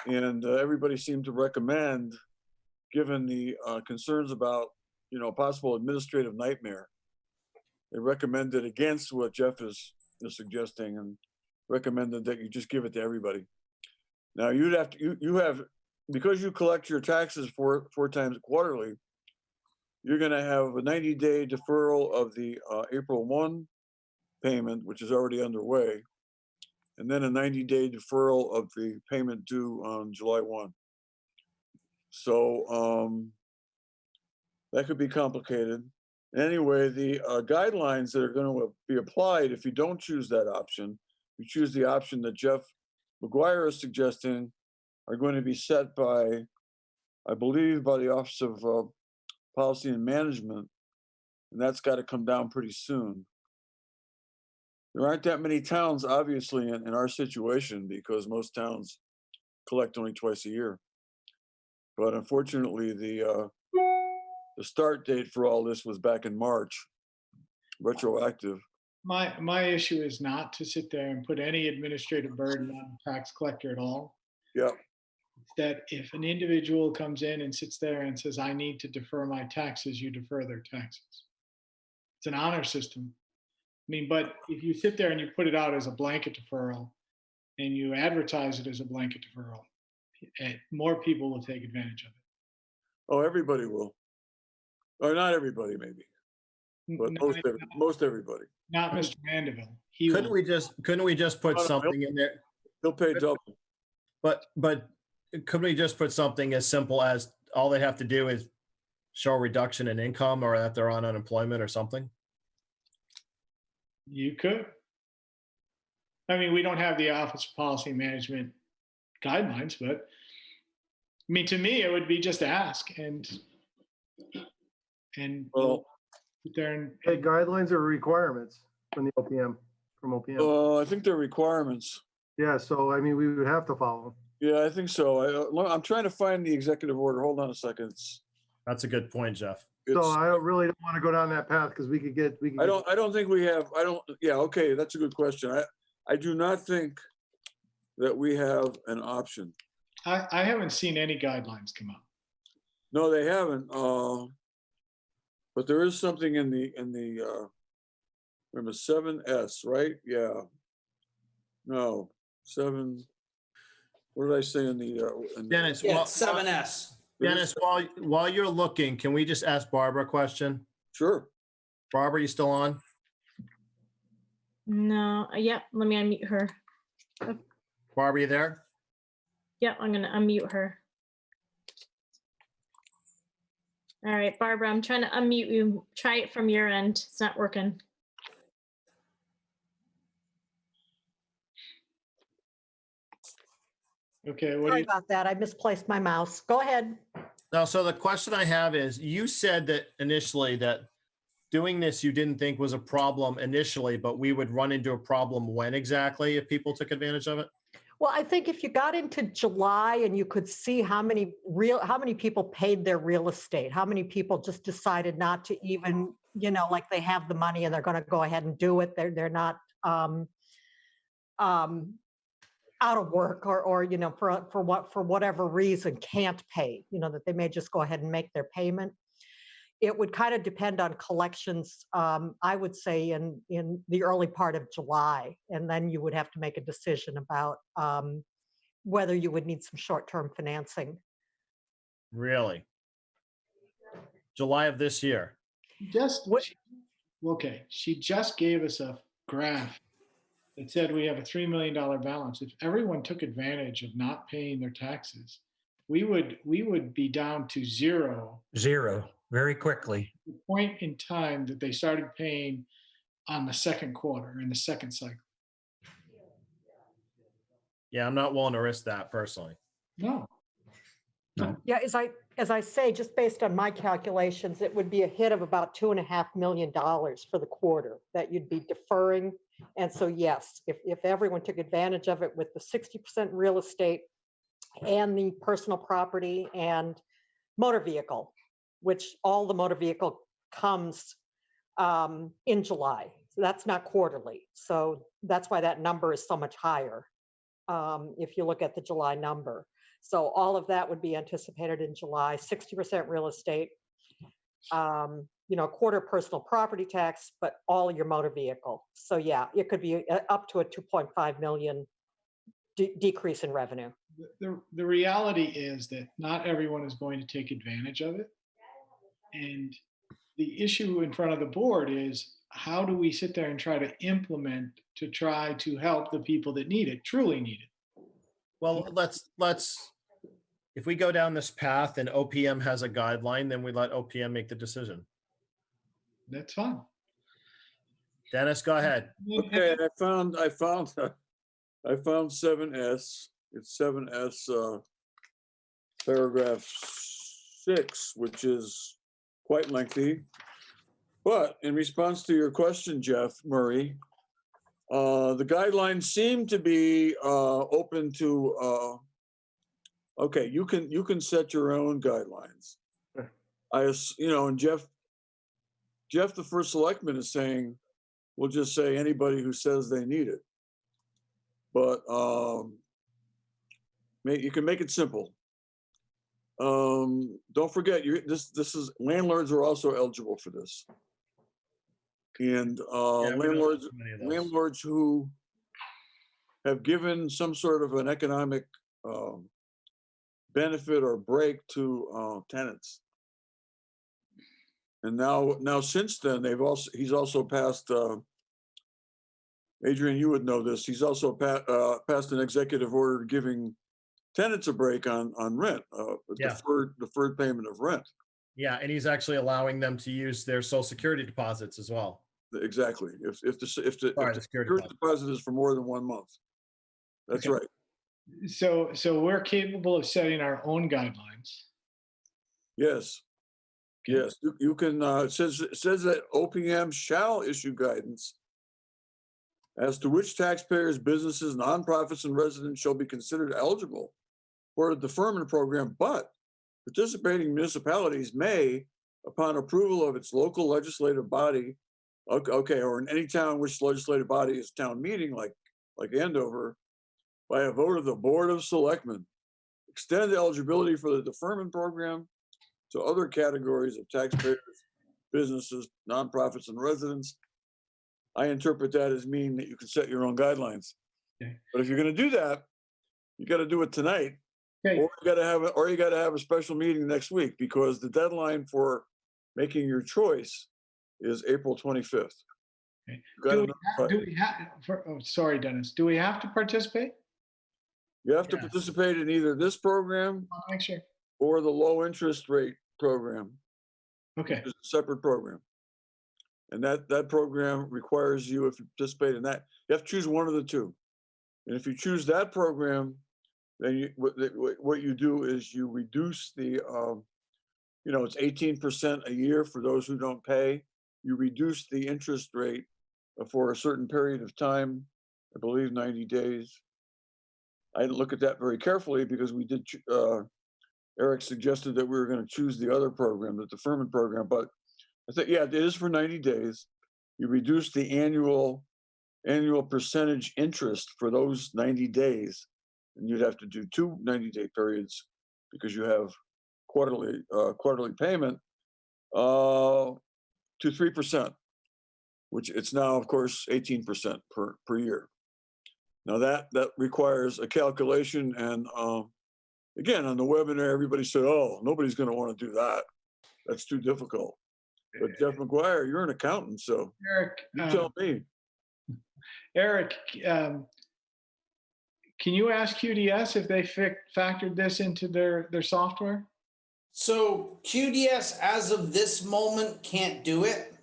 And everybody seemed to recommend, given the concerns about, possible administrative nightmare, they recommended against what Jeff is suggesting and recommended that you just give it to everybody. Now you'd have to, you have, because you collect your taxes four times quarterly, you're gonna have a 90-day deferral of the April 1 payment, which is already underway, and then a 90-day deferral of the payment due on July 1. So that could be complicated. Anyway, the guidelines that are going to be applied if you don't choose that option, you choose the option that Jeff McGuire is suggesting, are going to be set by, I believe, by the Office of Policy and Management, and that's got to come down pretty soon. There aren't that many towns, obviously, in our situation, because most towns collect only twice a year. But unfortunately, the start date for all this was back in March, retroactive. My issue is not to sit there and put any administrative burden on the tax collector at all. Yeah. It's that if an individual comes in and sits there and says, I need to defer my taxes, you defer their taxes. It's an honor system. I mean, but if you sit there and you put it out as a blanket deferral and you advertise it as a blanket deferral, more people will take advantage of it. Oh, everybody will. Or not everybody, maybe, but most everybody. Not Mr. Mandeville. Couldn't we just put something in there? He'll pay double. But couldn't we just put something as simple as all they have to do is show a reduction in income or that they're on unemployment or something? You could. I mean, we don't have the Office of Policy and Management guidelines, but I mean, to me, it would be just ask and Well, sit there and Hey, guidelines or requirements from the OPM, from OPM. I think they're requirements. Yeah, so I mean, we would have to follow them. Yeah, I think so. I'm trying to find the executive order. Hold on a second. That's a good point, Jeff. So I really don't want to go down that path because we could get. I don't think we have. Yeah. Okay, that's a good question. I do not think that we have an option. I haven't seen any guidelines come out. No, they haven't. But there is something in the remember 7S, right? Yeah. No, 7. What did I say in the? Dennis, Yeah, 7S. Dennis, while you're looking, can we just ask Barbara a question? Sure. Barbara, you still on? No, yep, let me unmute her. Barbara, you there? Yep, I'm gonna unmute her. All right, Barbara, I'm trying to unmute you. Try it from your end. It's not working. Okay, what do Sorry you? about that. I misplaced my mouse. Go ahead. No, so the question I have is, you said that initially that doing this you didn't think was a problem initially, but we would run into a problem when exactly if people took advantage of it? Well, I think if you got into July and you could see how many people paid their real estate, how many people just decided not to even, like they have the money and they're going to go ahead and do it. They're not out of work or for whatever reason can't pay, that they may just go ahead and make their payment. It would kind of depend on collections, I would say in the early part of July, and then you would have to make a decision about whether you would need some short-term financing. Really? July of this year? She just gave us a graph that said we have a $3 million balance. If everyone took advantage of not paying their taxes, we would be down to zero very quickly. the point in time that they started paying on the second quarter in the second cycle. Yeah, I'm not willing to risk that personally. No. Yeah, as I say, just based on my calculations, it would be a hit of about $2.5 million for the quarter that you'd be deferring. And so, yes, if everyone took advantage of it with the 60% real estate and the personal property and motor vehicle, which all the motor vehicle comes in July. So that's not quarterly. So that's why that number is so much higher if you look at the July number. So all of that would be anticipated in July, 60% real estate, quarter personal property tax, but all your motor vehicle. So yeah, it could be up to a 2.5 million decrease in revenue. The reality is that not everyone is going to take advantage of it. And the issue in front of the board is how do we sit there and try to implement to try to help the people that need it, truly need it? Well, if we go down this path and OPM has a guideline, then we let OPM make the decision. That's fine. Dennis, go ahead. Okay, I found 7S. It's 7S, paragraph 6, which is quite lengthy. But in response to your question, Jeff Murray, the guidelines seem to be open to. Okay, you can set your own guidelines. Sure. And Jeff, the first selectman, is saying, we'll just say anybody who says they need it. But you can make it simple. Don't forget, this is landlords are also eligible for this, and landlords who have given some sort of an economic benefit or break to tenants. And now since then, he's also passed. Adrian, you would know this. He's also passed an executive order giving tenants a break on rent, deferred payment of rent. Yeah, and he's actually allowing them to use their Social Security deposits as well. Exactly. If the security deposit is for more than 1 month, that's right. So we're capable of setting our own guidelines. Yes. Yes, you can. It says that OPM shall issue guidance as to which taxpayers, businesses, nonprofits, and residents shall be considered eligible for a deferment program, but participating municipalities may, upon approval of its local legislative body, or in any town which legislative body is town meeting, like Andover, by a vote of the Board of Selectmen, extend eligibility for the deferment program to other categories of taxpayers, businesses, nonprofits, and residents. I interpret that as meaning that you can set your own guidelines. Okay. But if you're going to do that, you got to do it tonight, Okay. or you got to have a special meeting next week, because the deadline for making your choice is April 25th. Okay. Sorry, Dennis. Do we have to participate? You have to participate in either this program Make sure. or the low interest rate program. Okay. Which is a separate program. And that program requires you, if you participate in that, you have to choose one of the two. And if you choose that program, then what you do is you reduce the, it's 18% a year for those who don't pay. You reduce the interest rate for a certain period of time, I believe 90 days. I didn't look at that very carefully because we did, Eric suggested that we were going to choose the other program, the deferment program, but I said, yeah, it is for 90 days. You reduce the annual percentage interest for those 90 days, and you'd have to do 2 90-day periods because you have quarterly payment to 3%, which it's now, of course, 18% per year. Now that requires a calculation, and again, on the webinar, everybody said, "Oh, nobody's going to want to do that. That's too difficult." But Jeff McGuire, you're an accountant, so Eric, you tell me. Eric, can you ask QDS if they factored this into their software? So QDS, as of this moment, can't do it.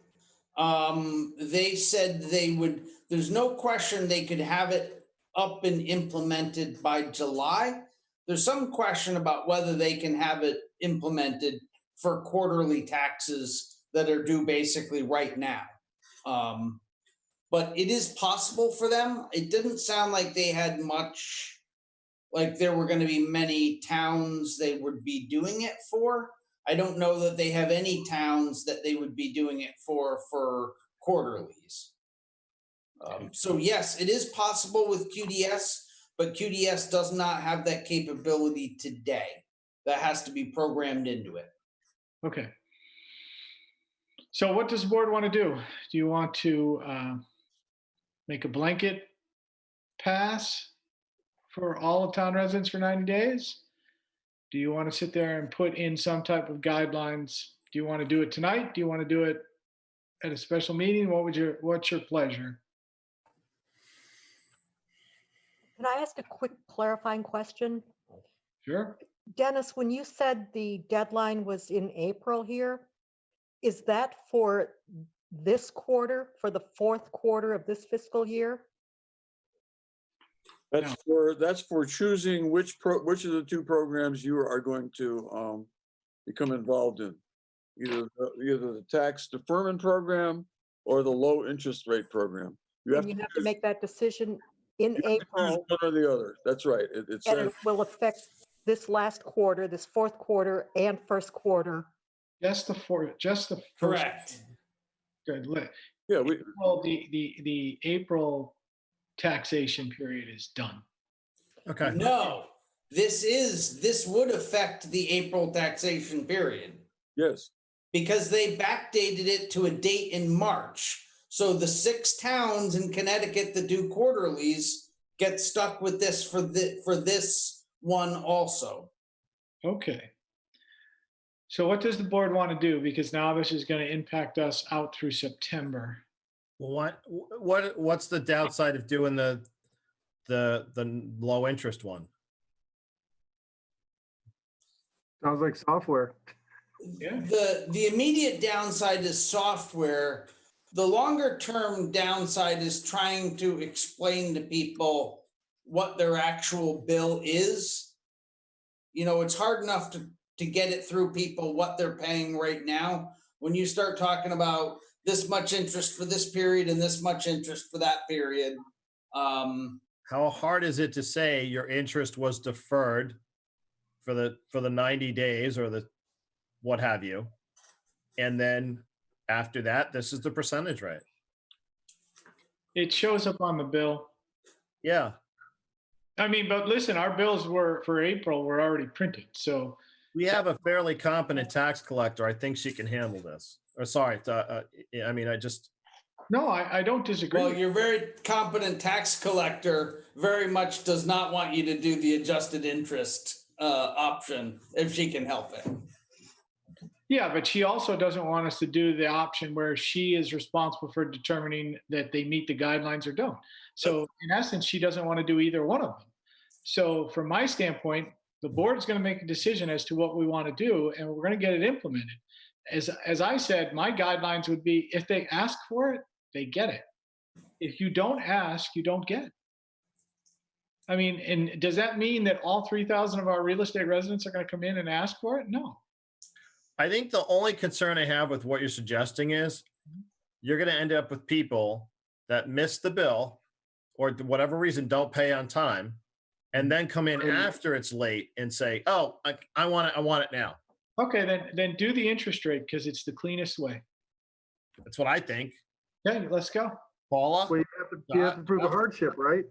They said they would, there's no question they could have it up and implemented by July. There's some question about whether they can have it implemented for quarterly taxes that are due basically right now. But it is possible for them. It didn't sound like they had much, like there were going to be many towns they would be doing it for. I don't know that they have any towns that they would be doing it for quarterlies. So yes, it is possible with QDS, but QDS does not have that capability today. That has to be programmed into it. Okay. So what does the board want to do? Do you want to make a blanket pass for all of town residents for 90 days? Do you want to sit there and put in some type of guidelines Do you want to do it tonight? Do you want to do it at a special meeting? What's your pleasure? Can I ask a quick clarifying question? Sure. Dennis, when you said the deadline was in April here, is that for this quarter, for the fourth quarter of this fiscal year? That's for choosing which of the two programs you are going to become involved in. Either the tax deferment program or the low interest rate program. You have to make that decision in April. One or the other. That's right. It And says it will affect this last quarter, this fourth quarter and first quarter. Just the first. Correct. Good. Yeah, Well, the April taxation period is done. Okay. No, this would affect the April taxation period. Yes. Because they backdated it to a date in March. So the 6 towns in Connecticut that do quarterlies get stuck with this for this one also. Okay. So what does the board want to do? Because now this is going to impact us out through September. What's the downside of doing the low interest one? Sounds like software. Yeah. The immediate downside is software. The longer term downside is trying to explain to people what their actual bill is. You know, it's hard enough to get it through people what they're paying right now. When you start talking about this much interest for this period and this much interest for that period. How hard is it to say your interest was deferred for the 90 days or the what have you, and then after that, this is the percentage rate? It shows up on the bill. Yeah. I mean, but listen, our bills for April were already printed, so. We have a fairly competent tax collector. I think she can handle this. Or sorry, I mean, No, I don't disagree. Well, your very competent tax collector very much does not want you to do the adjusted interest option if she can help it. Yeah, but she also doesn't want us to do the option where she is responsible for determining that they meet the guidelines or don't. So in essence, she doesn't want to do either one of them. So from my standpoint, the board's going to make a decision as to what we want to do, and we're going to get it implemented. As I said, my guidelines would be if they ask for it, they get it. If you don't ask, you don't get it. I mean, and does that mean that all 3,000 of our real estate residents are going to come in and ask for it? No. I think the only concern I have with what you're suggesting is you're going to end up with people that miss the bill or whatever reason don't pay on time and then come in after it's late and say, oh, I want it now. Okay, then do the interest rate because it's the cleanest way. That's what I think. Okay, let's go. Paula? Well, you have to prove a hardship, right?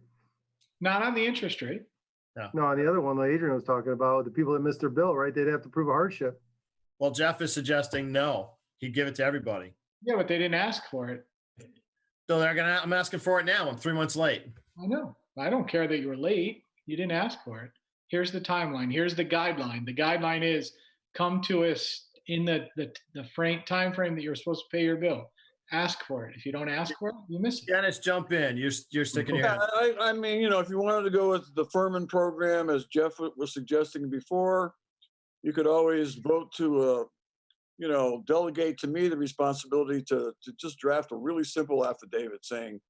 Not on the interest rate. No, on the other one, like Adrian was talking about, the people that missed their bill, right? They'd have to prove a hardship. Well, Jeff is suggesting no. He'd give it to everybody. Yeah, but they didn't ask for it. So I'm asking for it now. I'm 3 months late. I know. I don't care that you were late. You didn't ask for it. Here's the timeline. Here's the guideline. The guideline is come to us in the time frame that you're supposed to pay your bill. Ask for it. If you don't ask for it, you miss it. Dennis, jump in. You're sticking your head. I mean, if you wanted to go with the Furman program, as Jeff was suggesting before, you could always vote to, delegate to me the responsibility to just draft a really simple affidavit saying,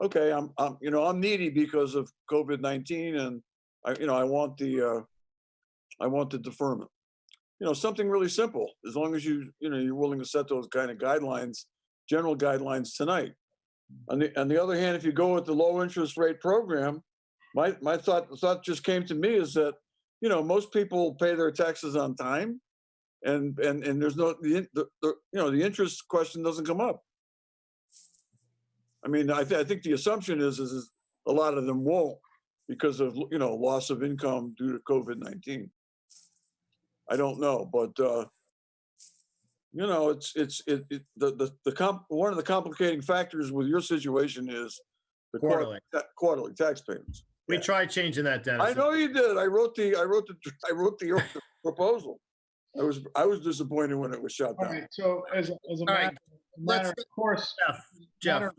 okay, I'm needy because of COVID-19, and I want the deferment. Something really simple. As long as you're willing to set those kind of guidelines, general guidelines tonight. On the other hand, if you go with the low interest rate program, my thought just came to me is that most people pay their taxes on time, and there's the interest question doesn't come up. I mean, I think the assumption is a lot of them won't because of loss of income due to COVID-19. I don't know, but one of the complicating factors with your situation is the quarterly tax payments. We tried changing that, Dennis. I know you did. I wrote the proposal. I was disappointed when it was shut All down. right, so as a All right, matter of course. Jeff, matter-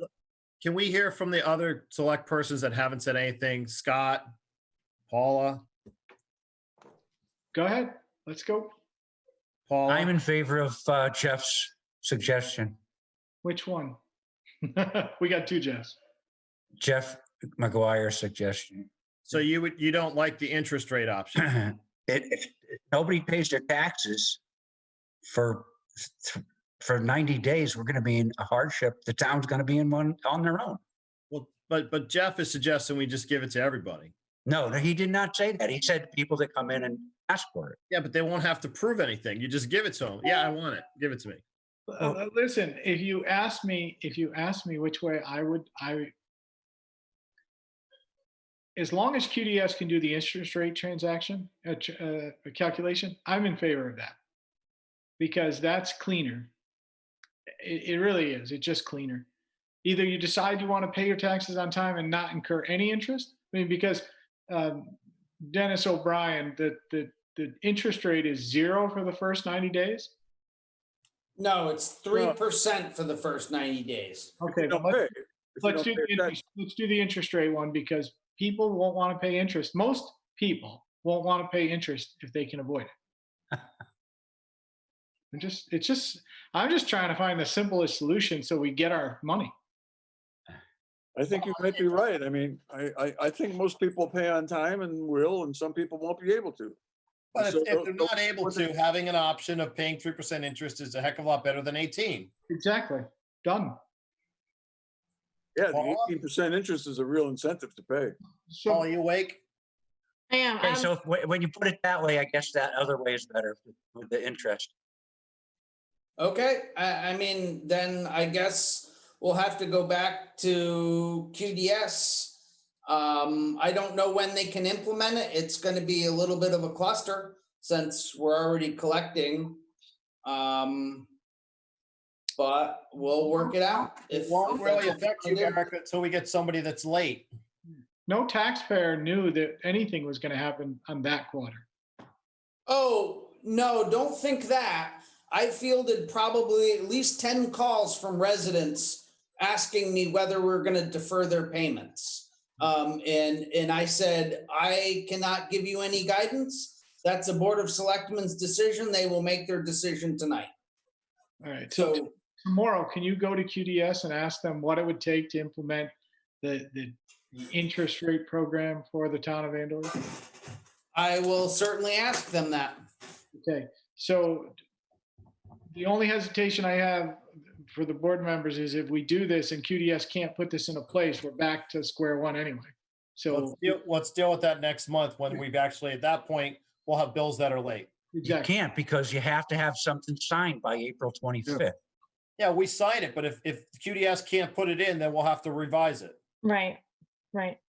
can we hear from the other select persons that haven't said anything? Scott, Paula, Go ahead, let's go. Paula? I'm in favor of Jeff's suggestion. Which one? We got two Jeffs. Jeff McGuire's suggestion. So you don't like the interest rate option? If nobody pays their taxes for 90 days, we're going to be in a hardship. The town's going to be in one on their own. Well, but Jeff is suggesting we just give it to everybody. No, he did not say that. He said people that come in and ask for it. Yeah, but they won't have to prove anything. You just give it to them. Yeah, I want it. Give it to me. Listen, if you ask me which way as long as QDS can do the interest rate transaction calculation, I'm in favor of that because that's cleaner. It really is. It's just cleaner. Either you decide you want to pay your taxes on time and not incur any interest. I mean, because Dennis O'Brien, the interest rate is 0 for the first 90 days. No, it's 3% for the first 90 days. Okay, but let's do the interest rate one because people won't want to pay interest. Most people won't want to pay interest if they can avoid it. I'm just trying to find the simplest solution so we get our money. I think you might be right. I mean, I think most people pay on time and will, and some people won't be able to. But So if they're not able to, having an option of paying 3% interest is a heck of a lot better than 18. Exactly. Done. Yeah, the 18% interest is a real incentive to pay. Paul, are you awake? I am. Okay, so when you put it that way, I guess that other way is better with the interest. Okay, I mean, then I guess we'll have to go back to QDS. I don't know when they can implement it. It's going to be a little bit of a cluster since we're already collecting. But we'll work it out. It won't really affect you, Eric, until we get somebody that's late. No taxpayer knew that anything was going to happen on that quarter. Oh, no, don't think that. I fielded probably at least 10 calls from residents asking me whether we're going to defer their payments. And I said, I cannot give you any guidance. That's a Board of Selectmen's decision. They will make their decision tonight. All right. So tomorrow, can you go to QDS and ask them what it would take to implement the interest rate program for the town of Andover? I will certainly ask them that. Okay. So the only hesitation I have for the board members is if we do this and QDS can't put this into place, we're back to square one anyway. So let's deal with that next month when we've actually, at that point, we'll have bills that are late. Exactly. You can't because you have to have something signed by April 25th. Yeah, we sign it, but if QDS can't put it in, then we'll have to revise it. Right.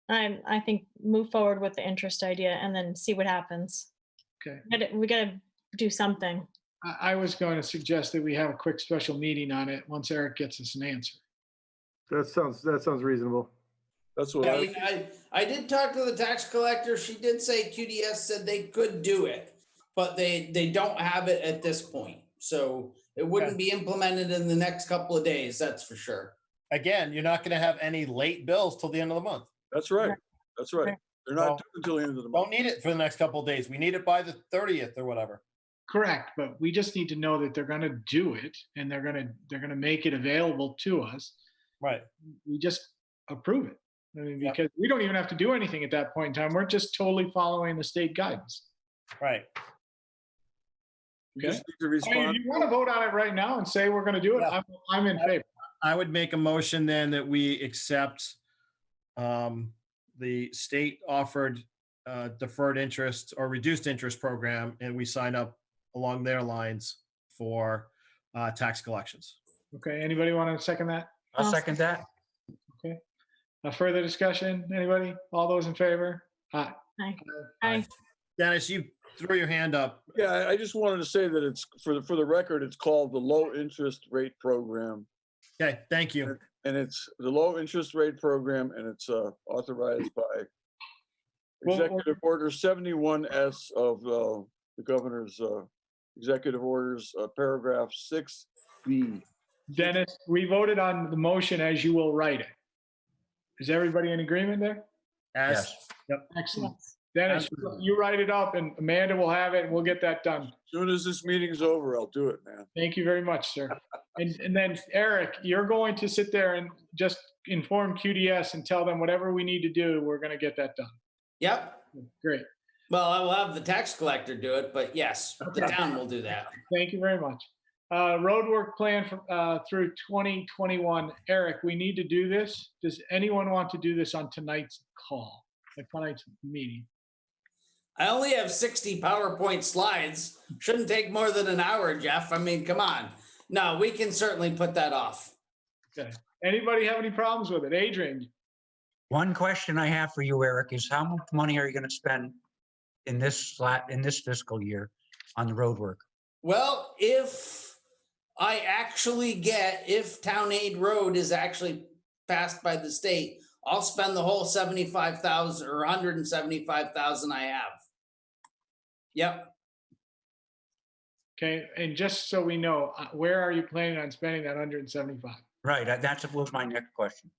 I think move forward with the interest idea and then see what happens. Okay. We gotta do something. I was going to suggest that we have a quick special meeting on it once Eric gets us an answer. That sounds reasonable. That's what I mean, I did talk to the tax collector. She did say QDS said they could do it, but they don't have it at this point. So it wouldn't be implemented in the next couple of days, that's for sure. Again, you're not going to have any late bills till the end of the month. That's right. That's right. They're not due until the end of the month. Don't need it for the next couple of days. We need it by the 30th or whatever. Correct, but we just need to know that they're going to do it and they're going to make it available to us. Right. We just approve it. I mean, because we don't even have to do anything at that point in time. We're just totally following the state guidance. Right. You just need to I respond. mean, if you want to vote on it right now and say we're going to do it, I'm in favor. I would make a motion then that we accept the state offered deferred interest or reduced interest program, and we sign up along their lines for tax collections. Okay, anybody want to second that? I'll second that. Okay. Further discussion? Anybody? All those in favor? Aye. Aye. Dennis, you threw your hand up. Yeah, I just wanted to say that it's for the record, it's called the low interest rate program. Okay, thank you. And it's the low interest rate program, and it's authorized by Executive Order 71S of the governor's executive orders, paragraph 6B. Dennis, we voted on the motion as you will write it. Is everybody in agreement there? Yes. Yep, excellent. Yes. Dennis, Absolutely. you write it up and Amanda will have it and we'll get that done. Soon as this meeting's over, I'll do it, man. Thank you very much, sir. And then Eric, you're going to sit there and just inform QDS and tell them whatever we need to do, we're going to get that done. Yep. Great. Well, I will have the tax collector do it, but yes, the Okay. town will do that. Thank you very much. Roadwork plan for, through 2021. Eric, we need to do this. Does anyone want to do this on tonight's call, like tonight's meeting? I only have 60 PowerPoint slides. Shouldn't take more than an hour, Jeff. I mean, come on. No, we can certainly put that off. Okay. Anybody have any problems with it? Adrian? One question I have for you, Eric, is how much money are you going to spend in this fiscal year on the road work? Well, if Town Aid Road is actually passed by the state, I'll spend the whole 75,000 or 175,000 I have. Yep. Okay, and just so we know, where are you planning on spending that 175? Right, that was my next question.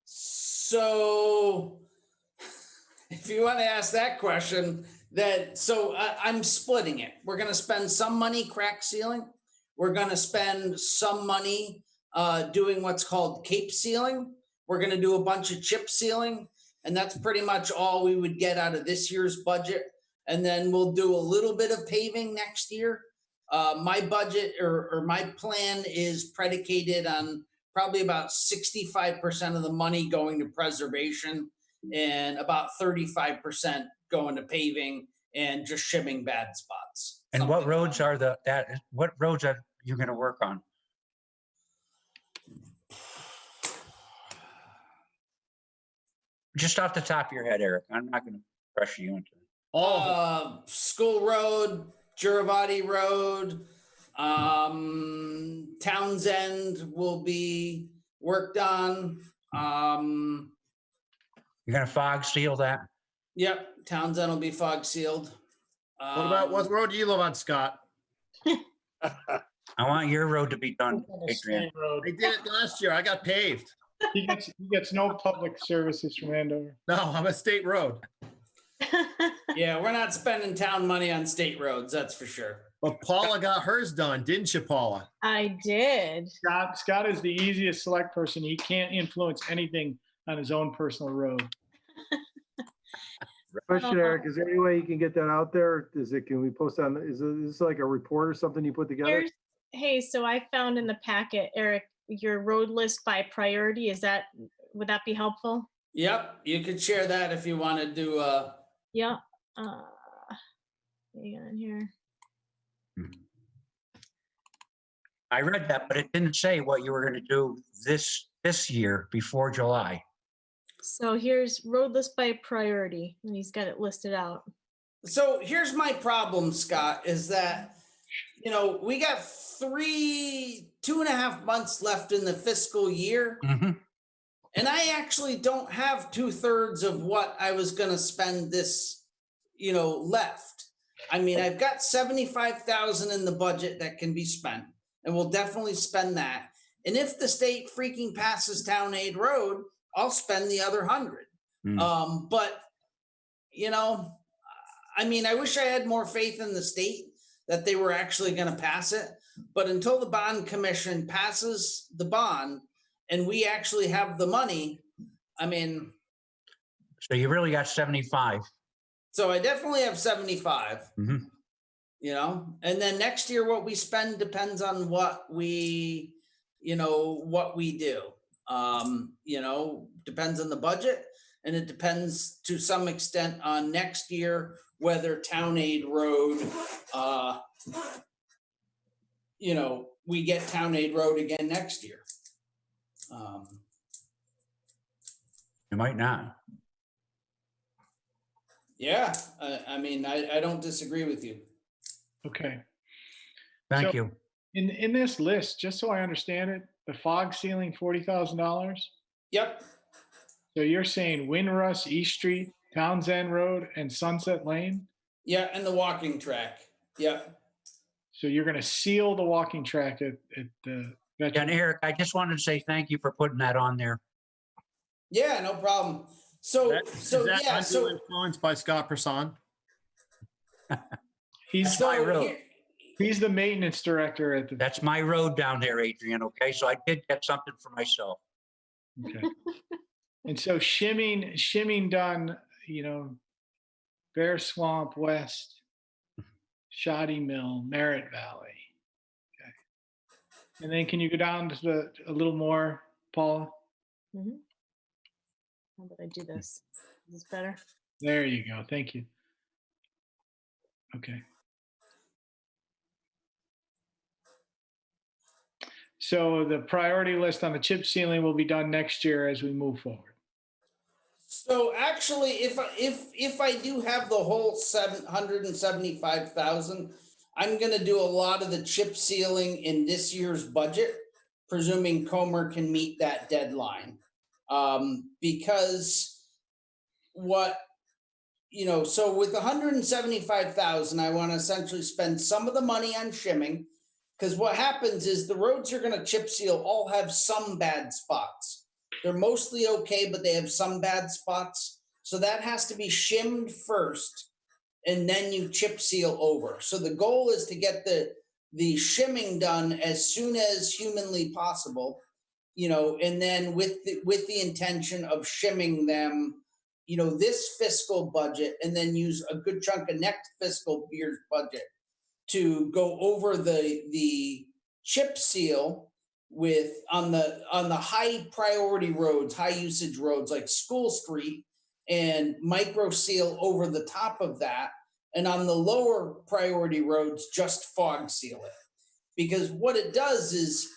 So if you want to ask that question, I'm splitting it. We're going to spend some money crack sealing. We're going to spend some money doing what's called cape sealing. We're going to do a bunch of chip sealing, and that's pretty much all we would get out of this year's budget. And then we'll do a little bit of paving next year. My budget or my plan is predicated on probably about 65% of the money going to preservation and about 35% going to paving and just shimming bad spots. And what Something roads like are what roads are you going to work on? Just off the top of your head, Eric. I'm not going to pressure you into it. All of it. School Road, Giravati Road, Townsend will be worked on. You're going to fog seal that? Yep, Townsend will be fog sealed. What about, what road do you live on, Scott? I want your road to be done, Adrian. I did it last year. I got paved. He gets no public services from Andover. No, I'm a state road. Yeah, we're not spending town money on state roads, that's for sure. But Paula got hers done, didn't you, Paula? I did. Scott is the easiest select person. He can't influence anything on his own personal road. Question, Eric, is there any way you can get that out there? Can we post on, is this like a report or something you put together? Hey, so I found in the packet, Eric, your road list by priority. Would that be helpful? Yep, you could share that if you want to do Yeah. Hang on here. I read that, but it didn't say what you were going to do this year before July. So here's road list by priority, and he's got it listed out. So here's my problem, Scott, is that, we got 2.5 months left in the fiscal year. Mm-hmm. And I actually don't have 2/3 of what I was going to spend this, left. I mean, I've got 75,000 in the budget that can be spent, and we'll definitely spend that. And if the state freaking passes Town Aid Road, I'll spend the other 100. But, I mean, I wish I had more faith in the state that they were actually going to pass it. But until the bond commission passes the bond and we actually have the money, I mean. So you really got 75. So I definitely have 75, Mm-hmm. And then next year, what we spend depends on what we do. Depends on the budget, and it depends to some extent on next year, whether Town Aid Road, we get Town Aid Road again next year. You might not. Yeah, I mean, I don't disagree with you. Okay. Thank So, you. In this list, just so I understand it, the fog ceiling, $40,000. Yep. So you're saying Windrush, East Street, Townsend Road, and Sunset Lane? Yeah, and the walking track. Yeah. So you're going to seal the walking track at the And veteran. Eric, I just wanted to say thank you for putting that on there. Yeah, no problem. So, Is that yeah, undue so, influence by Scott Person? He's That's my so road. here- he's the maintenance director at the. That's my road down there, Adrian, okay? So I did get something for myself. Okay. And so shimming done, Bear Swamp West, Shoddy Mill, Merritt Valley. Okay. And then can you go down to a little more, Paula? Mhm. How about I do this? Is this better? There you go. Thank you. Okay. So the priority list on the chip sealing will be done next year as we move forward. so actually, if I do have the whole 775,000, I'm gonna do a lot of the chip sealing in this year's budget, presuming Comer can meet that deadline. Because so with 175,000, I want to essentially spend some of the money on shimming. Because what happens is the roads you're going to chip seal all have some bad spots. They're mostly okay, but they have some bad spots. So that has to be shimmed first, and then you chip seal over. So the goal is to get the shimming done as soon as humanly possible, and then with the intention of shimming them, this fiscal budget, and then use a good chunk of next fiscal year's budget to go over the chip seal with on the high priority roads, high usage roads like School Street, and micro seal over the top of that, and on the lower priority roads just fog seal it. Because what it does is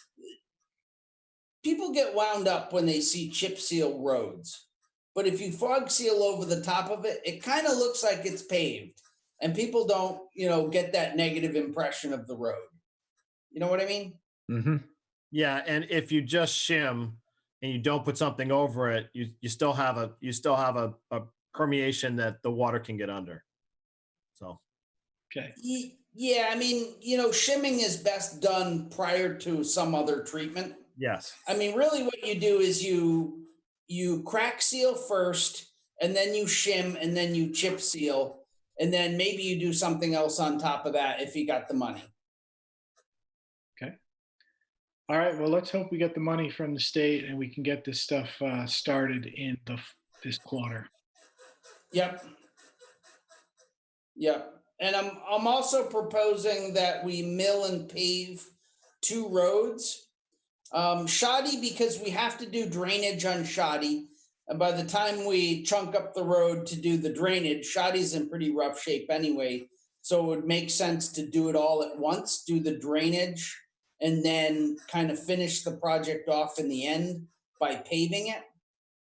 people get wound up when they see chip seal roads, but if you fog seal over the top of it, it kind of looks like it's paved. And people don't, get that negative impression of the road. You know what I mean? Mm-hmm. Yeah, and if you just shim and you don't put something over it, you still have a permeation that the water can get under. So. Okay. Yeah, I mean, shimming is best done prior to some other treatment. Yes. I mean, really, what you do is you crack seal first, and then you shim, and then you chip seal. And then maybe you do something else on top of that if you got the money. Okay. All right. Well, let's hope we get the money from the state and we can get this stuff started in this quarter. Yep. And I'm also proposing that we mill and pave 2 roads. Shoddy, because we have to do drainage on Shoddy. And by the time we chunk up the road to do the drainage, Shoddy's in pretty rough shape anyway. So it would make sense to do it all at once, do the drainage, and then kind of finish the project off in the end by paving it.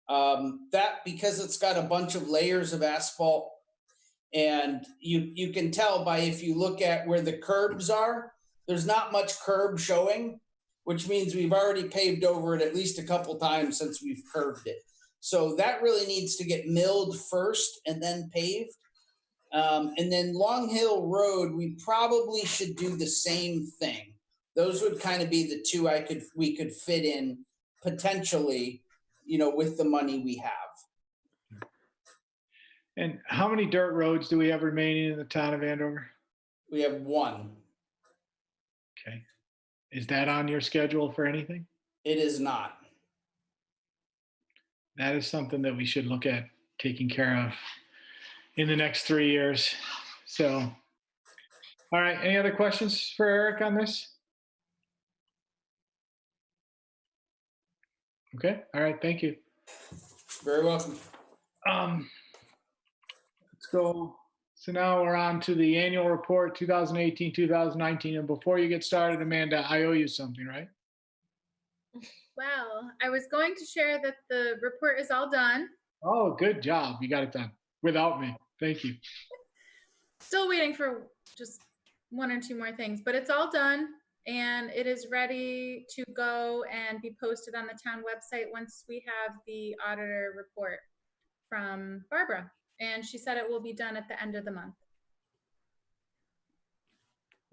That, because it's got a bunch of layers of asphalt, and you can tell by if you look at where the curbs are, there's not much curb showing, which means we've already paved over it at least a couple times since we've curved it. So that really needs to get milled first and then paved. And then Long Hill Road, we probably should do the same thing. Those would kind of be the 2 we could fit in potentially, with the money we have. And how many dirt roads do we have remaining in the town of Andover? We have 1. Okay. Is that on your schedule for anything? It is not. That is something that we should look at taking care of in the next 3 years. So, all right. Any other questions for Eric on this? Okay. All right. Thank you. Very welcome. Let's go. So now we're on to the annual report 2018, 2019. And before you get started, Amanda, I owe you something, right? Well, I was going to share that the report is all done. Oh, good job. You got it done without me. Thank you. Still waiting for just 1 or 2 more things, but it's all done and it is ready to go and be posted on the town website once we have the auditor report from Barbara. And she said it will be done at the end of the month.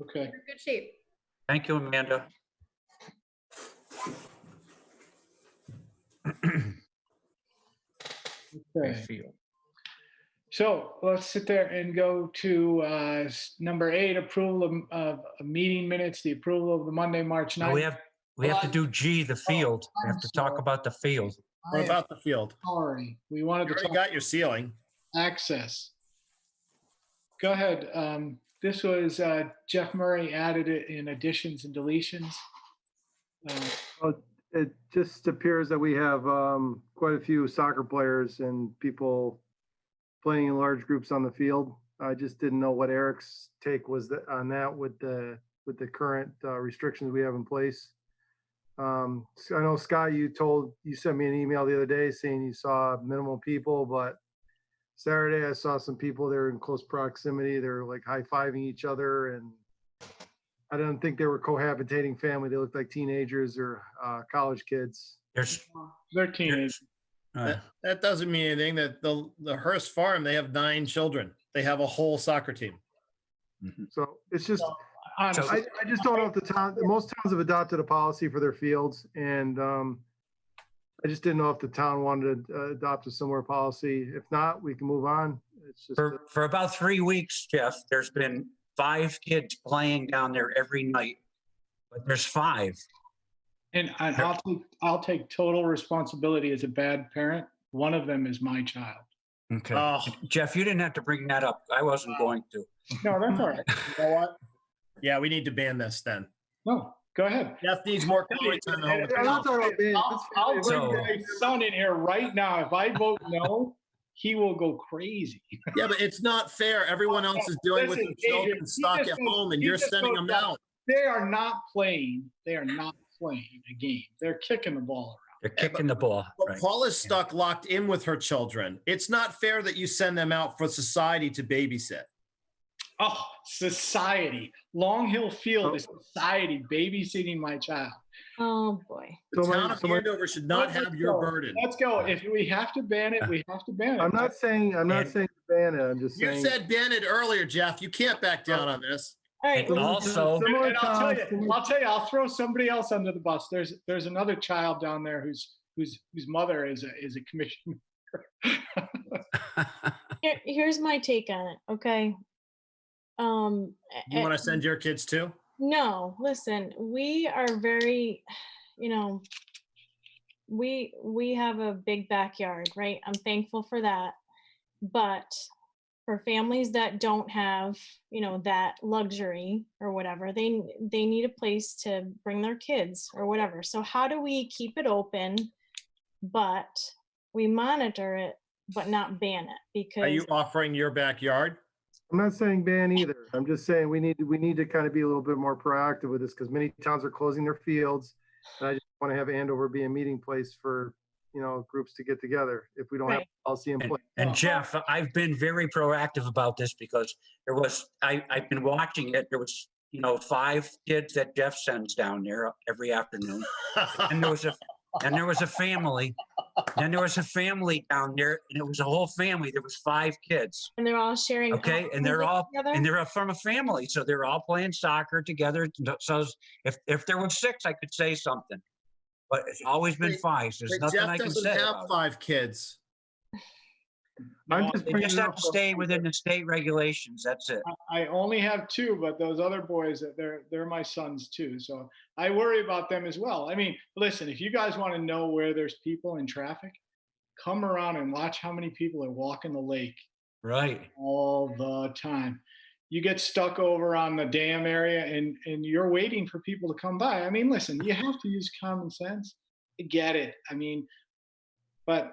Okay. You're in good shape. Thank you, Amanda. Okay. So let's sit there and go to number 8, approval of meeting minutes, the approval of the Monday, March 9th. No, we have to do G, the field. We have to talk about the field. What about the field? Sorry, we wanted You to already talk got your ceiling. access. Go ahead. This was Jeff Murray added it in additions and deletions. Well, it just appears that we have quite a few soccer players and people playing in large groups on the field. I just didn't know what Eric's take was on that with the current restrictions we have in place. So I know, Scott, you sent me an email the other day saying you saw minimal people, but Saturday I saw some people there in close proximity. They're like high-fiving each other, and I don't think they were cohabitating family. They looked like teenagers or college kids. They're teenagers. That doesn't mean anything. That the Hearst Farm, they have 9 children. They have a whole soccer team. So it's just, Honestly, I just don't know if most towns have adopted a policy for their fields, and I just didn't know if the town wanted to adopt a similar policy. If not, we can move on. It's just For about 3 weeks, Jeff, there's been 5 kids playing down there every night, but there's 5. and I'll take total responsibility as a bad parent. One of them is my child. Okay. Oh, Jeff, you didn't have to bring that up. I wasn't going to. No, that's all right. you know what? Yeah, we need to ban this then. No, go ahead. Jeff needs more quality time at home with I'm his not talking about being- I'll bring So- my son in here right now. If I vote no, he will go crazy. Yeah, but it's not fair. Everyone else is dealing with Listen, their children Adrian, stuck he at just home, and he you're just sending goes them down. out. They are not playing. They are not playing a game. They're kicking the ball around. They're kicking the ball. But Right. Paula's stuck locked in with her children. It's not fair that you send them out for society to babysit. Oh, society. Long Hill Field is society babysitting my child. Oh, boy. The So my- town of so my- Andover should not Let's have your go. burden. Let's go. If we have to ban it, we have to ban it. I'm not saying ban it. I'm just You saying. said ban it earlier, Jeff. You can't back down on this. All right. And also, Similar And I'll towns, tell you, I'll throw somebody else under the bus. There's another child down there whose mother is a commissioner. Here's my take on it. Okay. You want to send your kids too? No, listen, we are very, we have a big backyard, right? I'm thankful for that. But for families that don't have, that luxury or whatever, they need a place to bring their kids or whatever. So how do we keep it open, but we monitor it, but not ban it? Because Are you offering your backyard? I'm not saying ban either. I'm just saying we need to kind of be a little bit more proactive with this because many towns are closing their fields. And I just want to have Andover be a meeting place for, groups to get together if we don't have Right. a policy in place. and Jeff, I've been very proactive about this because I've been watching it. There was, 5 kids that Jeff sends down there every afternoon. And there was a family. Then there was a family down there, and it was a whole family. There was 5 kids. and they're all sharing. Okay, and they're from a family, so they're all playing soccer together. So if there was 6, I could say something, but it's always been 5. So there's But nothing Jeff I can doesn't say have about it. 5 kids. I'm just They bringing just it have up. to stay within the state regulations. That's it. I only have 2, but those other boys, they're my sons too. So I worry about them as well. I mean, listen, if you guys want to know where there's people in traffic, come around and watch how many people are walking the lake Right. all the time. You get stuck over on the dam area and you're waiting for people to come by. I mean, listen, you have to use common sense. I get it. I mean, but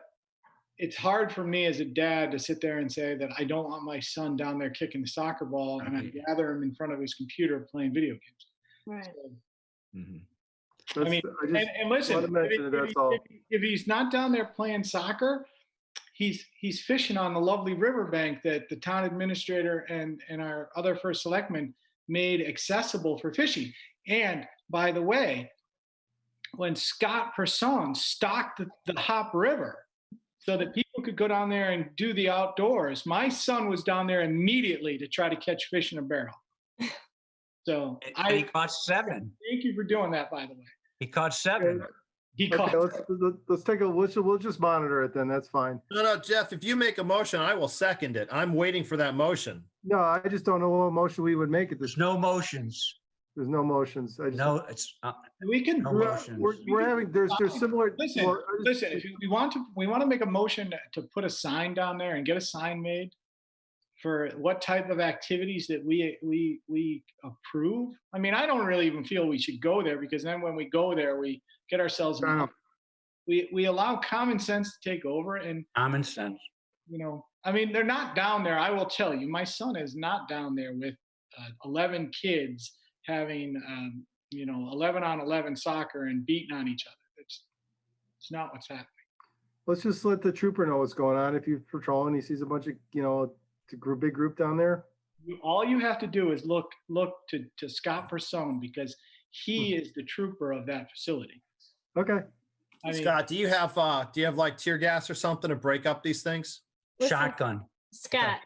it's hard for me as a dad to sit there and say that I don't want my son down there kicking the soccer ball and I'd rather him in front of his computer playing video games. Right. I mean, and listen, wanted to mention it, that's all. if he's not down there playing soccer, he's fishing on the lovely riverbank that the town administrator and our other first selectmen made accessible for fishing. And by the way, when Scott Person stocked the Hop River so that people could go down there and do the outdoors, my son was down there immediately to try to catch fish in a barrel. So And he caught 7. thank you for doing that, by the way. He caught 7. He Okay, caught. let's take a, we'll just monitor it then. That's fine. No, Jeff, if you make a motion, I will second it. I'm waiting for that motion. No, I just don't know what motion we would make at this. There's no motions. There's no motions. I just, No, it's We can. no we're, motions. we're having, there's similar. Listen, well, listen, if we want to make a motion to put a sign down there and get a sign made for what type of activities that we approve. I mean, I don't really even feel we should go there, because then when we go there, we get ourselves in. I know. We allow common sense to take over, and Common sense. I mean, they're not down there. I will tell you, my son is not down there with 11 kids having 11 on 11 soccer and beating on each other. It's not what's happening. Let's just let the trooper know what's going on. If he's patrolling, he sees a bunch of, it's a big group down there. All you have to do is look to Scott Persone, because he is the trooper of that facility. Okay. I mean, Scott, do you have like tear gas or something to break up these things? Listen, Shotgun. Scott,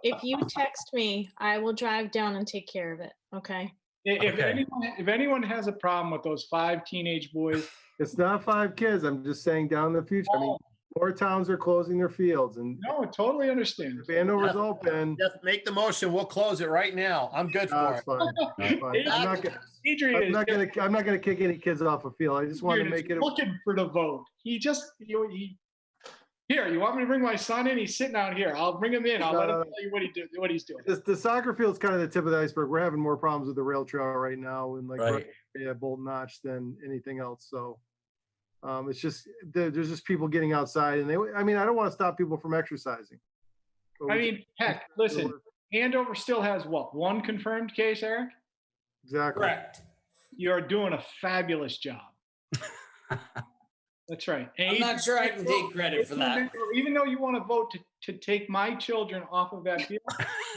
if you text me, I will drive down and take care of it. Okay. if anyone has a problem with those 5 teenage boys, It's not 5 kids. I'm just saying down in the future. I mean, more towns are closing their fields, and no, I totally understand. if Andover's open. Jeff, make the motion. We'll close it right now. I'm good No, for it's it. fine. It's fine. Adrian I'm not gonna kick any kids off a field. I just want to Adrian is make it. looking for the vote. Here, you want me to bring my son in? He's sitting out here. I'll bring him in. I'll let him tell you what he's doing. The soccer field's kind of the tip of the iceberg. We're having more problems with the rail trail right now, and Right. Bolton Notch than anything else. So it's just there's just people getting outside, and I don't want to stop people from exercising. But I mean, heck, listen, Andover still has what, 1 confirmed case, Eric? Exactly. Correct. You're doing a fabulous job. That's right. I'm not sure I can take credit for that. Even though you want to vote to take my children off of that field,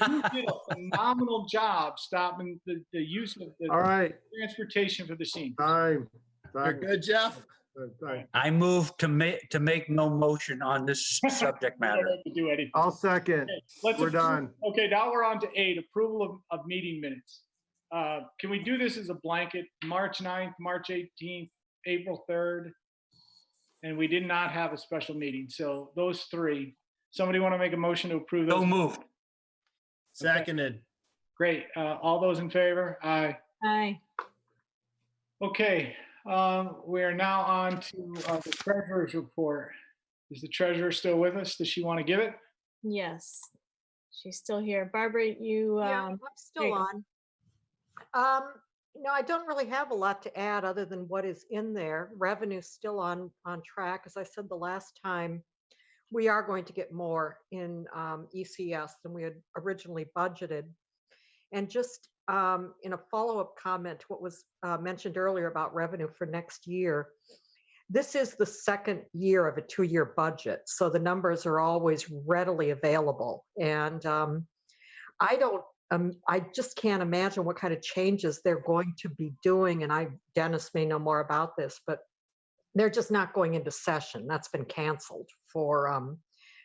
you did a phenomenal job stopping the use of the All right. transportation for the scene. Time. You're good, Jeff? Time. I move to make no motion on this subject I don't matter. have to do anything. I'll second. Let's We're approve- done. Okay, now we're on to 8, approval of meeting minutes. Can we do this as a blanket? March 9th, March 18th, April 3rd? And we did not have a special meeting. So those 3, somebody want to make a motion to approve those? So moved. Seconded. Great. All those in favor? Aye. Hi. Okay, we are now on to the treasurer's report. Is the treasurer still with us? Does she want to give it? Yes. She's still here. Barbara, you, Yeah, I'm there still you go. on. No, I don't really have a lot to add other than what is in there. Revenue's still on track. As I said the last time, we are going to get more in ECS than we had originally budgeted. And just in a follow-up comment, what was mentioned earlier about revenue for next year, this is the second year of a 2-year budget. So the numbers are always readily available. And I just can't imagine what kind of changes they're going to be doing. And Dennis may know more about this, but they're just not going into session. That's been canceled for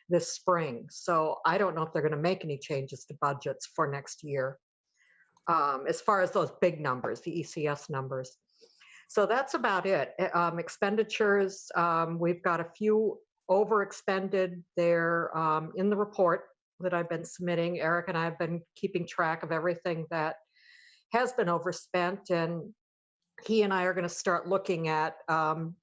this spring. So I don't know if they're going to make any changes to budgets for next year. As far as those big numbers, the ECS numbers. So that's about it. Expenditures, we've got a few overexpended. They're in the report that I've been submitting. Eric and I have been keeping track of everything that has been overspent, and he and I are going to start looking at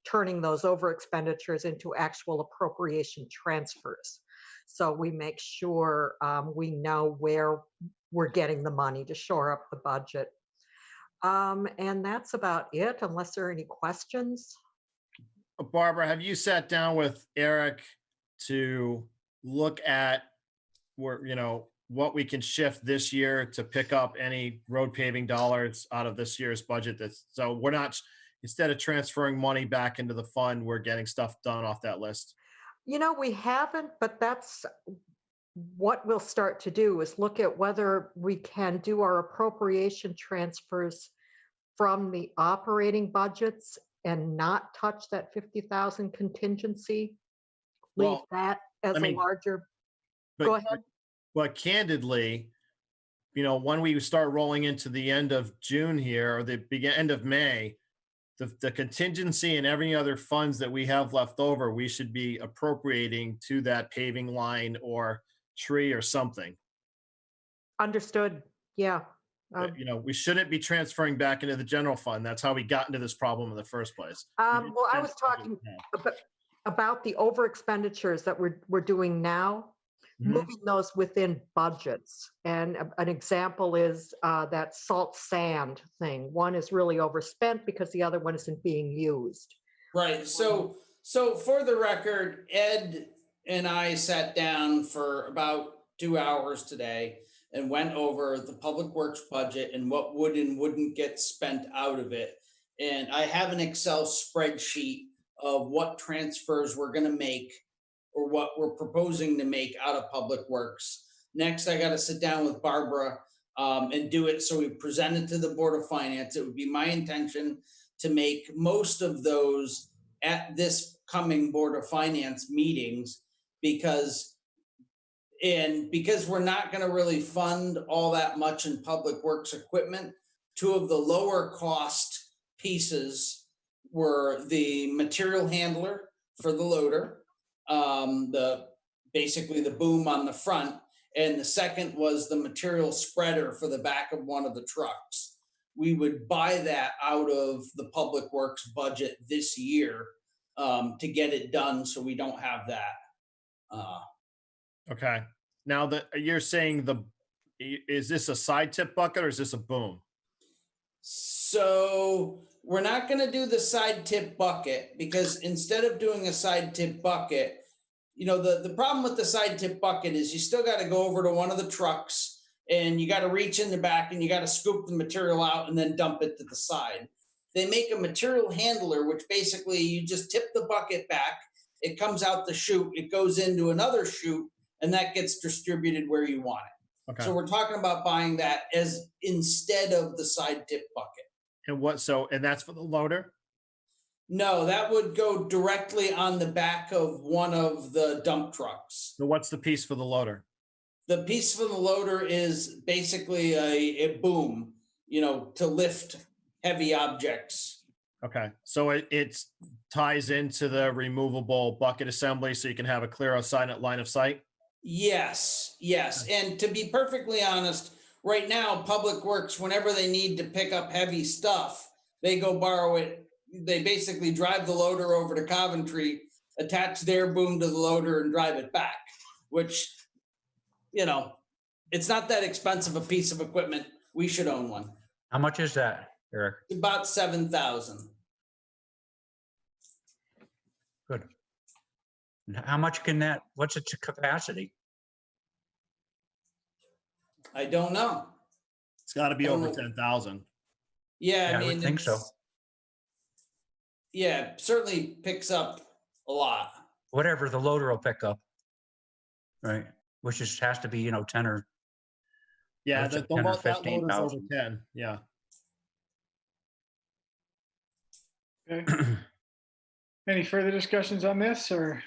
turning those over expenditures into actual appropriation transfers. So we make sure we know where we're getting the money to shore up the budget. And that's about it, unless there are any questions. Barbara, have you sat down with Eric to look at what we can shift this year to pick up any road paving dollars out of this year's budget? So we're not, instead of transferring money back into the fund, we're getting stuff done off that list. We haven't, but that's what we'll start to do, is look at whether we can do our appropriation transfers from the operating budgets and not touch that 50,000 contingency. Leave Well, that as a larger. But, Go ahead. But candidly, when we start rolling into the end of June here, or the end of May, the contingency and every other funds that we have left over, we should be appropriating to that paving line or tree or something. Understood. Yeah. We shouldn't be transferring back into the general fund. That's how we got into this problem in the first place. We didn't Well, I spend was the budget talking now. about the over expenditures that we're doing now, Mhm. moving those within budgets. And an example is that salt sand thing. One is really overspent because the other one isn't being used. Right. So for the record, Ed and I sat down for about 2 hours today and went over the public works budget and what would and wouldn't get spent out of it. And I have an Excel spreadsheet of what transfers we're going to make or what we're proposing to make out of public works. Next, I got to sit down with Barbara and do it. So we present it to the Board of Finance. It would be my intention to make most of those at this coming Board of Finance meetings because we're not going to really fund all that much in public works equipment. Two of the lower cost pieces were the material handler for the loader, basically the boom on the front, and the second was the material spreader for the back of one of the trucks. We would buy that out of the public works budget this year to get it done so we don't have that. Okay. Now that you're saying is this a side tip bucket or is this a boom? So we're not going to do the side tip bucket because instead of doing a side tip bucket, the problem with the side tip bucket is you still got to go over to one of the trucks and you got to reach in the back and you got to scoop the material out and then dump it to the side. They make a material handler, which basically you just tip the bucket back, it comes out the chute, it goes into another chute, and that gets distributed where you want it. Okay. So we're talking about buying that as instead of the side tip bucket. And that's for the loader? No, that would go directly on the back of one of the dump trucks. So what's the piece for the loader? The piece for the loader is basically a boom, to lift heavy objects. Okay. So it ties into the removable bucket assembly so you can have a clear line of sight? Yes. And to be perfectly honest, right now, Public Works, whenever they need to pick up heavy stuff, they go borrow it. They basically drive the loader over to Coventry, attach their boom to the loader and drive it back, which, it's not that expensive a piece of equipment. We should own one. How much is that, Eric? About 7,000. Good. And how much what's its capacity? I don't know. It's got to be I don't over know. 10,000. Yeah, Yeah, I would think so. Yeah, certainly picks up a lot. Whatever the loader will pick up. Right, which has to be, 10 or. Yeah, That's that 10 or loader's over 15,000. 10. Yeah. Okay. Any further discussions on this or?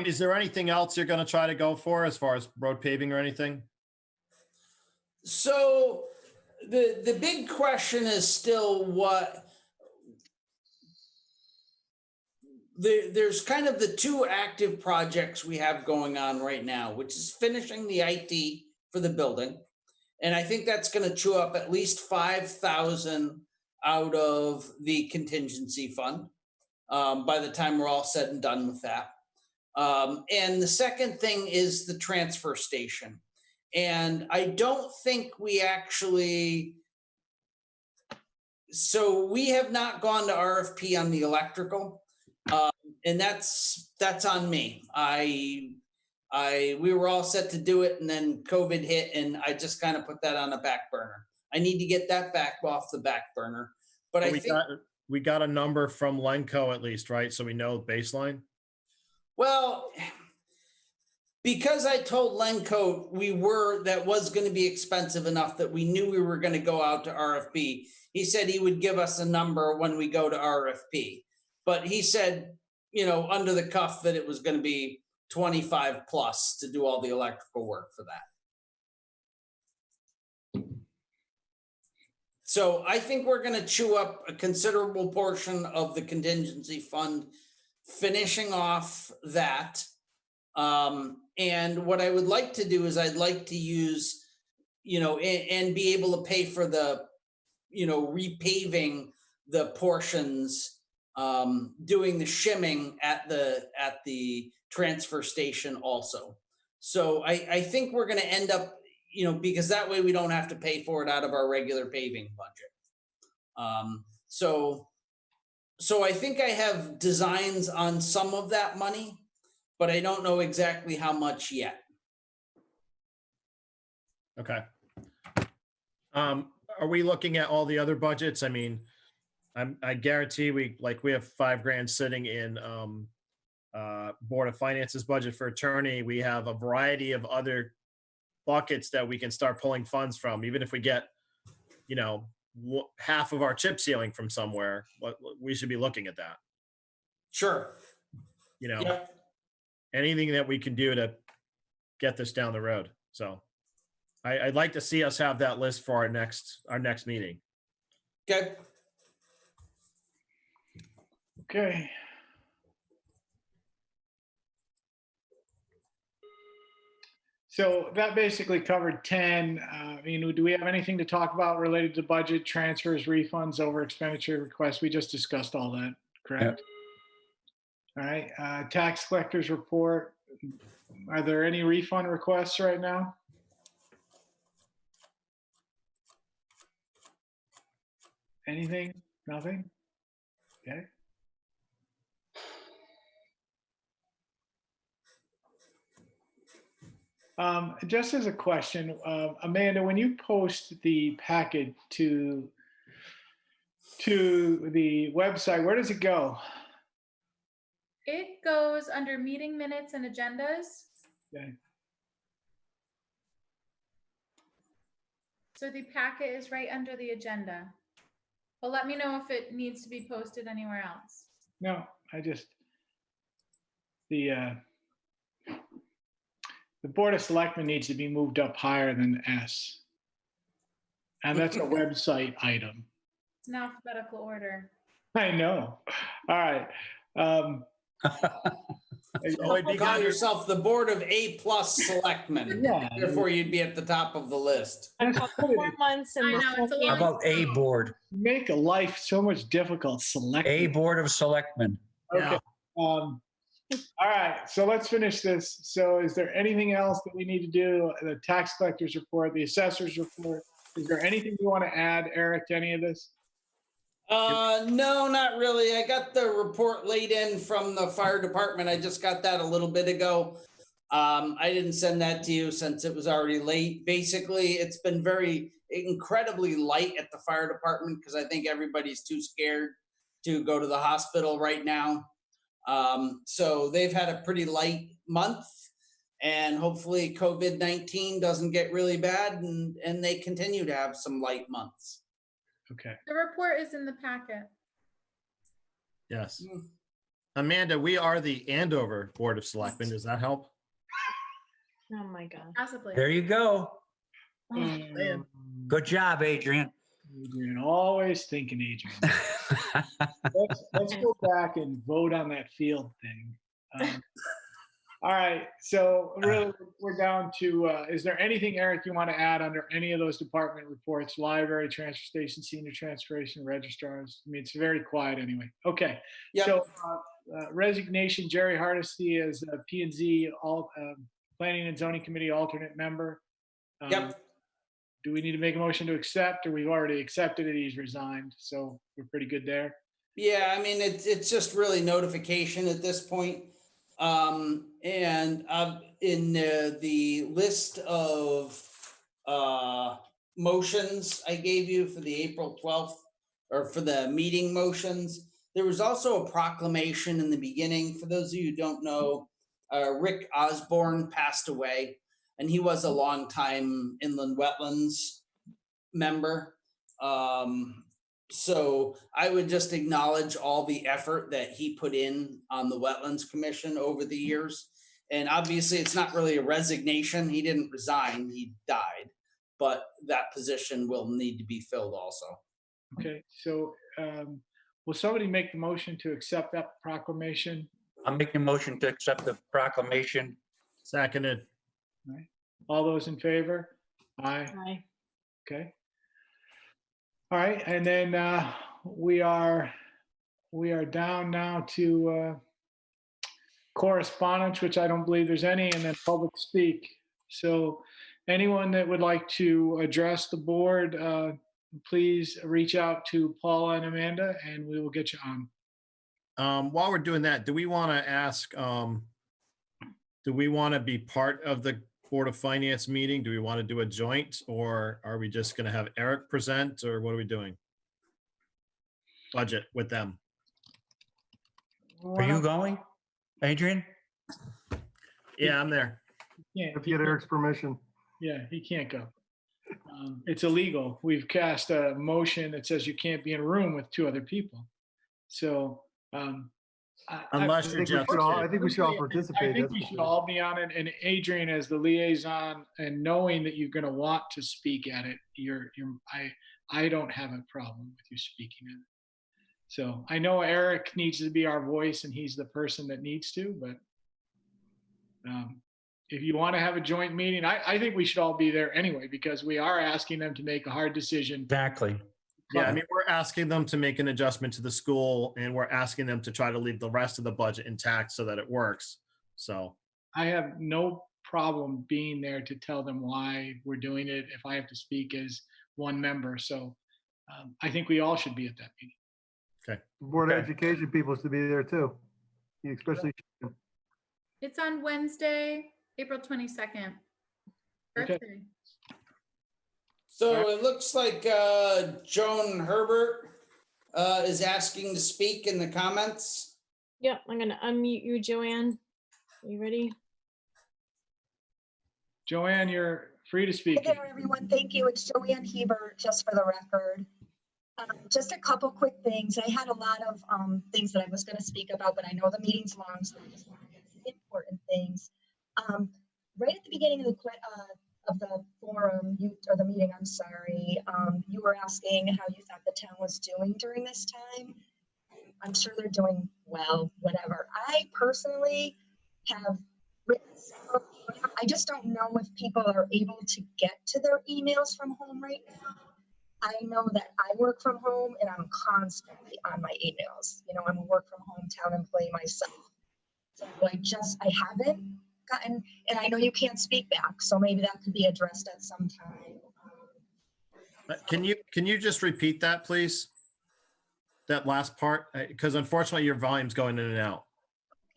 Is there anything else you're going to try to go for as far as road paving or anything? So the big question is still there's kind of the two active projects we have going on right now, which is finishing the IT for the building. And I think that's going to chew up at least 5,000 out of the contingency fund by the time we're all said and done with that. And the second thing is the transfer station. And I don't think we have not gone to RFP on the electrical. And that's on me. We were all set to do it and then COVID hit and I just kind of put that on a back burner. I need to get that back off the back burner. But we got a number from Lenco at least, right? So we know baseline. Well, because I told Lenco that was going to be expensive enough that we knew we were going to go out to RFP. He said he would give us a number when we go to RFP. But he said, under the cuff that it was going to be 25 plus to do all the electrical work for that. So I think we're gonna chew up a considerable portion of the contingency fund, finishing off that. And what I would like to do is I'd like to use, and be able to pay for the, repaving the portions, doing the shimming at the transfer station also. So I think we're gonna end up, because that way we don't have to pay for it out of our regular paving budget. So I think I have designs on some of that money, but I don't know exactly how much yet. Okay. Are we looking at all the other budgets? I mean, I guarantee we have $5,000 sitting in Board of Finance's budget for attorney. We have a variety of other buckets that we can start pulling funds from, even if we get, half of our chip sealing from somewhere. We should be looking at that. Sure. Yep. Anything that we can do to get this down the road. So I'd like to see us have that list for our next meeting. Okay. Okay. So that basically covered 10. Do we have anything to talk about related to budget, transfers, refunds, over expenditure requests? We just discussed all that, correct? All right. Tax collector's report. Are there any refund requests right now? Anything? Nothing? Okay. Just as a question, Amanda, when you post the packet to the website, where does it go? It goes under meeting minutes and agendas. Okay. So the packet is right under the agenda. Well, let me know if it needs to be posted anywhere else. No, the Board of Selectmen needs to be moved up higher than S. And that's a website item. It's in alphabetical order. I know. All right. Call yourself the Board of A+ Selectmen. Yeah. Therefore, you'd be at the top of the list. A couple more months and I know, it's a How long about A board? Make a life so much difficult. A board of selectmen. Okay. All right, so let's finish this. So is there anything else that we need to do? The tax collector's report, the assessor's report. Is there anything you want to add, Eric, to any of this? No, not really. I got the report laid in from the fire department. I just got that a little bit ago. I didn't send that to you since it was already late. Basically, it's been incredibly light at the fire department because I think everybody's too scared to go to the hospital right now. So they've had a pretty light month, and hopefully COVID-19 doesn't get really bad and they continue to have some light months. Okay. The report is in the packet. Yes. Amanda, we are the Andover Board of Selectmen. Does that help? Oh my God. Possibly. There you go. Man. Good job, Adrian. Adrian, always thinking, Adrian. Let's go back and vote on that field thing. All right, so really we're down to, is there anything, Eric, you want to add under any of those department reports? Library, transfer station, senior transportation, registrars? I mean, it's very quiet anyway. Okay, Yep. So resignation, Jerry Hardesty as P&Z Planning and Zoning Committee alternate member. Yep. Do we need to make a motion to accept, or we've already accepted it? He's resigned, so we're pretty good there. Yeah, I mean, it's just really notification at this point. And in the list of motions I gave you for the April 12th, or for the meeting motions, there was also a proclamation in the beginning. For those of you who don't know, Rick Osborne passed away, and he was a longtime inland wetlands member. So I would just acknowledge all the effort that he put in on the Wetlands Commission over the years. And obviously it's not really a resignation. He didn't resign, he died. but that position will need to be filled also. Okay, so will somebody make the motion to accept that proclamation? I'm making a motion to accept the proclamation. Seconded. All right. All those in favor? Aye. Aye. Okay. All right, and then we are down now to correspondence, which I don't believe there's any, and then public speak. So anyone that would like to address the board, please reach out to Paula and Amanda, and we will get you on. While we're doing that, do we want to ask, do we want to be part of the Board of Finance meeting? Do we want to do a joint, or are we just going to have Eric present, or what are we doing? Budget with them. Are you going, Adrian? Yeah, I'm there. Yeah, If you get Eric's permission. yeah, he can't go. It's illegal. We've cast a motion that says you can't be in a room with two other people. So Unless you're just. I think we should all participate. I think That's we what should it is. all be on it. And Adrian, as the liaison, and knowing that you're going to want to speak at it, I don't have a problem with you speaking at it. So I know Eric needs to be our voice, and he's the person that needs to. But if you want to have a joint meeting, I think we should all be there anyway, because we are asking them to make a hard decision. Exactly. Yeah, I mean, we're asking them to make an adjustment to the school, and we're asking them to try to leave the rest of the budget intact so that it works. So I have no problem being there to tell them why we're doing it if I have to speak as one member. So I think we all should be at that meeting. okay. Board of Okay. Education people is to be there too. Especially. It's on Wednesday, April 22nd. Okay. Birthday. So it looks like Joan Herbert is asking to speak in the comments. Yep, I'm gonna unmute you, Joanne. You ready? Joanne, you're free to speak. Hey there, everyone. Thank you. It's Joanne Hebert, just for the record. Just a couple quick things. I had a lot of things that I was going to speak about, but I know the meeting's long, so I just want to get to the important things. Right at the beginning of the forum, or the meeting, I'm sorry, you were asking how you thought the town was doing during this time. I'm sure they're doing well, whatever. I personally have written several. I just don't know if people are able to get to their emails from home right now. I know that I work from home and I'm constantly on my emails. You know, I'm a work from home town employee myself. So I haven't gotten, and I know you can't speak back, so maybe that could be addressed at some time. Can you just repeat that, please? That last part, because unfortunately your volume's going in and out.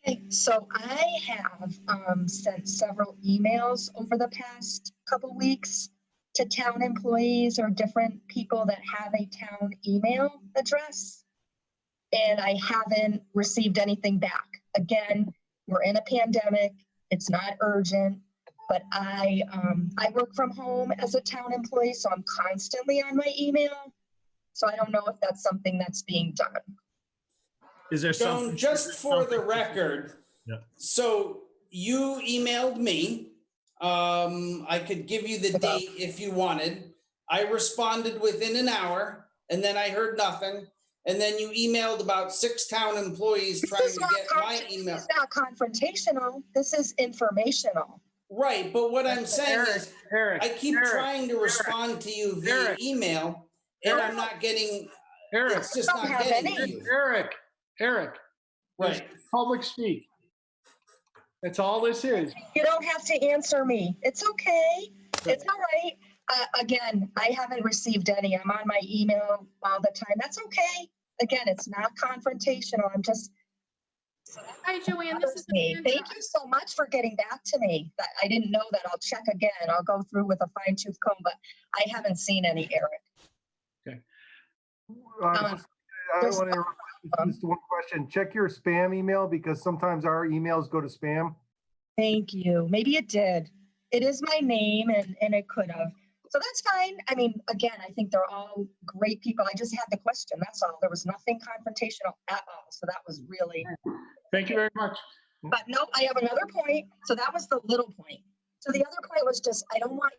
Okay, so I have sent several emails over the past couple weeks to town employees or different people that have a town email address, and I haven't received anything back. Again, we're in a pandemic. It's not urgent, but I work from home as a town employee, so I'm constantly on my email. So I don't know if that's something that's being done. Is there Joan, something? just for the record, Yeah. so you emailed me. I could give you the date if you wanted. I responded within an hour, and then I heard nothing. And then you emailed about 6 town employees trying to get my email. This is not confrontational. This is informational. Right, but what I'm saying is, Eric, I keep trying to respond to you via email, and I'm not getting, it's just not getting to you. Eric, Right. public speak. That's all this is. You don't have to answer me. It's okay. It's all right. Again, I haven't received any. I'm on my email all the time. That's okay. Again, it's not confrontational. I'm just. Hi, Joanne. This is me. Amanda. Thank you so much for getting back to me. I didn't know that. I'll check again. I'll go through with a fine tooth comb, but I haven't seen any, Eric. I want to interrupt. Just one question. Check your spam email, because sometimes our emails go to spam. Thank you. Maybe it did. It is my name, and it could have. So that's fine. I mean, again, I think they're all great people. I just had the question. That's all. There was nothing confrontational at all. So that was really. Thank you very much. But no, I have another point. So that was the little point. So the other point was just, I don't want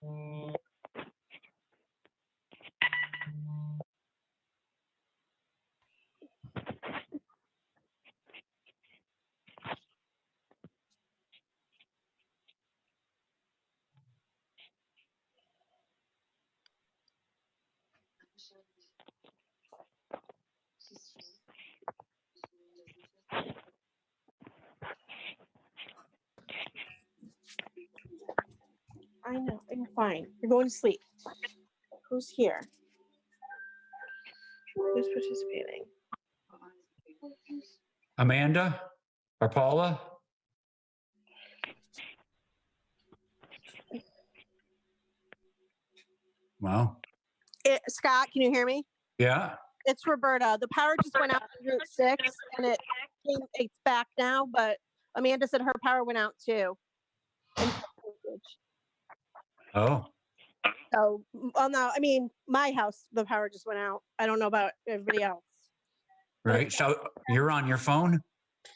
I know, you're fine. You're going to sleep. Who's here? Who's participating? Amanda or Paula? Wow. Scott, can you hear me? Yeah. It's Roberta. The power just went out on Route 6 and it's back now, but Amanda said her power went out too. Oh, So, oh no, I mean, my house, the power just went out. I don't know about everybody else. right. So you're on your phone?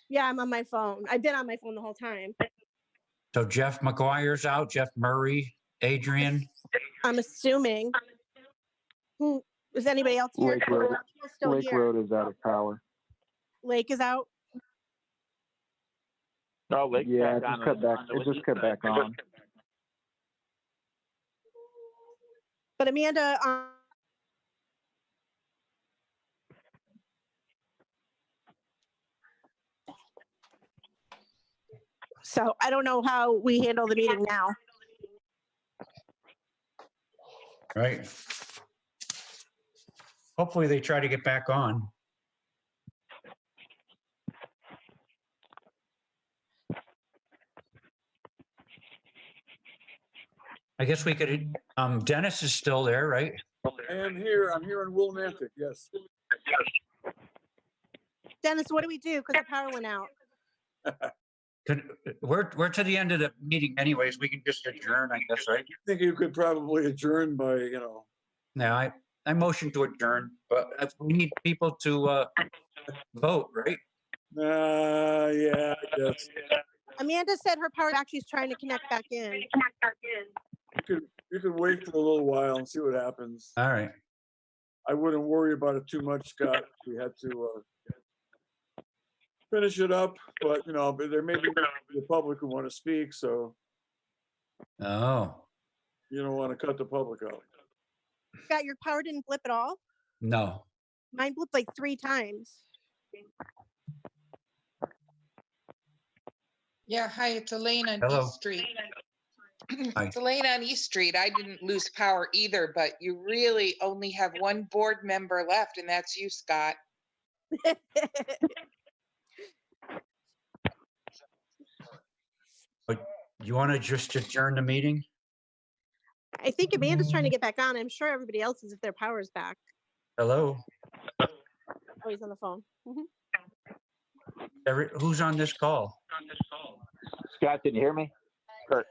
Yeah, I'm on my phone. I've been on my phone the whole time. So Jeff McGuire's out, Jeff Murray, Adrian. I'm assuming. Who is anybody else here? Lake Road, Who's still Lake here? Road is out of power. Lake is out. Oh, Lake. Yeah, it just cut back. It just cut back on. But Amanda, so I don't know how we handle the meeting now. Right. Hopefully they try to get back on. I guess we could, Dennis is still there, right? I am here. I'm here in Willimantic. Yes. Dennis, what do we do? Because the power went out. We're to the end of the meeting anyways. We can just adjourn, I guess, right? I think you could probably adjourn by, Yeah, I motion to adjourn, but we need people to vote, right? Yeah, I guess. Amanda said her power actually is trying to connect back in. You could wait for a little while and see what happens. All right. I wouldn't worry about it too much, Scott. We had to finish it up, but but there may be the public who want to speak, so Oh, you don't want to cut the public out. Scott, your power didn't blip at all? no. Mine blipped like 3 times. Yeah, hi, it's Elaine on Hello. East Street. Hi. It's Elaine on East Street. I didn't lose power either, but you really only have one board member left, and that's you, Scott. But you want to just adjourn the meeting? I think Amanda's trying to get back on. I'm sure everybody else is if their power's back. Hello? Oh, he's on the phone. Who's on this call? Scott, can you hear me? Kurt.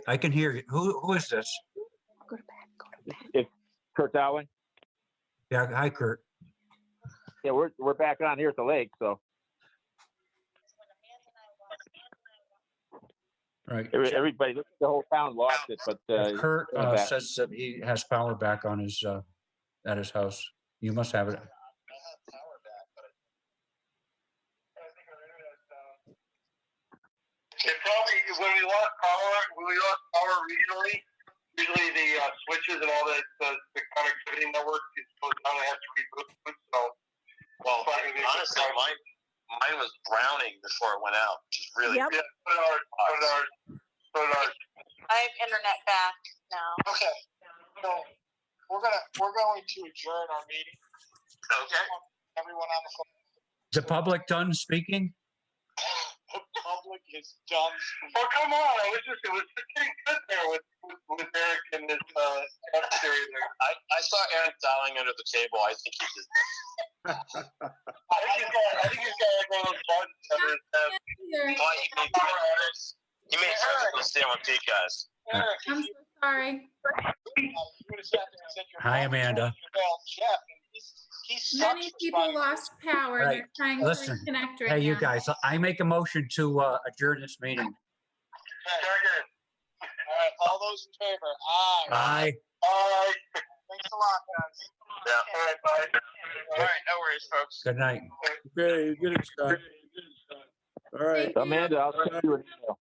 I can hear you. Who is this? Go to bed. Go to bed. It's Kurt Dowling. Yeah, hi, Kurt. Yeah, we're back on here at the lake, so Right. everybody, the whole town lost it, but Kurt coming back. says that he has power back on his at his house. You must have it. It probably, when we lost power regionally, usually the switches and all the connectivity network goes down and has to reboot. So, well, honestly, mine was browning before it went out, which is really Yep. good. So did ours. I have internet back now. Okay. So we're going to adjourn our meeting. Okay. Everyone on the phone. Is the public done speaking? The public is done. Oh, come on. It was getting good there with Eric and his secretary there. I saw Eric dialing under the table. I think he did that. I think he's got like one of those buttons under his head. He made sure he was staying with these guys. Eric, I'm so sorry. Hi, Amanda. Many people lost power. Right. They're trying Listen, to reconnect right hey, now. you guys, I make a motion to adjourn this meeting. Second. All right. All those in favor? Aye. Aye. Aye. Thanks a lot, guys. Yeah. All right, bye. All right, no worries, folks. Good night. Okay, you're getting Scott. All right. Thank you. Amanda, I'll send you an email.